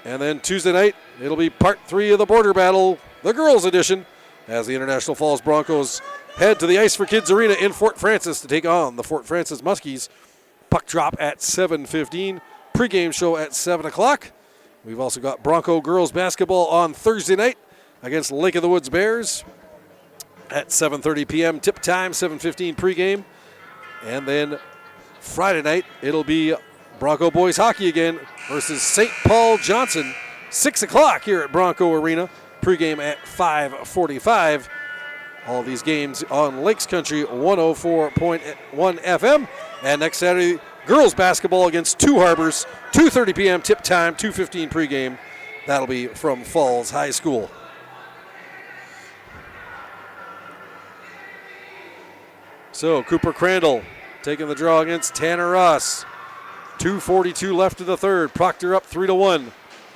And then Tuesday night, it'll be part 3 of the Border Battle, the girls edition, as the International Falls Broncos head to the Ice for Kids Arena in Fort Francis to take on the Fort Francis Muskies. Puck drop at 7:15. Pregame show at 7 o'clock. We've also got Bronco girls basketball on Thursday night against Lake of the Woods Bears at 7:30 p.m. tip time, 7:15 pregame. And then Friday night, it'll be Bronco boys hockey again versus St. Paul Johnson, 6 o'clock here at Bronco Arena. Pregame at 5:45. All these games on Lakes Country 104.1 FM. And next Saturday, girls basketball against Two Harbors, 2:30 p.m. tip time, 2:15 pregame. That'll be from Falls High School. So Cooper Crandall taking the draw against Tanner Ross. 2:42 left in the third. Proctor up 3-1.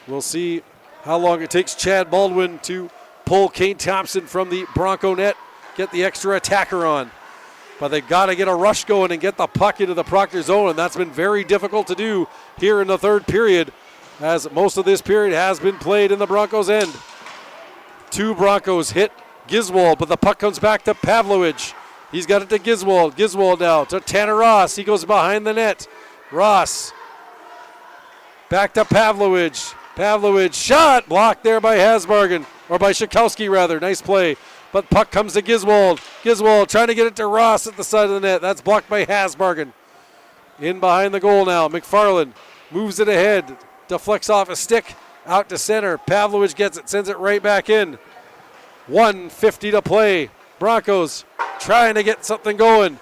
We'll see how long it takes Chad Baldwin to pull Kane Thompson from the Bronco net, get the extra attacker on. But they got to get a rush going and get the puck into the Proctor zone, and that's been very difficult to do here in the third period, as most of this period has been played in the Broncos' end. 2 Broncos hit Giswold, but the puck comes back to Pavlovich. He's got it to Giswold. Giswold now to Tanner Ross. He goes behind the net. Ross back to Pavlovich. Pavlovich shot blocked there by Hasbargen, or by Schakowsky rather. Nice play. But puck comes to Giswold. Giswold trying to get it to Ross at the side of the net. That's blocked by Hasbargen. In behind the goal now. McFarland moves it ahead. Deflects off a stick out to center. Pavlovich gets it. Sends it right back in. 1:50 to play. Broncos trying to get something going.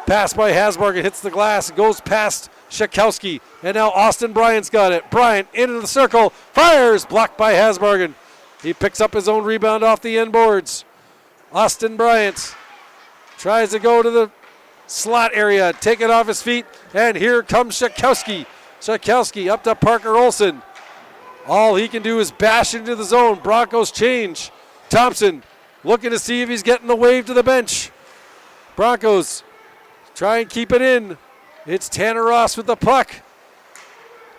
Pass by Hasbargen hits the glass. Goes past Schakowsky. And now Austin Bryant's got it. Bryant into the circle. Fires. Blocked by Hasbargen. He picks up his own rebound off the end boards. Austin Bryant tries to go to the slot area. Take it off his feet. And here comes Schakowsky. Schakowsky up to Parker Olsen. All he can do is bash into the zone. Broncos change. Thompson looking to see if he's getting the wave to the bench. Broncos try and keep it in. It's Tanner Ross with the puck.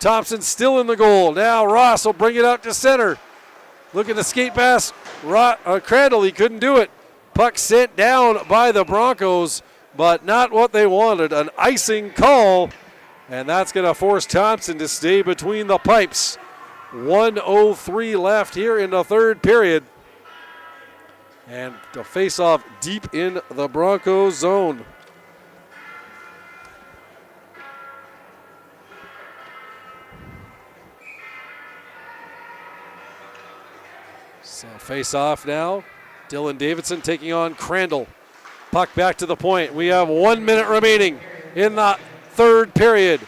Thompson still in the goal. Now Ross will bring it out to center. Looking to skate past Crandall. He couldn't do it. Puck sent down by the Broncos, but not what they wanted. An icing call And that's going to force Thompson to stay between the pipes. 1:03 left here in the third period. And to face off deep in the Broncos zone. So face off now. Dylan Davidson taking on Crandall. Puck back to the point. We have 1 minute remaining in the third period.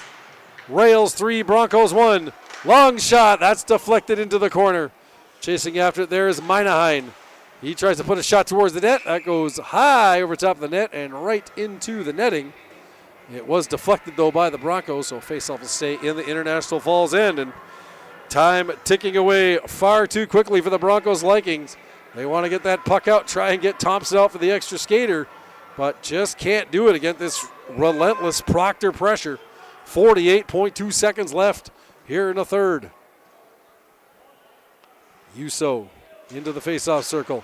Rails 3, Broncos 1. Long shot. That's deflected into the corner. Chasing after it there is Minaheim. He tries to put a shot towards the net. That goes high over top of the net and right into the netting. It was deflected, though, by the Broncos, so faceoff will stay in the International Falls end. And time ticking away far too quickly for the Broncos' likings. They want to get that puck out, try and get Thompson out for the extra skater, but just can't do it against this relentless Proctor pressure. 48.2 seconds left here in the third. Yuso into the faceoff circle.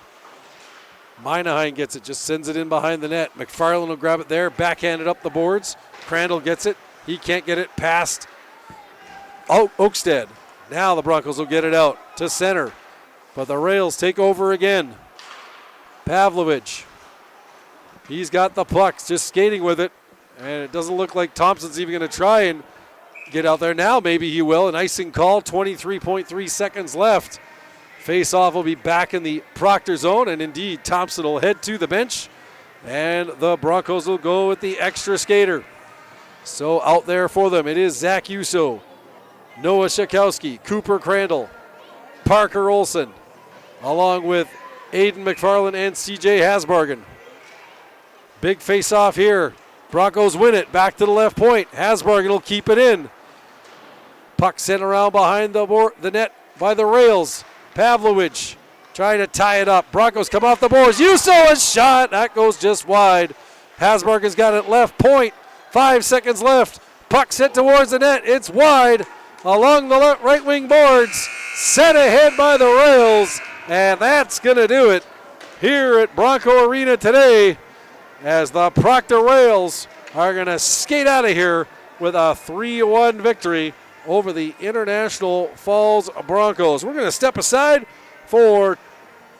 Minaheim gets it, just sends it in behind the net. McFarland will grab it there, backhanded up the boards. Crandall gets it. He can't get it past Oakstead. Now the Broncos will get it out to center. But the Rails take over again. Pavlovich. He's got the puck, just skating with it. And it doesn't look like Thompson's even going to try and get out there. Now maybe he will. An icing call, 23.3 seconds left. Face-off will be back in the Proctor zone, and indeed Thompson will head to the bench, and the Broncos will go with the extra skater. So out there for them, it is Zach Yuso, Noah Shakowski, Cooper Crandall, Parker Olson, along with Aiden McFarland and CJ Hasbargen. Big face-off here. Broncos win it, back to the left point. Hasbargen will keep it in. Puck sent around behind the net by the Rails. Pavlovich trying to tie it up. Broncos come off the boards. Yuso a shot. That goes just wide. Hasbargen's got it left point. 5 seconds left. Puck sent towards the net. It's wide along the right wing boards. Set ahead by the Rails. And that's going to do it here at Bronco Arena today as the Proctor Rails are going to skate out of here with a 3-1 victory over the International Falls Broncos. We're going to step aside for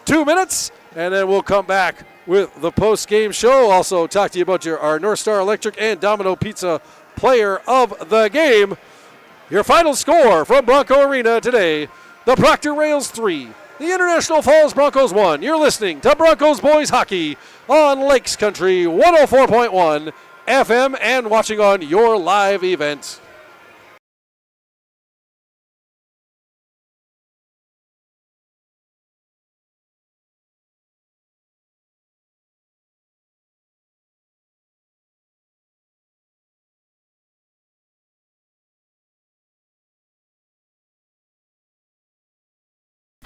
2 minutes, and then we'll come back with the post-game show. Also talk to you about our North Star Electric and Domino Pizza player of the game. Your final score from Bronco Arena today, the Proctor Rails 3, the International Falls Broncos 1. You're listening to Broncos Boys Hockey on Lakes Country 104.1 FM and watching on your live event.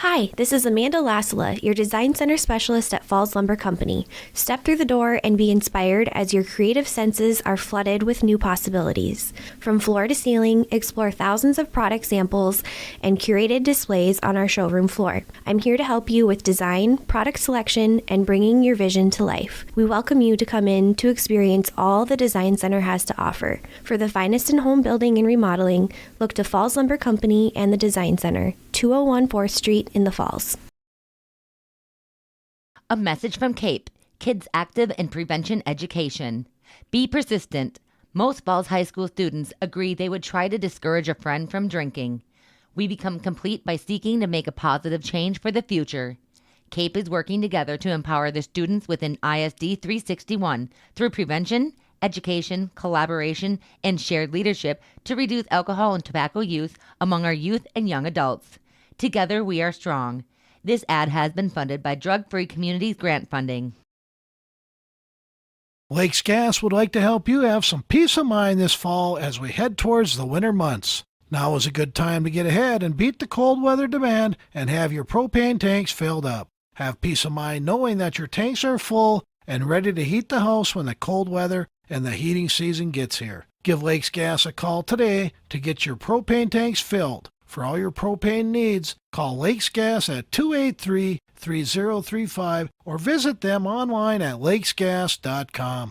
Hi, this is Amanda Lasala, your Design Center Specialist at Falls Lumber Company. Step through the door and be inspired as your creative senses are flooded with new possibilities. From floor to ceiling, explore thousands of product samples and curated displays on our showroom floor. I'm here to help you with design, product selection, and bringing your vision to life. We welcome you to come in to experience all the Design Center has to offer. For the finest in home building and remodeling, look to Falls Lumber Company and the Design Center, 201 4th Street in the Falls. A message from CAPE, Kids Active in Prevention Education. Be persistent. Most Falls High School students agree they would try to discourage a friend from drinking. We become complete by seeking to make a positive change for the future. CAPE is working together to empower the students within ISD 361 through prevention, education, collaboration, and shared leadership to reduce alcohol and tobacco use among our youth and young adults. Together we are strong. This ad has been funded by Drug Free Communities grant funding. Lakes Gas would like to help you have some peace of mind this fall as we head towards the winter months. Now is a good time to get ahead and beat the cold weather demand and have your propane tanks filled up. Have peace of mind knowing that your tanks are full and ready to heat the house when the cold weather and the heating season gets here. Give Lakes Gas a call today to get your propane tanks filled. For all your propane needs, call Lakes Gas at 283-3035 or visit them online at lakesgas.com.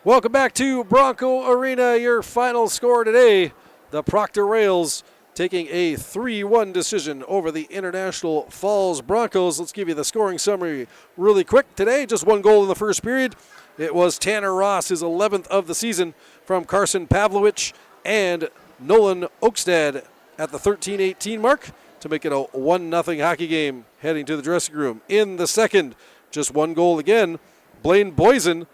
Welcome back to Bronco Arena. Your final score today, the Proctor Rails taking a 3-1 decision over the International Falls Broncos. Let's give you the scoring summary really quick today. Just one goal in the first period. It was Tanner Ross, his 11th of the season, from Carson Pavlovich and Nolan Oakstad at the 13-18 mark to make it a 1-0 hockey game heading to the dressing room. In the second, just one goal again, Blaine Boysen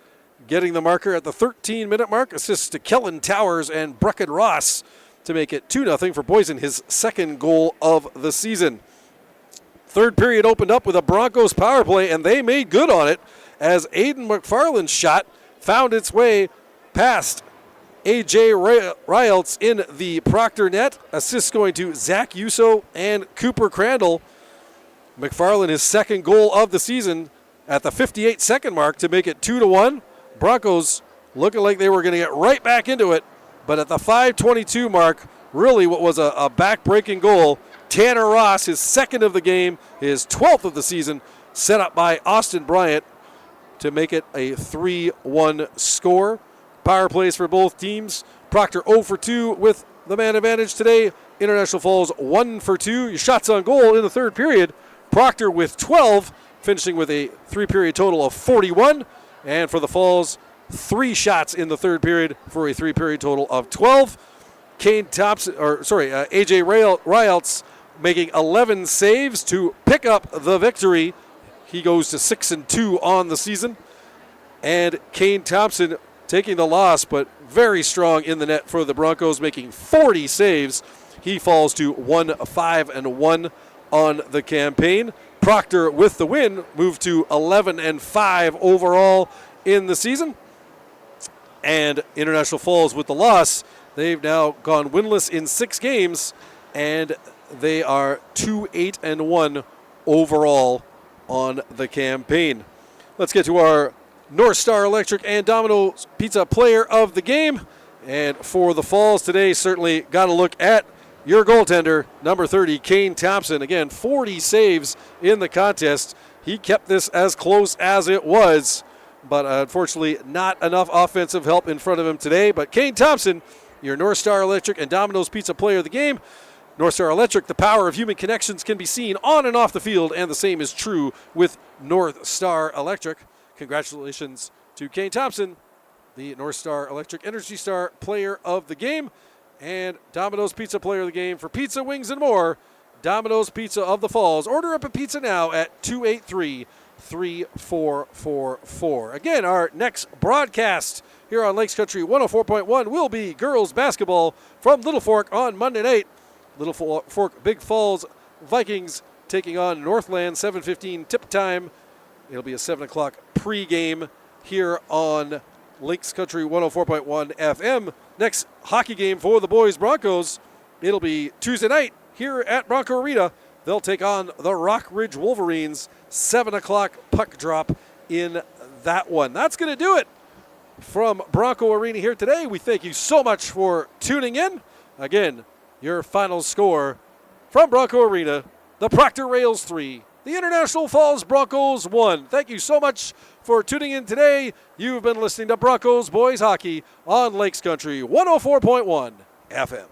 getting the marker at the 13-minute mark. Assists to Kellen Towers and Brucken Ross to make it 2-0 for Boysen, his second goal of the season. Third period opened up with a Broncos power play, and they made good on it as Aiden McFarland's shot found its way past A.J. Rielts in the Proctor net. Assists going to Zach Uso and Cooper Crandall. McFarland, his second goal of the season at the 58-second mark to make it 2-1. Broncos looking like they were going to get right back into it, but at the 5:22 mark, really what was a back-breaking goal, Tanner Ross, his second of the game, his 12th of the season, set up by Austin Bryant to make it a 3-1 score. Power plays for both teams. Proctor 0 for 2 with the man advantage today. International Falls 1 for 2. Your shots on goal in the third period. Proctor with 12, finishing with a three-period total of 41. And for the Falls, 3 shots in the third period for a three-period total of 12. AJ Rielts making 11 saves to pick up the victory. He goes to 6-2 on the season. And Kane Thompson taking the loss, but very strong in the net for the Broncos, making 40 saves. He falls to 1-5-1 on the campaign. Proctor with the win moved to 11-5 overall in the season. And International Falls with the loss, they've now gone winless in 6 games, and they are 2-8-1 overall on the campaign. Let's get to our North Star Electric and Domino's Pizza player of the game. And for the Falls today, certainly got to look at your goaltender, number 30, Kane Thompson. Again, 40 saves in the contest. He kept this as close as it was, but unfortunately not enough offensive help in front of him today. But Kane Thompson, your North Star Electric and Domino's Pizza player of the game. North Star Electric, the power of human connections can be seen on and off the field, and the same is true with North Star Electric. Congratulations to Kane Thompson, the North Star Electric Energy Star player of the game, and Domino's Pizza player of the game. For pizza, wings, and more, Domino's Pizza of the Falls. Order up a pizza now at 283-3444. Again, our next broadcast here on Lakes Country 104.1 will be girls basketball from Little Fork on Monday night. Little Fork Big Falls Vikings taking on Northland, 7:15 tip time. It'll be a 7 o'clock pregame here on Lakes Country 104.1 FM. Next hockey game for the boys Broncos, it'll be Tuesday night here at Bronco Arena. They'll take on the Rock Ridge Wolverines, 7 o'clock puck drop in that one. That's going to do it from Bronco Arena here today. We thank you so much for tuning in. Again, your final score from Bronco Arena, the Proctor Rails 3, the International Falls Broncos 1. Thank you so much for tuning in today. You've been listening to Broncos Boys Hockey on Lakes Country 104.1 FM.